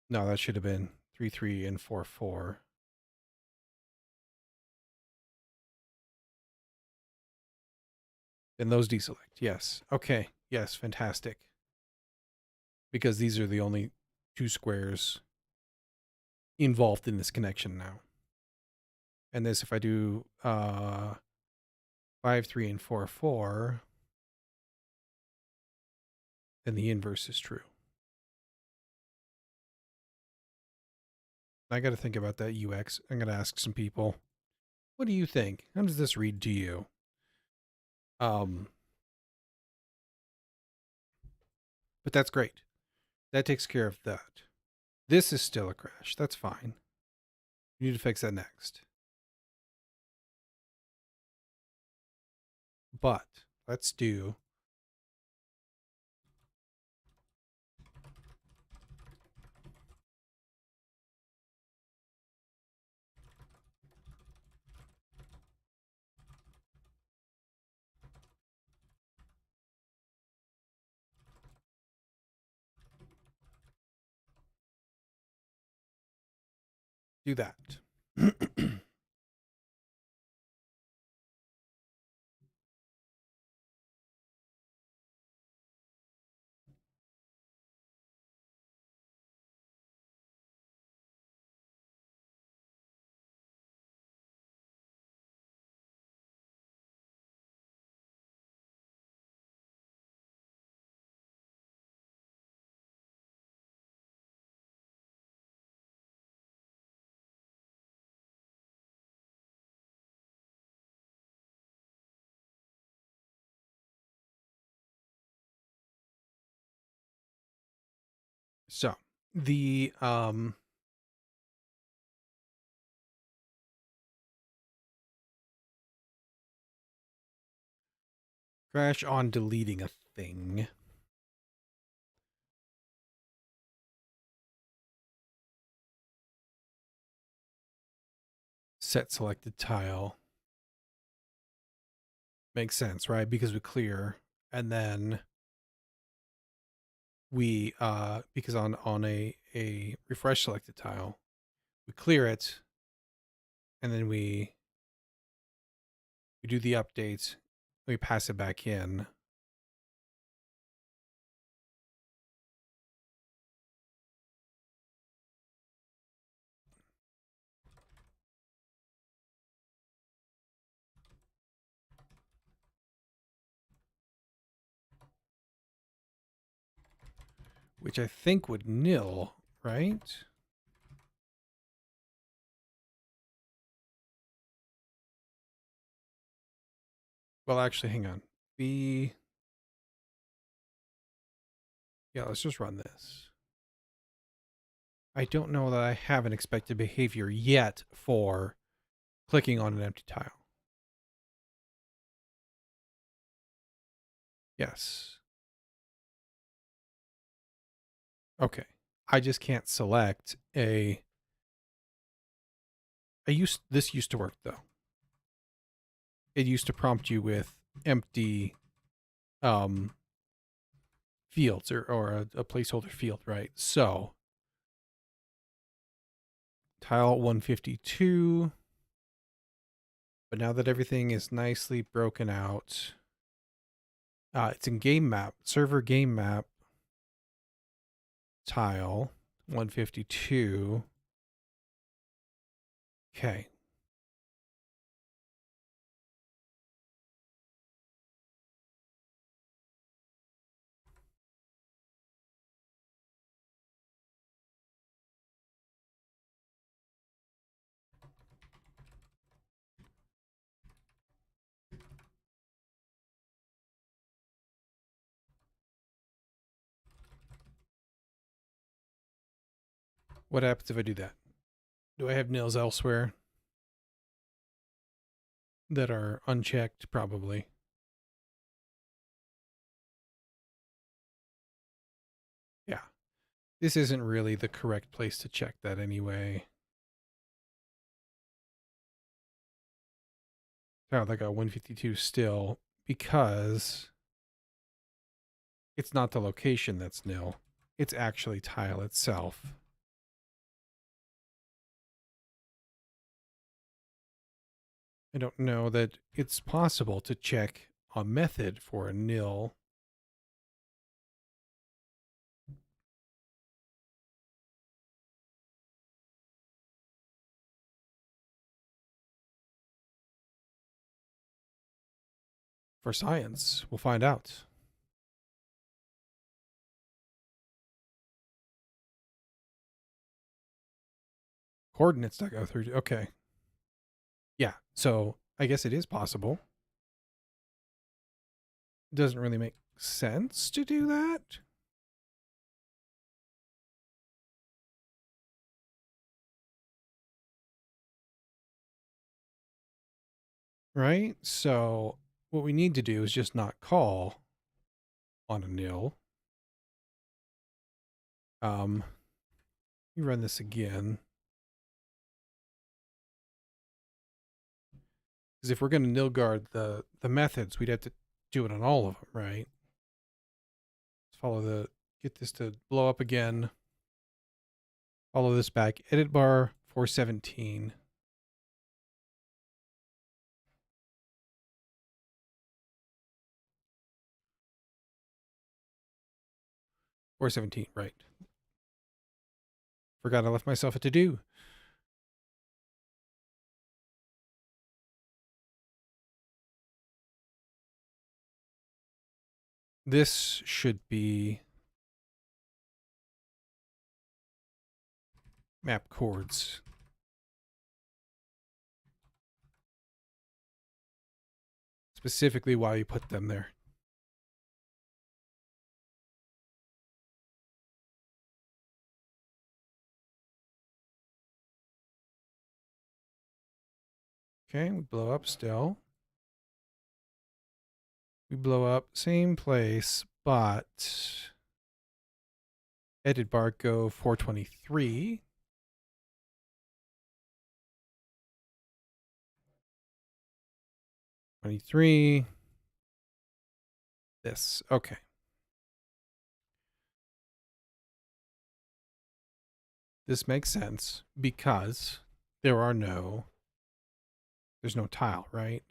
S1: No, that should have been 3, 3, and 4, 4. And those deselect. Yes. Okay. Yes. Fantastic. Because these are the only two squares involved in this connection now. And this, if I do 5, 3, and 4, 4, then the inverse is true. I got to think about that UX. I'm going to ask some people. What do you think? How does this read to you? But that's great. That takes care of that. This is still a crash. That's fine. We need to fix that next. But let's do that. So the crash on deleting a thing. Set selected tile. Makes sense, right? Because we clear and then we because on a refresh selected tile, we clear it and then we do the updates, we pass it back in. Which I think would nil, right? Well, actually, hang on. Yeah, let's just run this. I don't know that I have an expected behavior yet for clicking on an empty tile. Yes. Okay. I just can't select this used to work though. It used to prompt you with empty fields or a placeholder field, right? So tile 152. But now that everything is nicely broken out, it's in game map, server game map, tile 152. Okay. What happens if I do that? Do I have nils elsewhere that are unchecked? Probably. Yeah. This isn't really the correct place to check that anyway. Oh, that got 152 still because it's not the location that's nil. It's actually tile itself. I don't know that it's possible to check a method for a nil. For science, we'll find out. Coordinates.go3. Okay. Yeah, so I guess it is possible. It doesn't really make sense to do that. Right? So what we need to do is just not call on a nil. Let me run this again. Because if we're going to nil guard the methods, we'd have to do it on all of them, right? Let's follow the, get this to blow up again. Follow this back. Edit bar 417. Right. Forgot I left myself a to-do. This should be map chords. Specifically why you put them there. Okay, we blow up still. We blow up, same place, but edit bar go 423. This. Okay. This makes sense because there's no tile, right?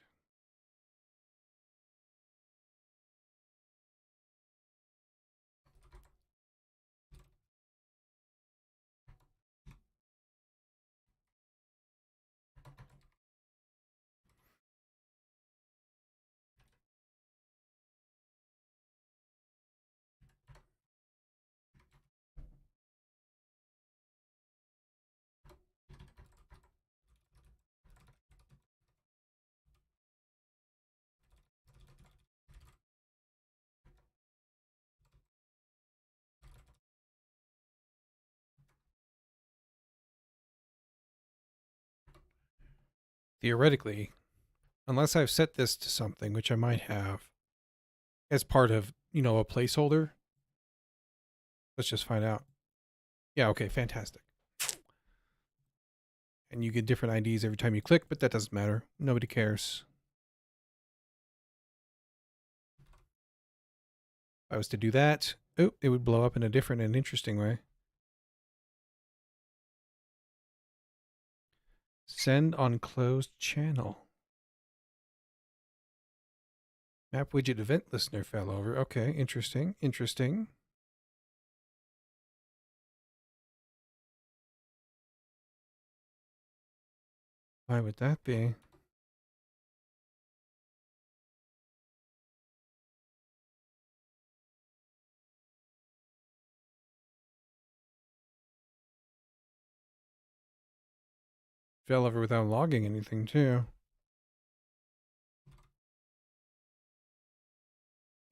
S1: Theoretically, unless I've set this to something, which I might have, as part of, a placeholder. Let's just find out. Yeah, okay, fantastic. And you get different IDs every time you click, but that doesn't matter. Nobody cares. If I was to do that, oh, it would blow up in a different and interesting way. Send on closed channel. Map widget event listener fell over. Okay, interesting. Why would that be? Fell over without logging anything, too.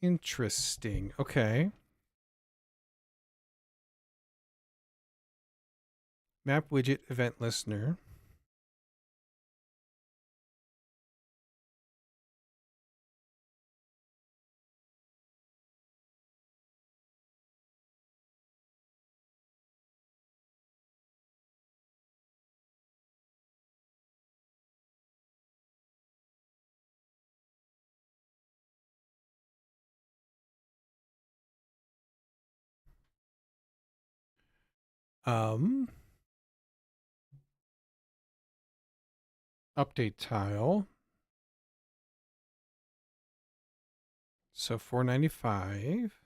S1: Interesting. Okay. Map widget event listener. Update tile. So 495.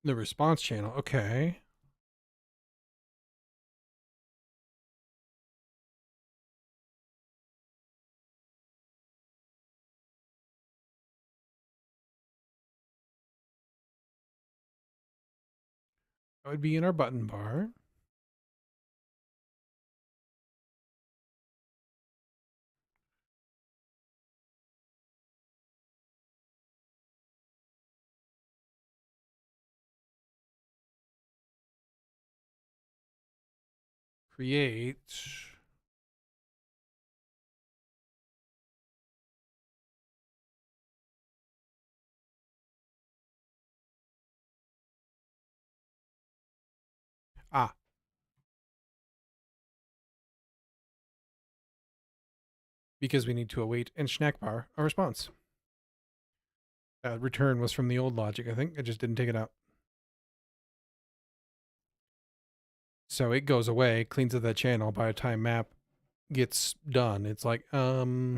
S1: The response channel. Okay. That would be in our button bar. Create. Ah. Because we need to await and snack bar a response. Return was from the old logic, I think. I just didn't take it out. So it goes away, cleans up that channel. By the time map gets done, it's like, bruh.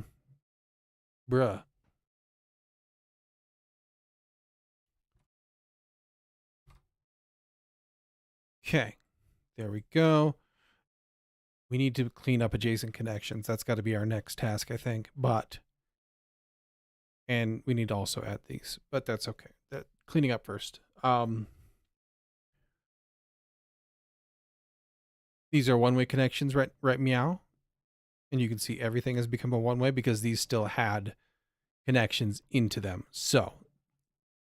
S1: Okay, there we go. We need to clean up adjacent connections. That's got to be our next task, I think. And we need to also add these, but that's okay. That cleaning up first. These are one-way connections, right, meow. And you can see everything has become a one-way because these still had connections into them. So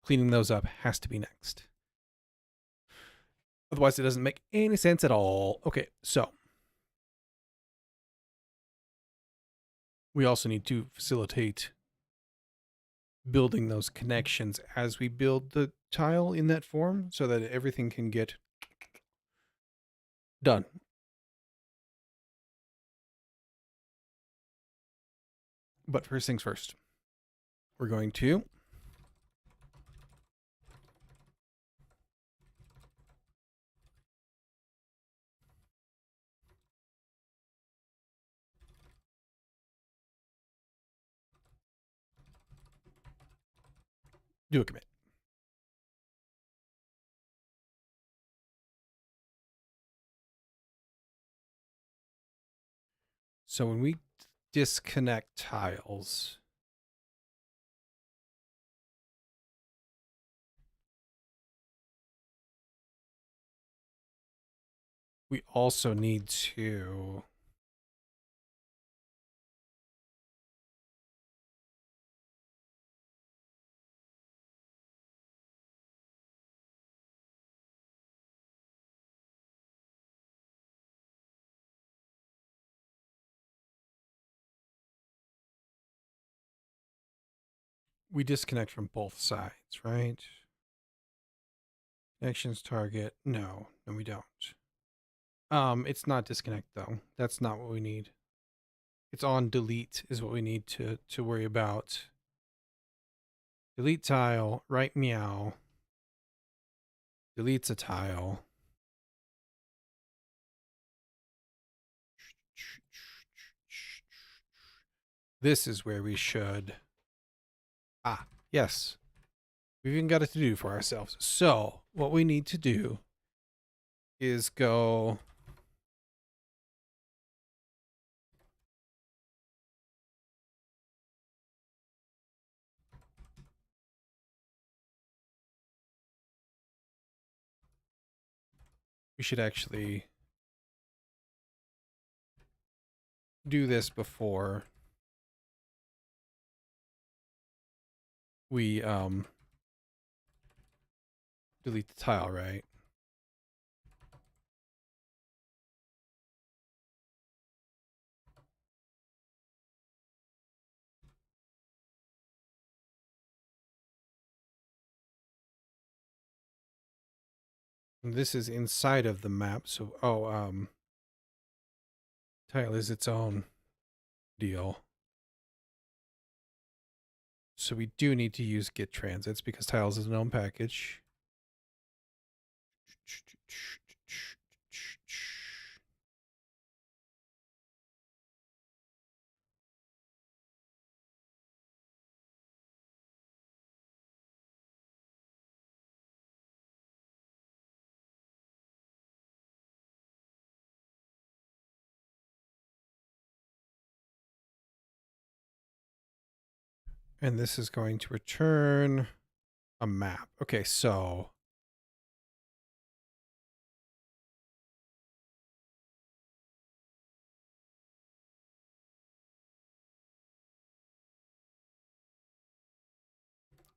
S1: cleaning those up has to be next. Otherwise, it doesn't make any sense at all. Okay, so we also need to facilitate building those connections as we build the tile in that form so that everything can get done. But first things first, we're going to do a commit. So when we disconnect tiles, we also need to disconnect from both sides, right? Connections target. No, we don't. It's not disconnect though. That's not what we need. It's on delete is what we need to worry about. Delete tile, right meow. Deletes a tile. This is where we should. Ah, yes. We've even got it to do for ourselves. So what we need to do is go. We should actually do this before we delete the tile, right? And this is inside of the map, so tile is its own deal. So we do need to use git transits because tiles is a known package. And this is going to return a map. Okay, so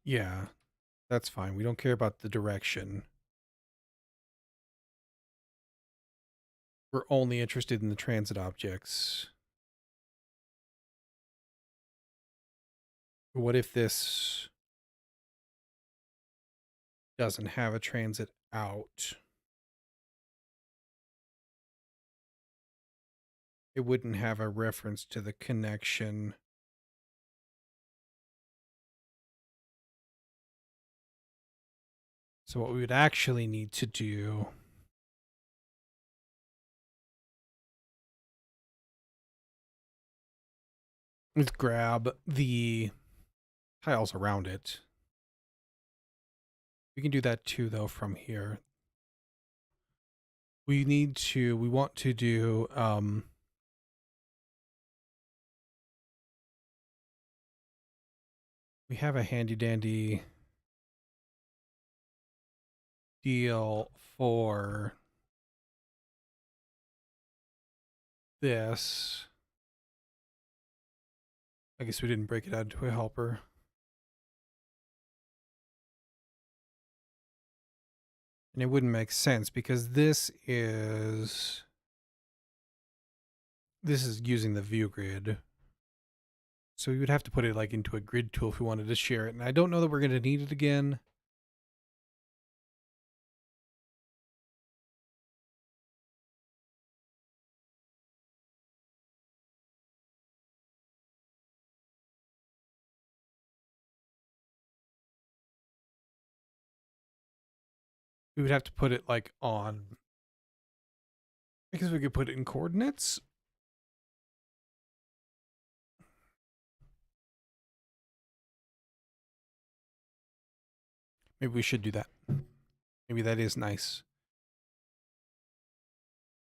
S1: yeah, that's fine. We don't care about the direction. We're only interested in the transit objects. What if this doesn't have a transit out? It wouldn't have a reference to the connection. So what we would actually need to do is grab the tiles around it. We can do that too, though, from here. We want to do, we have a handy dandy deal for this. I guess we didn't break it out into a helper. And it wouldn't make sense because this is using the view grid. So we would have to put it like into a grid tool if we wanted to share it. And I don't know that we're going to need it again. We would have to put it like on, I guess we could put it in coordinates. Maybe we should do that. Maybe that is nice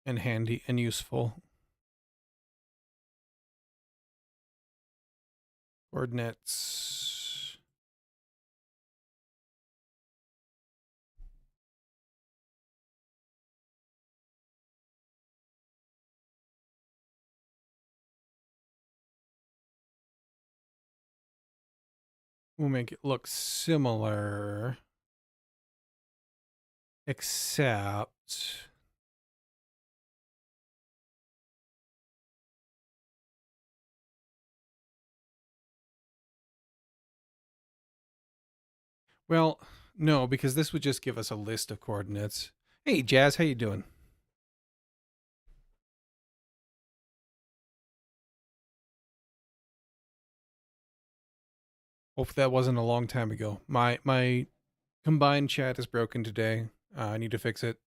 S1: and handy and useful. Coordinates. We'll make it look similar, except well, no, because this would just give us a list of coordinates. Hey, Jazz, how you doing? Hope that wasn't a long time ago. My combined chat is broken today. I need to fix it.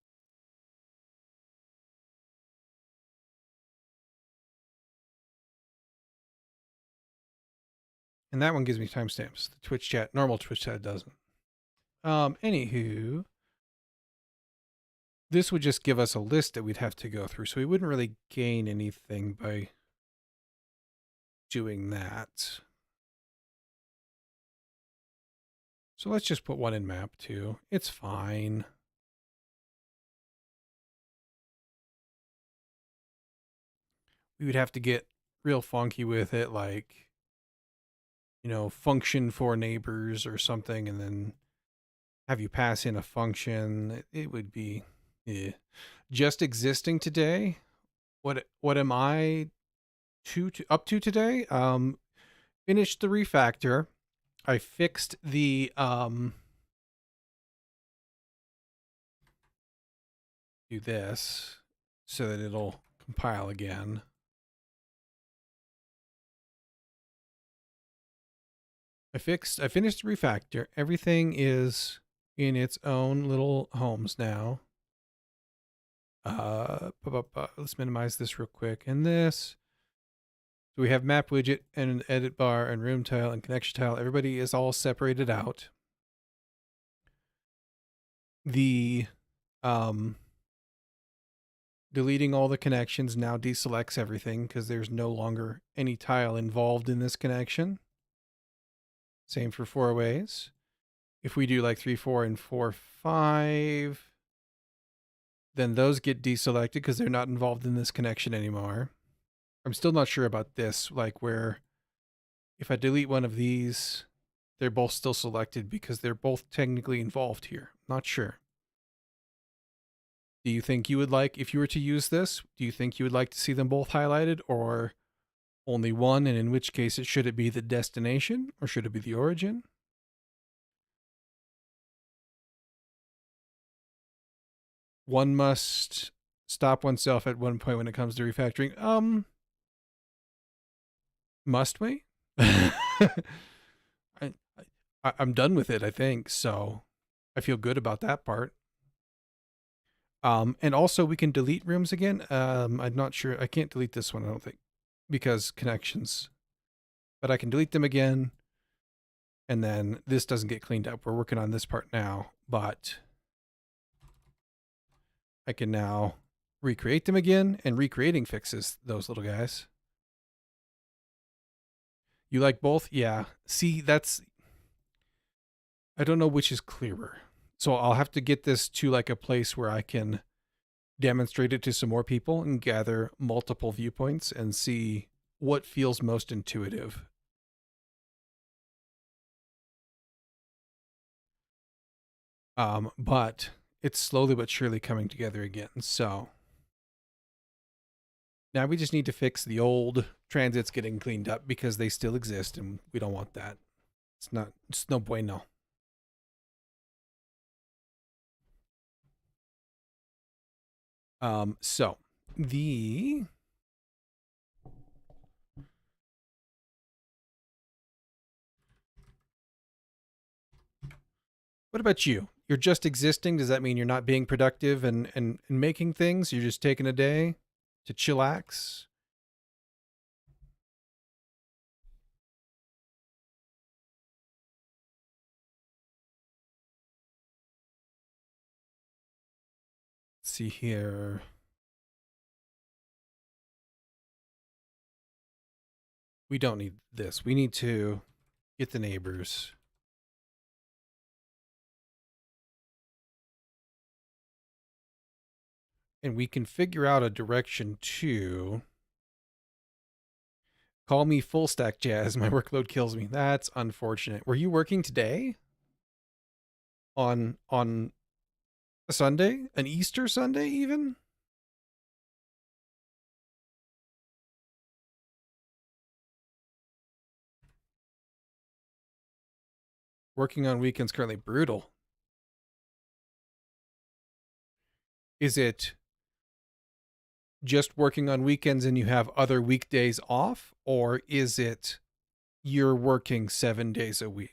S1: And that one gives me timestamps. The Twitch chat, normal Twitch chat doesn't. Anywho, this would just give us a list that we'd have to go through. So we wouldn't really gain anything by doing that. So let's just put one in map 2. It's fine. We would have to get real funky with it, like, function for neighbors or something, and then have you pass in a function. It would be just existing today. What am I up to today? Finished the refactor. I fixed the do this so that it'll compile again. I finished the refactor. Everything is in its own little homes now. Let's minimize this real quick. And this. So we have map widget and an edit bar and room tile and connection tile. Everybody is all separated out. The deleting all the connections now deselects everything because there's no longer any tile involved in this connection. Same for 4 ways. If we do like 3, 4, and 4, 5, then those get deselected because they're not involved in this connection anymore. I'm still not sure about this, like where if I delete one of these, they're both still selected because they're both technically involved here. Not sure. Do you think you would like, if you were to use this, do you think you would like to see them both highlighted or only one? And in which case, should it be the destination or should it be the origin? One must stop oneself at one point when it comes to refactoring. Must we? I'm done with it, I think, so I feel good about that part. And also we can delete rooms again. I'm not sure. I can't delete this one, I don't think, because connections. But I can delete them again. And then this doesn't get cleaned up. We're working on this part now, but I can now recreate them again, and recreating fixes those little guys. You like both? Yeah. See, I don't know which is clearer. So I'll have to get this to like a place where I can demonstrate it to some more people and gather multiple viewpoints and see what feels most intuitive. But it's slowly but surely coming together again. So now we just need to fix the old transits getting cleaned up because they still exist and we don't want that. It's no bueno. So what about you? You're just existing. Does that mean you're not being productive and making things? You're just taking a day to chillax? Let's see here. We don't need this. We need to get the neighbors. And we can figure out a direction to call me full stack jazz. My workload kills me. That's unfortunate. Were you working today? On a Sunday? An Easter Sunday even? Working on weekends currently brutal. Is it just working on weekends and you have other weekdays off? Or is it you're working 7 days a week?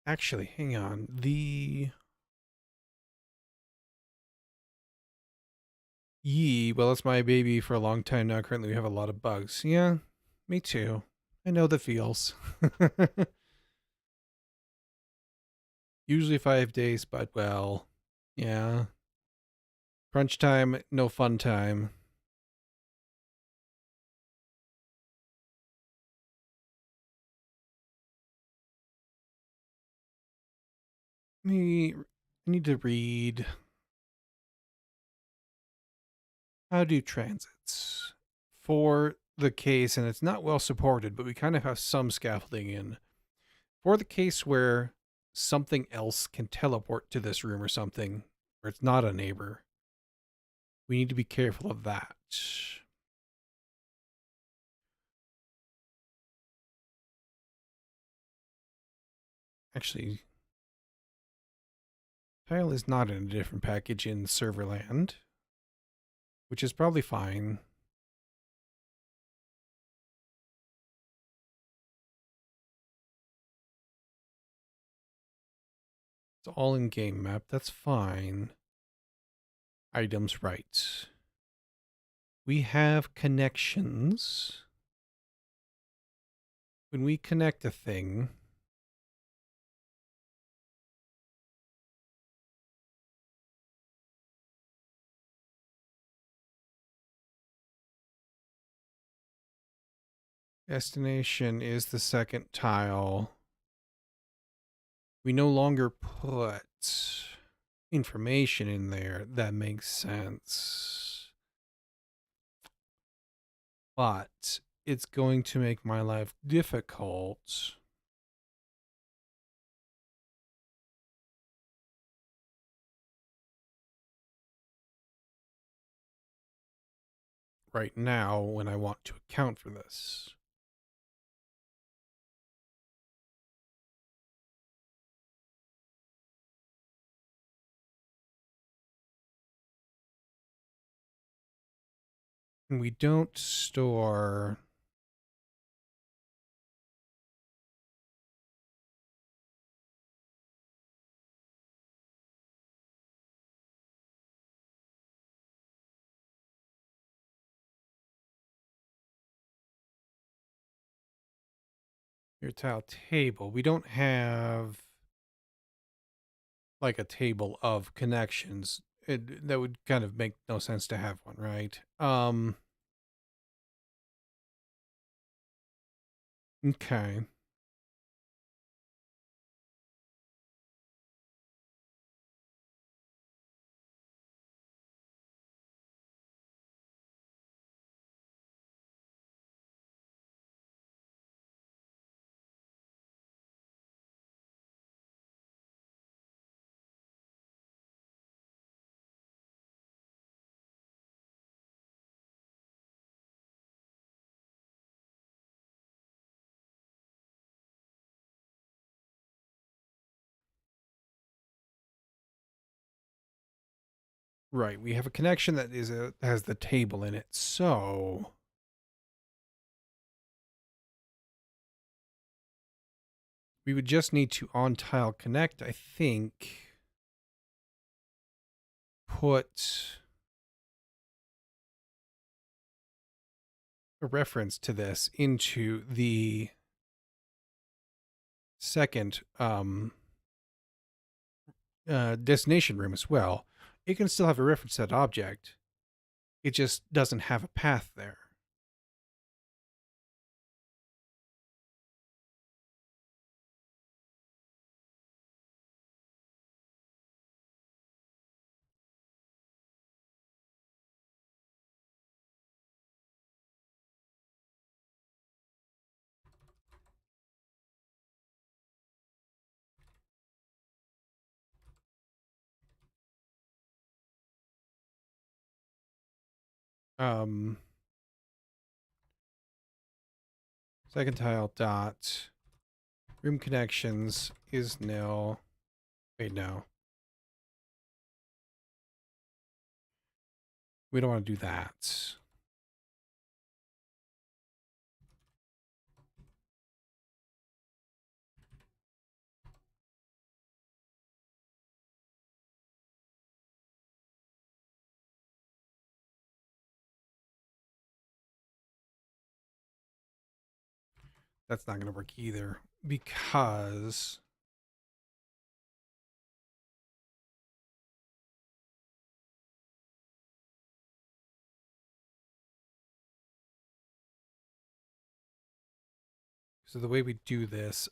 S1: Actually, hang on. Well, that's my baby for a long time now. Currently, we have a lot of bugs. Yeah, me too. I know the feels. Usually 5 days, but well, Yeah. Crunch time, no fun time. Me need to read how do transits for the case, and it's not well supported, but we kind of have some scaffolding in for the case where something else can teleport to this room or something, where it's not a neighbor. We need to be careful of that. Actually, tile is not in a different package in Serverland, which is probably fine. It's all in game map. That's fine. Items, right. We have connections. When we connect a thing, destination is the second tile. We no longer put information in there. That makes sense. But it's going to make my life difficult. Right now, when I want to account for this. And we don't store your tile table. We don't have like a table of connections. That would kind of make no sense to have one, right? Okay. Right. We have a connection that has the table in it. So we would just need to on tile connect, I think, put a reference to this into the second destination room as well. It can still have a reference to that object. It just doesn't have a path there. Um, Second tile dot room connections is nil. Wait, no. We don't want to do that. That's not going to work either because So the way we do this,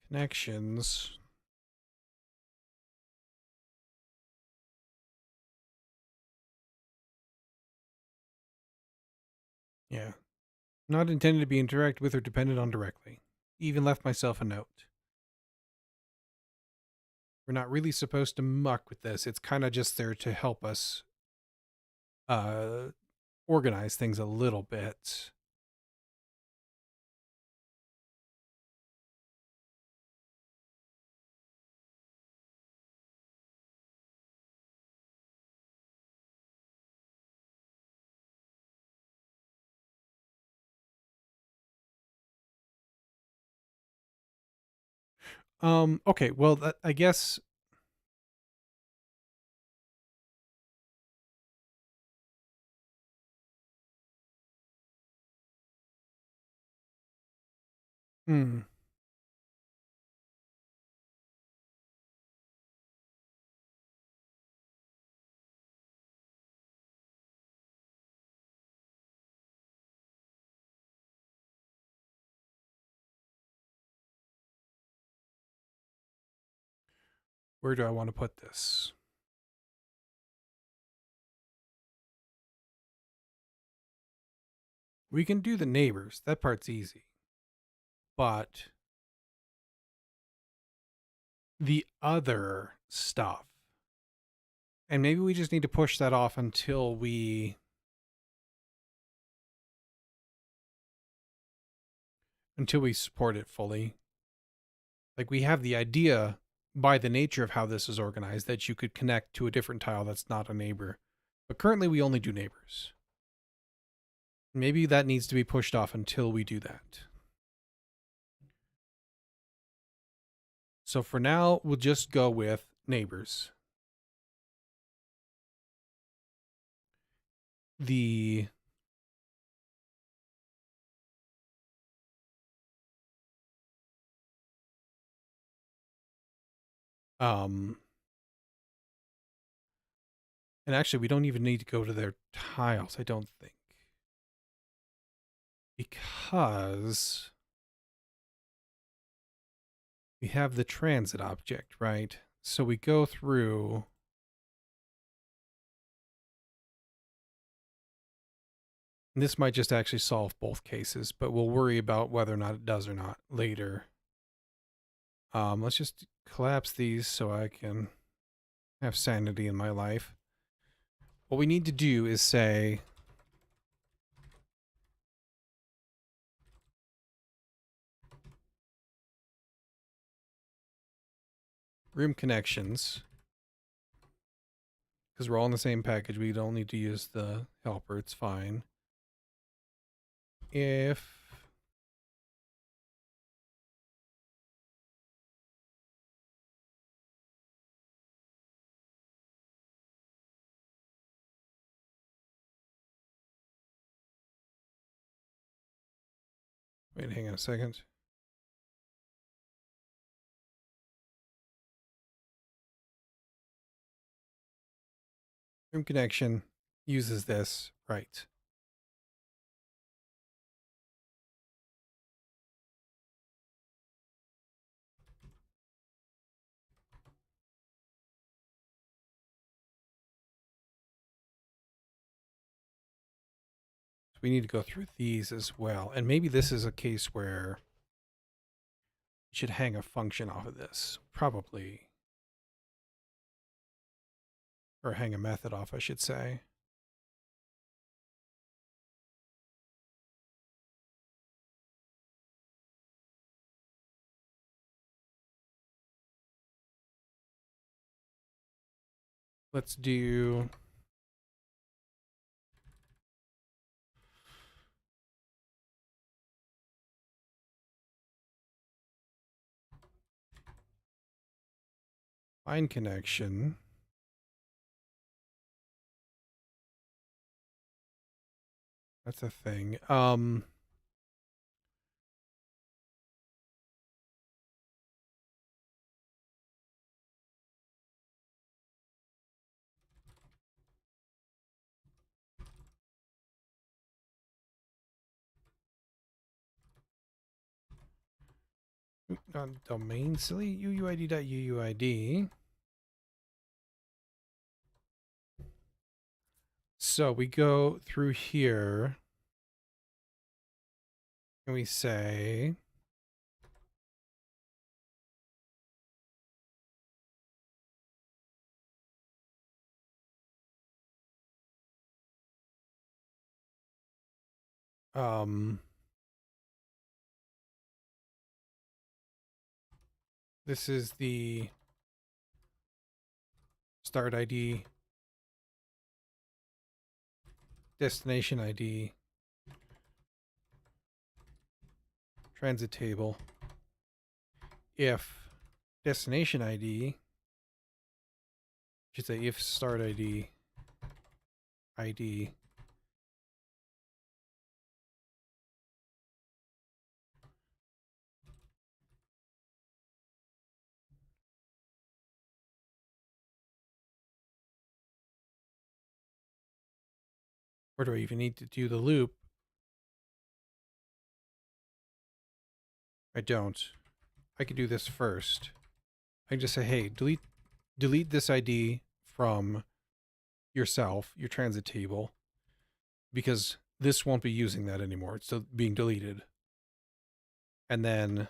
S1: connections. Yeah. Not intended to be interacted with or depended on directly. Even left myself a note. We're not really supposed to muck with this. It's kind of just there to help us organize things a little bit. Okay, well, I guess. Hmm. Where do I want to put this? We can do the neighbors. That part's easy. But the other stuff, and maybe we just need to push that off until we support it fully. Like, we have the idea by the nature of how this is organized that you could connect to a different tile that's not a neighbor. But currently we only do neighbors. Maybe that needs to be pushed off until we do that. So for now, we'll just go with neighbors. The and actually we don't even need to go to their tiles, I don't think. Because we have the transit object, right? So we go through. And this might just actually solve both cases, but we'll worry about whether or not it does or not later. Let's just collapse these so I can have sanity in my life. What we need to do is say room connections, because we're all in the same package. We don't need to use the helper. It's fine. If wait, hang on a second. Room connection uses this, right? So we need to go through these as well. And maybe this is a case where you should hang a function off of this. Probably. Or hang a method off, I should say. Let's do line connection. That's a thing. domain silly uuid.uuid. So we go through here and we say this is the start ID, destination ID, transit table. If destination ID, should say if start ID, ID, or do I even need to do the loop? I don't. I could do this first. I can just say, hey, delete this ID from yourself, your transit table, because this won't be using that anymore. It's still being deleted. And then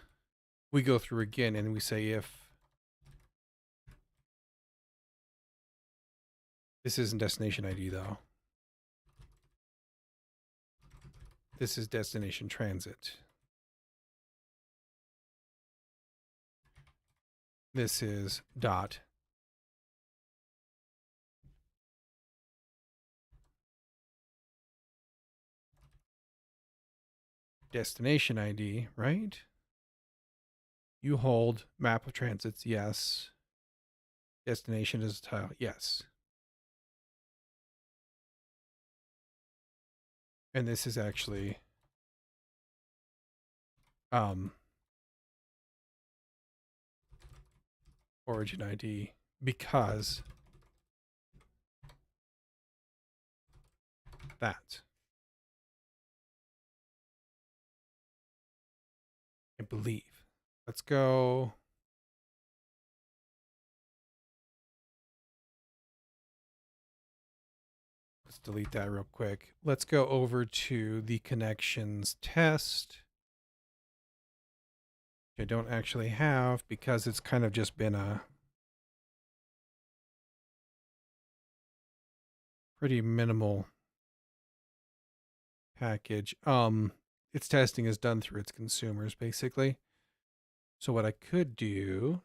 S1: we go through again and we say if this isn't destination ID though. This is destination transit. This is dot. Destination ID, right? You hold map of transits, yes. Destination is a tile, yes. And this is actually origin ID because that. I believe. Let's go. Let's delete that real quick. Let's go over to the connections test. Which I don't actually have because it's kind of just been a pretty minimal package. Its testing is done through its consumers basically. So what I could do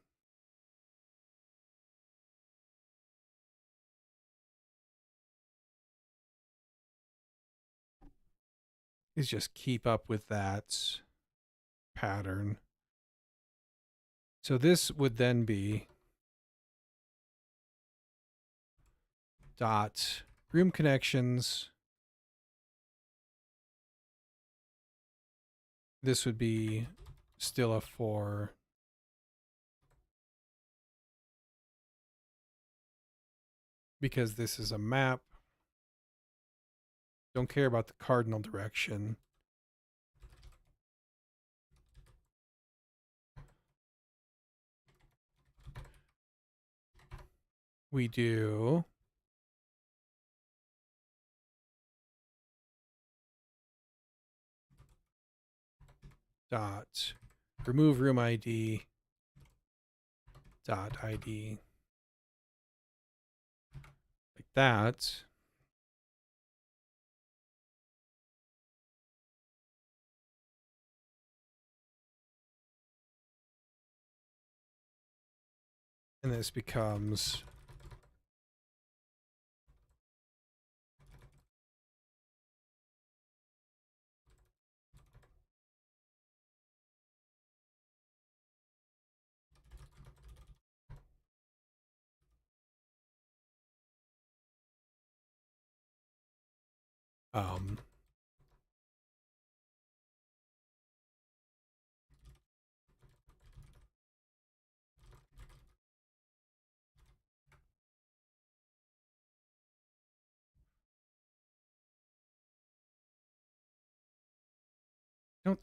S1: is just keep up with that pattern. So this would then be dot room connections. This would be still a 4. Because this is a map. Don't care about the cardinal direction. We do dot remove room ID dot ID like that. And this becomes um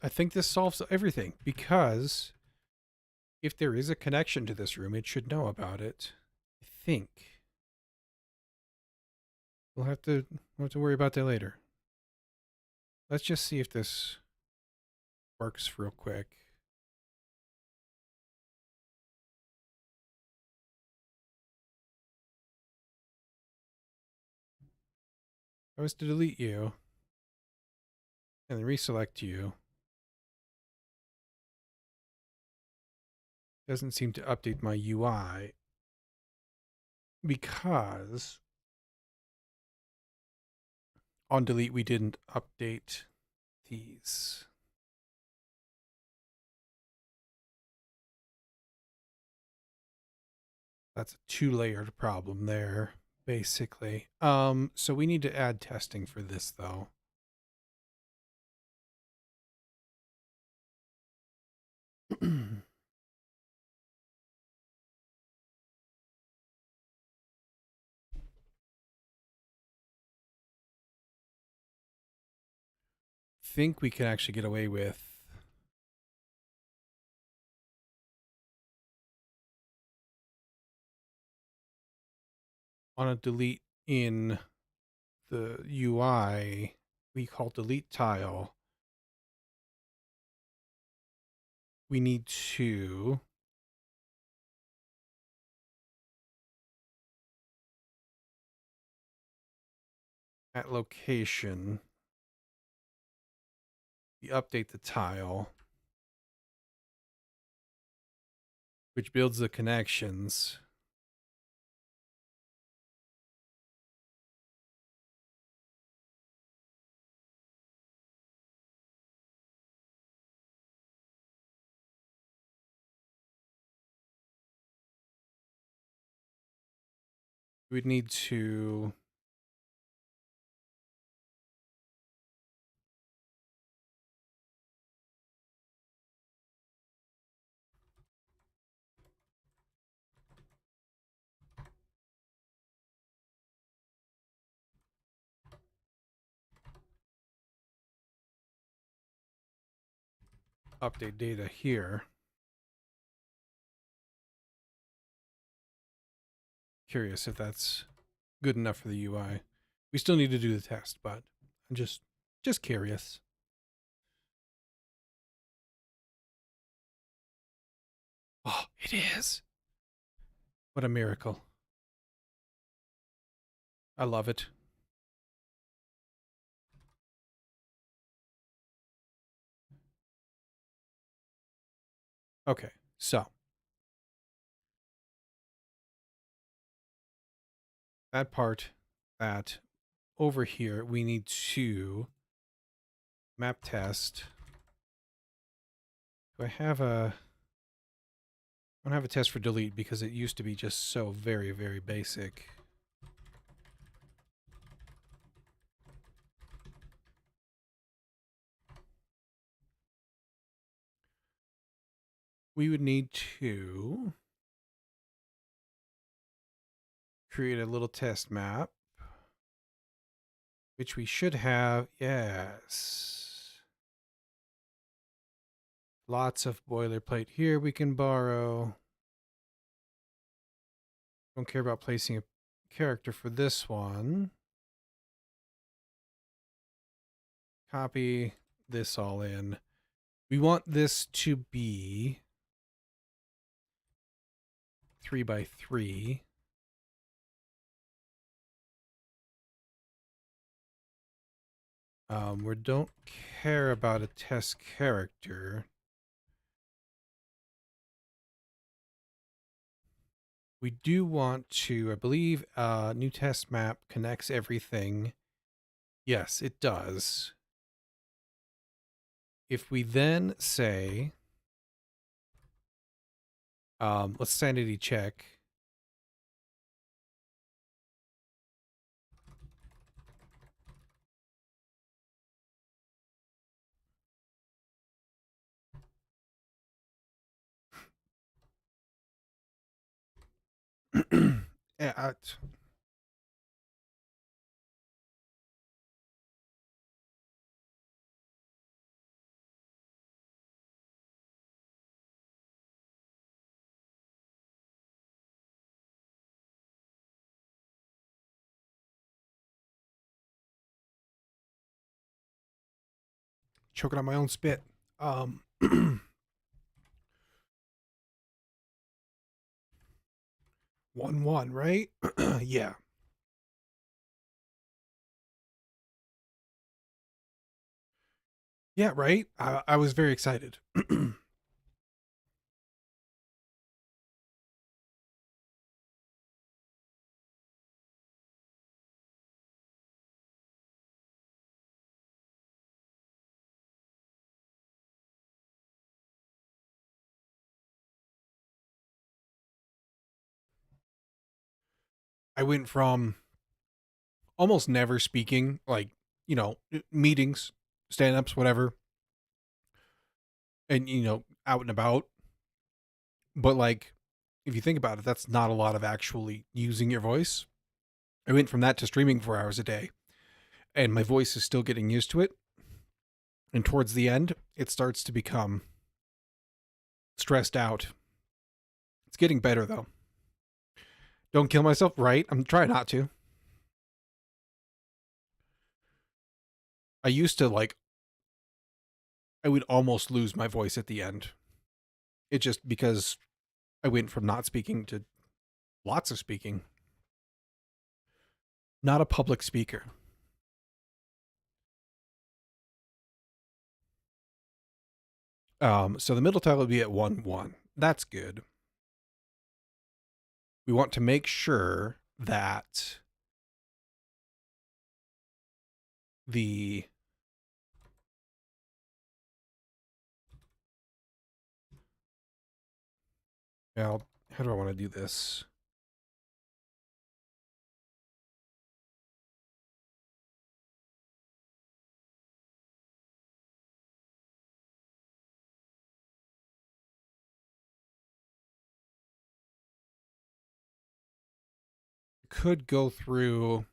S1: I think this solves everything because If there is a connection to this room, it should know about it. I think. We'll have to worry about that later. Let's just see if this works real quick. I was to delete you and then reselect you. Doesn't seem to update my UI because on delete we didn't update these. That's a two-layered problem there, basically. So we need to add testing for this though. Think we can actually get away with on a delete in the UI we call delete tile. We need to at location we update the tile, which builds the connections. We'd need to update data here. Curious if that's good enough for the UI. We still need to do the test, but I'm just curious. Oh, it is. What a miracle. I love it. Okay, so that part, that over here, we need to map test. Do I have a... I don't have a test for delete because it used to be just so very, very basic. We would need to create a little test map, which we should have. Yes. Lots of boilerplate here we can borrow. Don't care about placing a character for this one. Copy this all in. We want this to be 3 by 3. We don't care about a test character. We do want to, I believe, new test map connects everything. Yes, it does. If we then say, let's sanity check. Yeah, choking on my own spit. 1-1, right? Yeah. Yeah, right? I was very excited. I went from almost never speaking, like, meetings, stand ups, whatever, and, out and about. But, like, if you think about it, that's not a lot of actually using your voice. I went from that to streaming 4 hours a day, and my voice is still getting used to it. And towards the end, it starts to become stressed out. It's getting better, though. Don't kill myself, right? I'm trying not to. I used to, like, I would almost lose my voice at the end. It just because I went from not speaking to lots of speaking. Not a public speaker. So the middle tile would be at 1-1. That's good. We want to make sure that the well, how do I want to do this? Could go through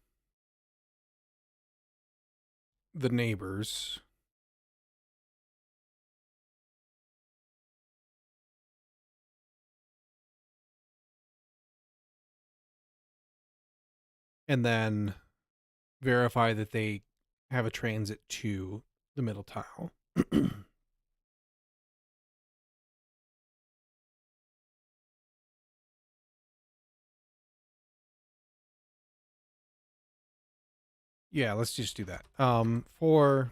S1: the neighbors. And then verify that they have a transit to the middle tile. Yeah, let's just do that. For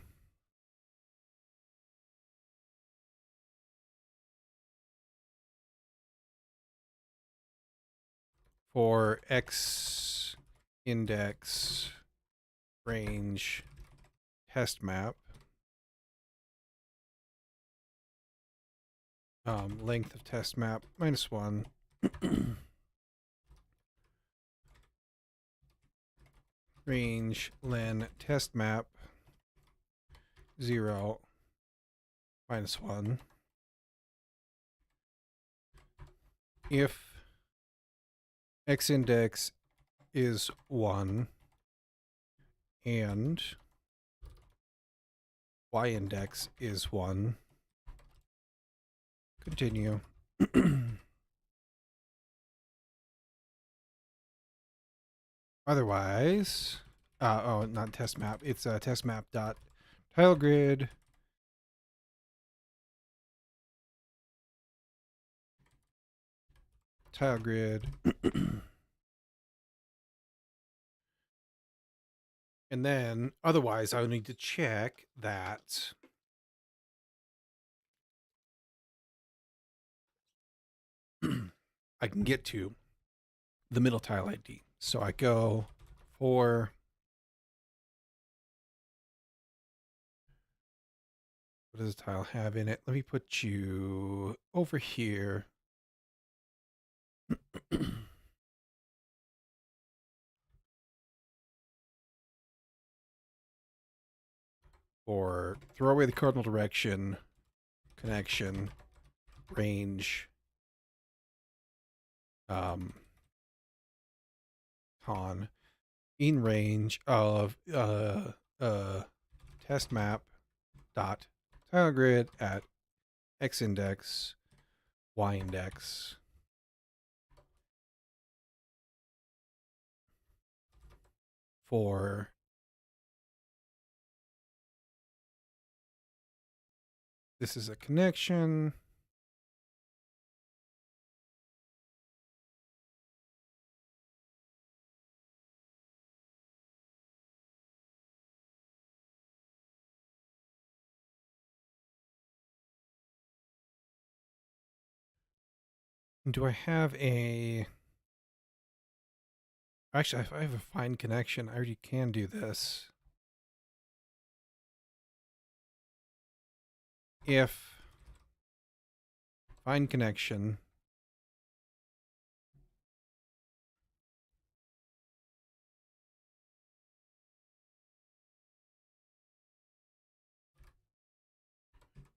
S1: X index range test map, length of test map -1. Range len test map 0 -1. If X index is 1 and Y index is 1, continue. Otherwise, not test map. It's test map dot tile grid tile grid. And then otherwise I'll need to check that I can get to the middle tile ID. So I go for what does the tile have in it? Let me put you over here. Or throw away the cardinal direction, connection, range, con, in range of test map dot tile grid at x index, y index. For This is a connection. Do I have a... Actually, if I have a find connection, I already can do this. If find connection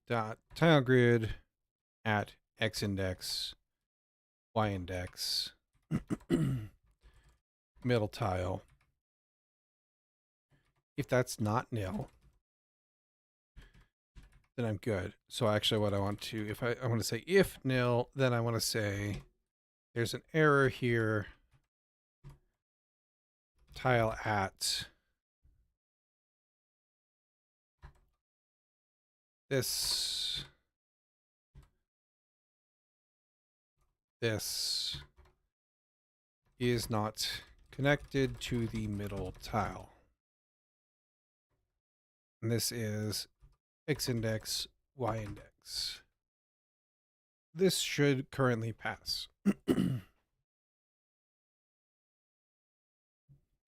S1: dot tile grid at x index, y index, middle tile. If that's not nil, then I'm good. So actually what I want to, if I want to say if nil, then I want to say there's an error here. Tile at this is not connected to the middle tile. And this is x index, y index. This should currently pass. It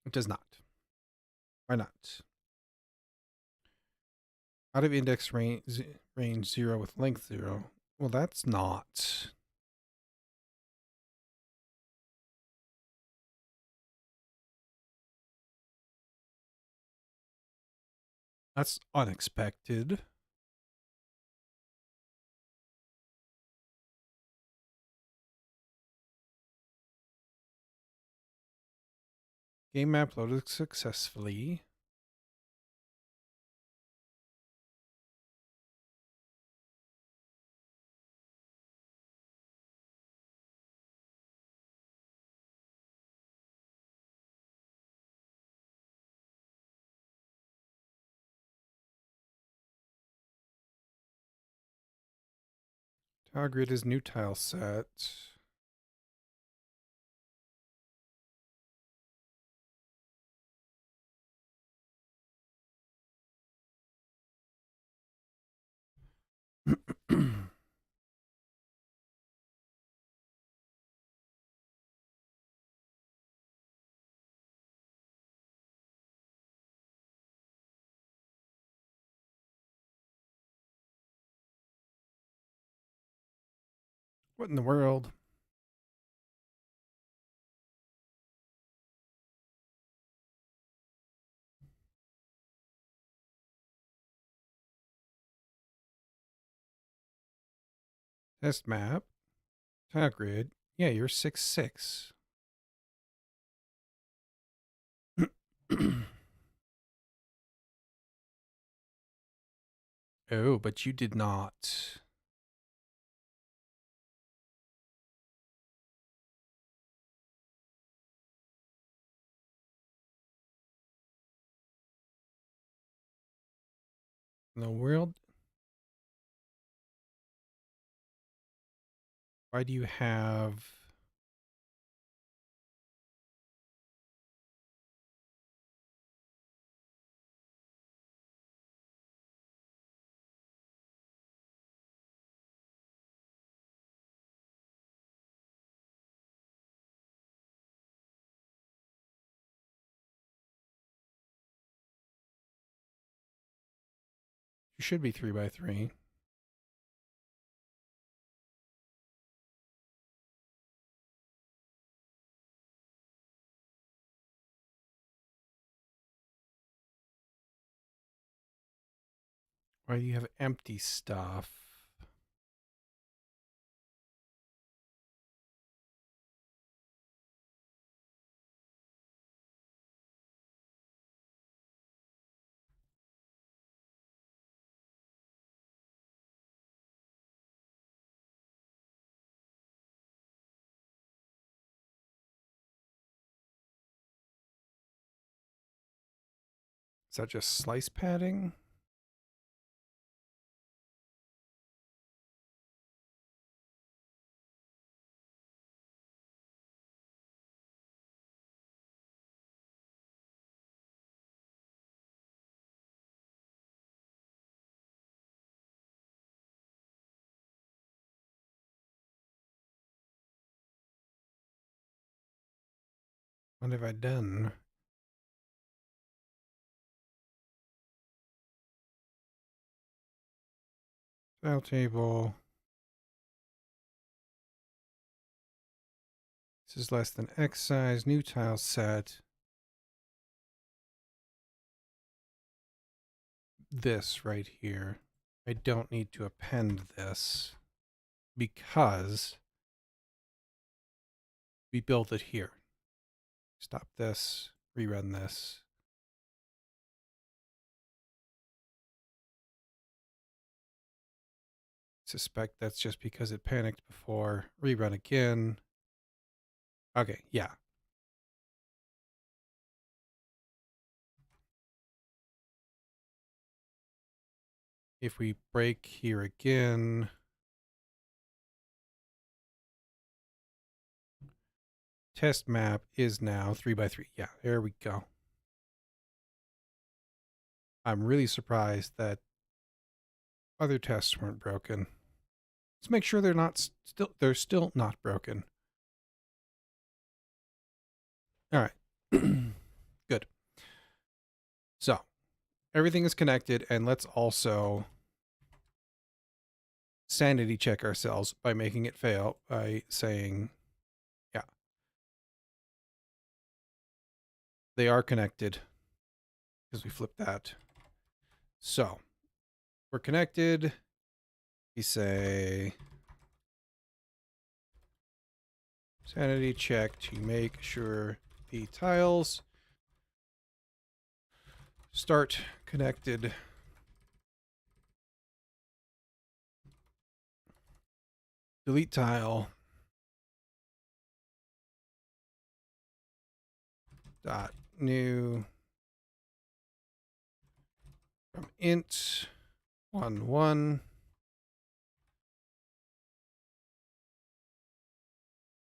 S1: does not. Why not? Out of index range 0 with length 0. Well, that's not. That's unexpected. Game map loaded successfully. Tile grid is new tile set. What in the world? Test map. Tile grid. Yeah, you're 6'6". Oh, but you did not. In the world? Why do you have... You should be 3x3. Why do you have empty stuff? Is that just slice padding? What have I done? Tile table. This is less than X size. New tile set. This right here. I don't need to append this because we built it here. Stop this. Rerun this. Suspect that's just because it panicked before. Rerun again. Okay, yeah. If we break here again, test map is now 3x3. Yeah, there we go. I'm really surprised that other tests weren't broken. Let's make sure they're still not broken. All right. Good. So, everything is connected, and let's also sanity check ourselves by making it fail by saying, yeah, they are connected because we flipped that. So, we're connected. We say sanity check to make sure the tiles start connected. Delete tile. Dot new from int 1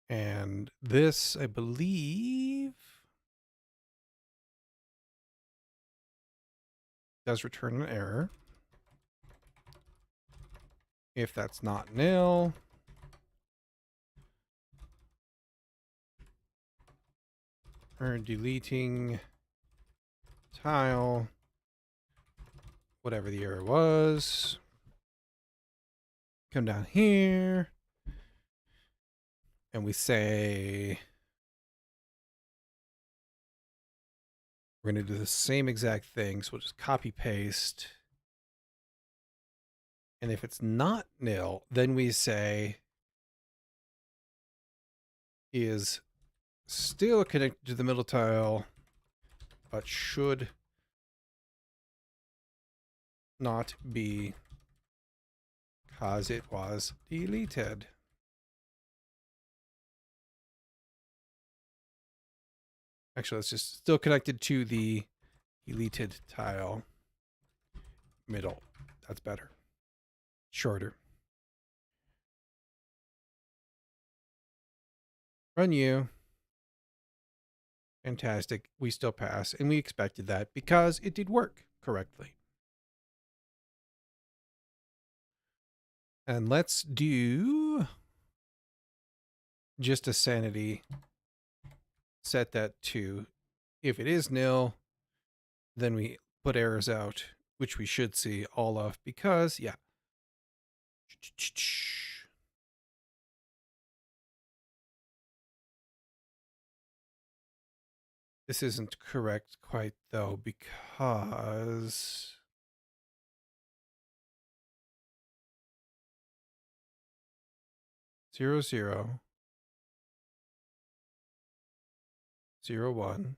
S1: and this, I believe, does return an error. If that's not nil, or deleting tile, whatever the error was. Come down here, and we say we're going to do the same exact thing. So we'll just copy paste. And if it's not nil, then we say is still connected to the middle tile, but should not be because it was deleted. Actually, it's just still connected to the deleted tile middle. That's better. Shorter. Run you. Fantastic. We still pass, and we expected that because it did work correctly. And let's do just a sanity. Set that to, if it is nil, then we put errors out, which we should see all of because, yeah. This isn't correct quite though, because zero zero 0 1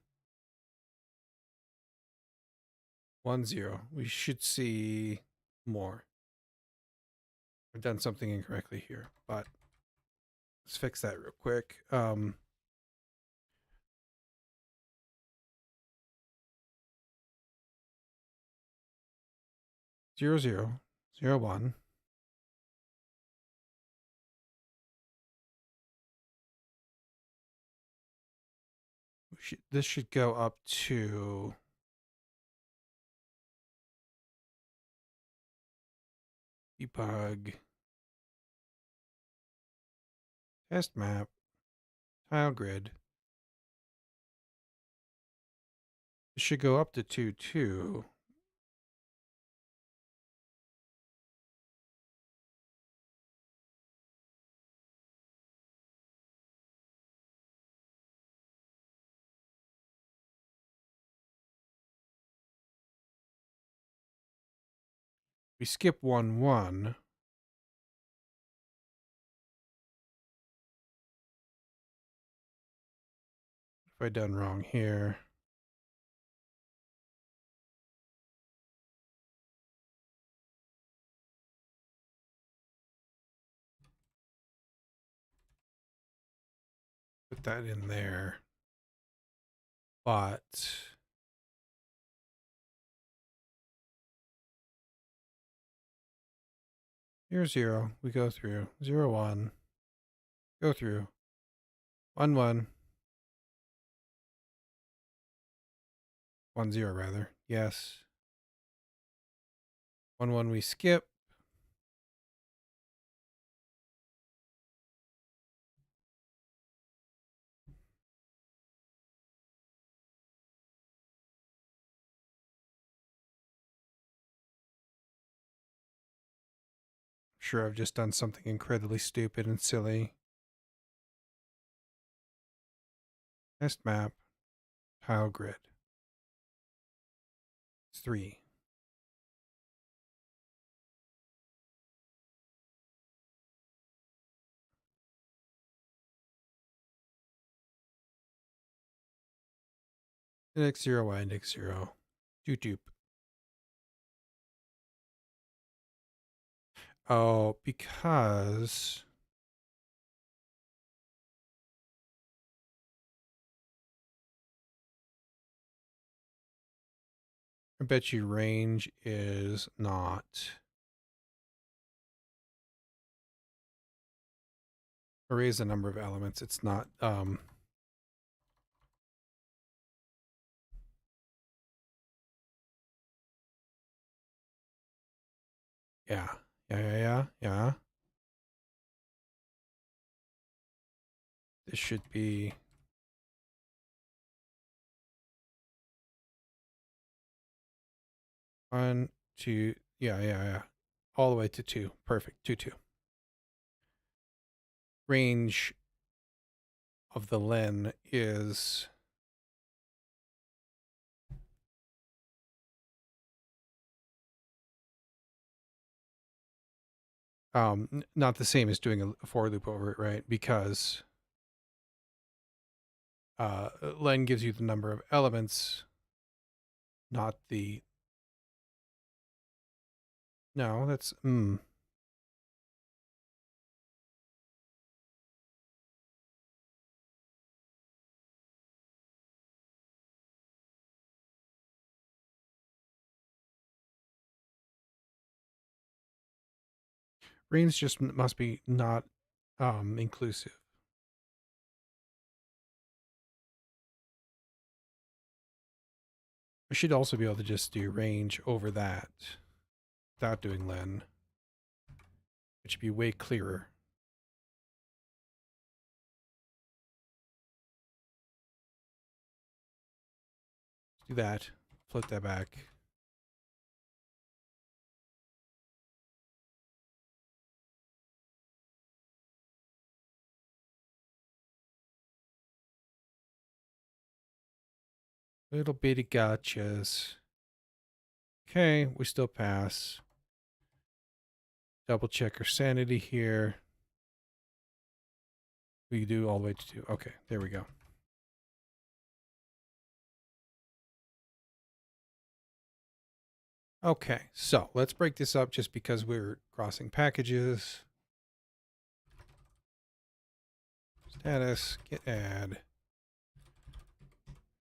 S1: 1 0. We should see more. I've done something incorrectly here, but let's fix that real quick. 0 0 0 1. This should go up to debug, test map, tile grid, It should go up to 2, 2. We skip 1, 1. What have I done wrong here? Put that in there. But here's 0. We go through. 0, 1. Go through. 1, 1. 1, 0 rather. Yes. 1, 1 we skip. Sure, I've just done something incredibly stupid and silly. Test map. Tile grid. It's 3. Index 0, y index 0. Doop doop. Oh, because I bet you range is not. Array is the number of elements. It's not. Yeah. This should be. One, two, yeah. All the way to 2. Perfect. 2, 2. Range of the len is not the same as doing a for loop over it, right? Because len gives you the number of elements, not the. No, that's range just must be not inclusive. We should also be able to just do range over that without doing len, which would be way clearer. Let's do that. Flip that back. Little bitty gotchas. Okay, we still pass. Double check our sanity here. We do all the way to 2. Okay, there we go. Okay, so let's break this up just because we're crossing packages. Status, git add.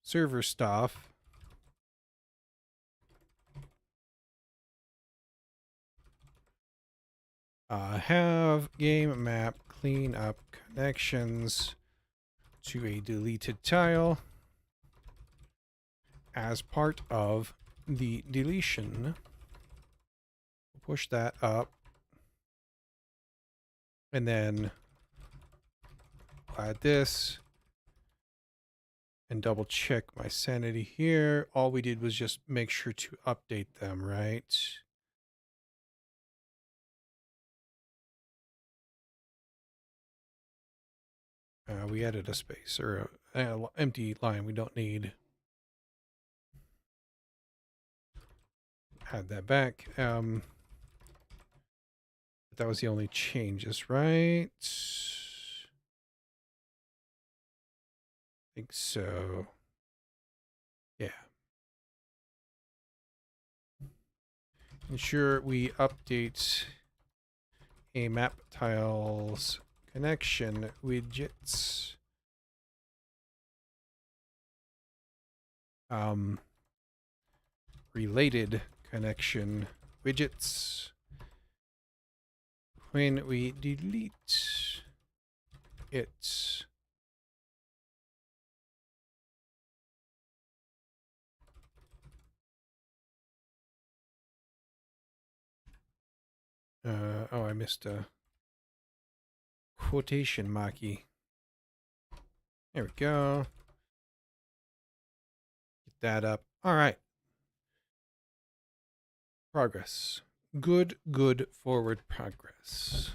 S1: Server stuff. Have game map clean up connections to a deleted tile as part of the deletion. Push that up. And then add this. and double check my sanity here. All we did was just make sure to update them, right? We added a space or an empty line we don't need. Add that back. That was the only changes, right? I think so. Yeah. Ensure we update a map tiles connection widgets. Related connection widgets when we delete it. Oh, I missed a quotation marky. There we go. Get that up. All right. Progress. Good forward progress.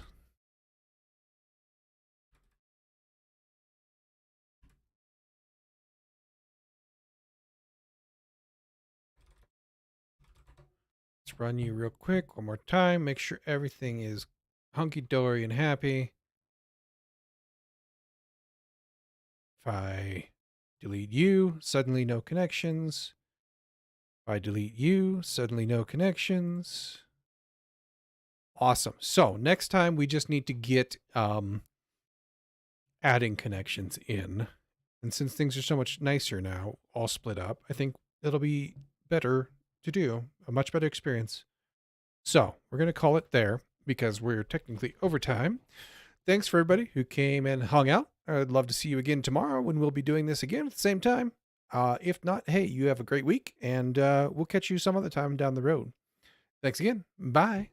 S1: Let's run you real quick one more time. Make sure everything is hunky-dory and happy. If I delete you, suddenly no connections. If I delete you, suddenly no connections. Awesome. So next time we just need to get adding connections in. And since things are so much nicer now, all split up, I think it'll be better to do, a much better experience. So we're going to call it there because we're technically over time. Thanks for everybody who came and hung out. I'd love to see you again tomorrow when we'll be doing this again at the same time. If not, hey, you have a great week, and we'll catch you some other time down the road. Thanks again. Bye.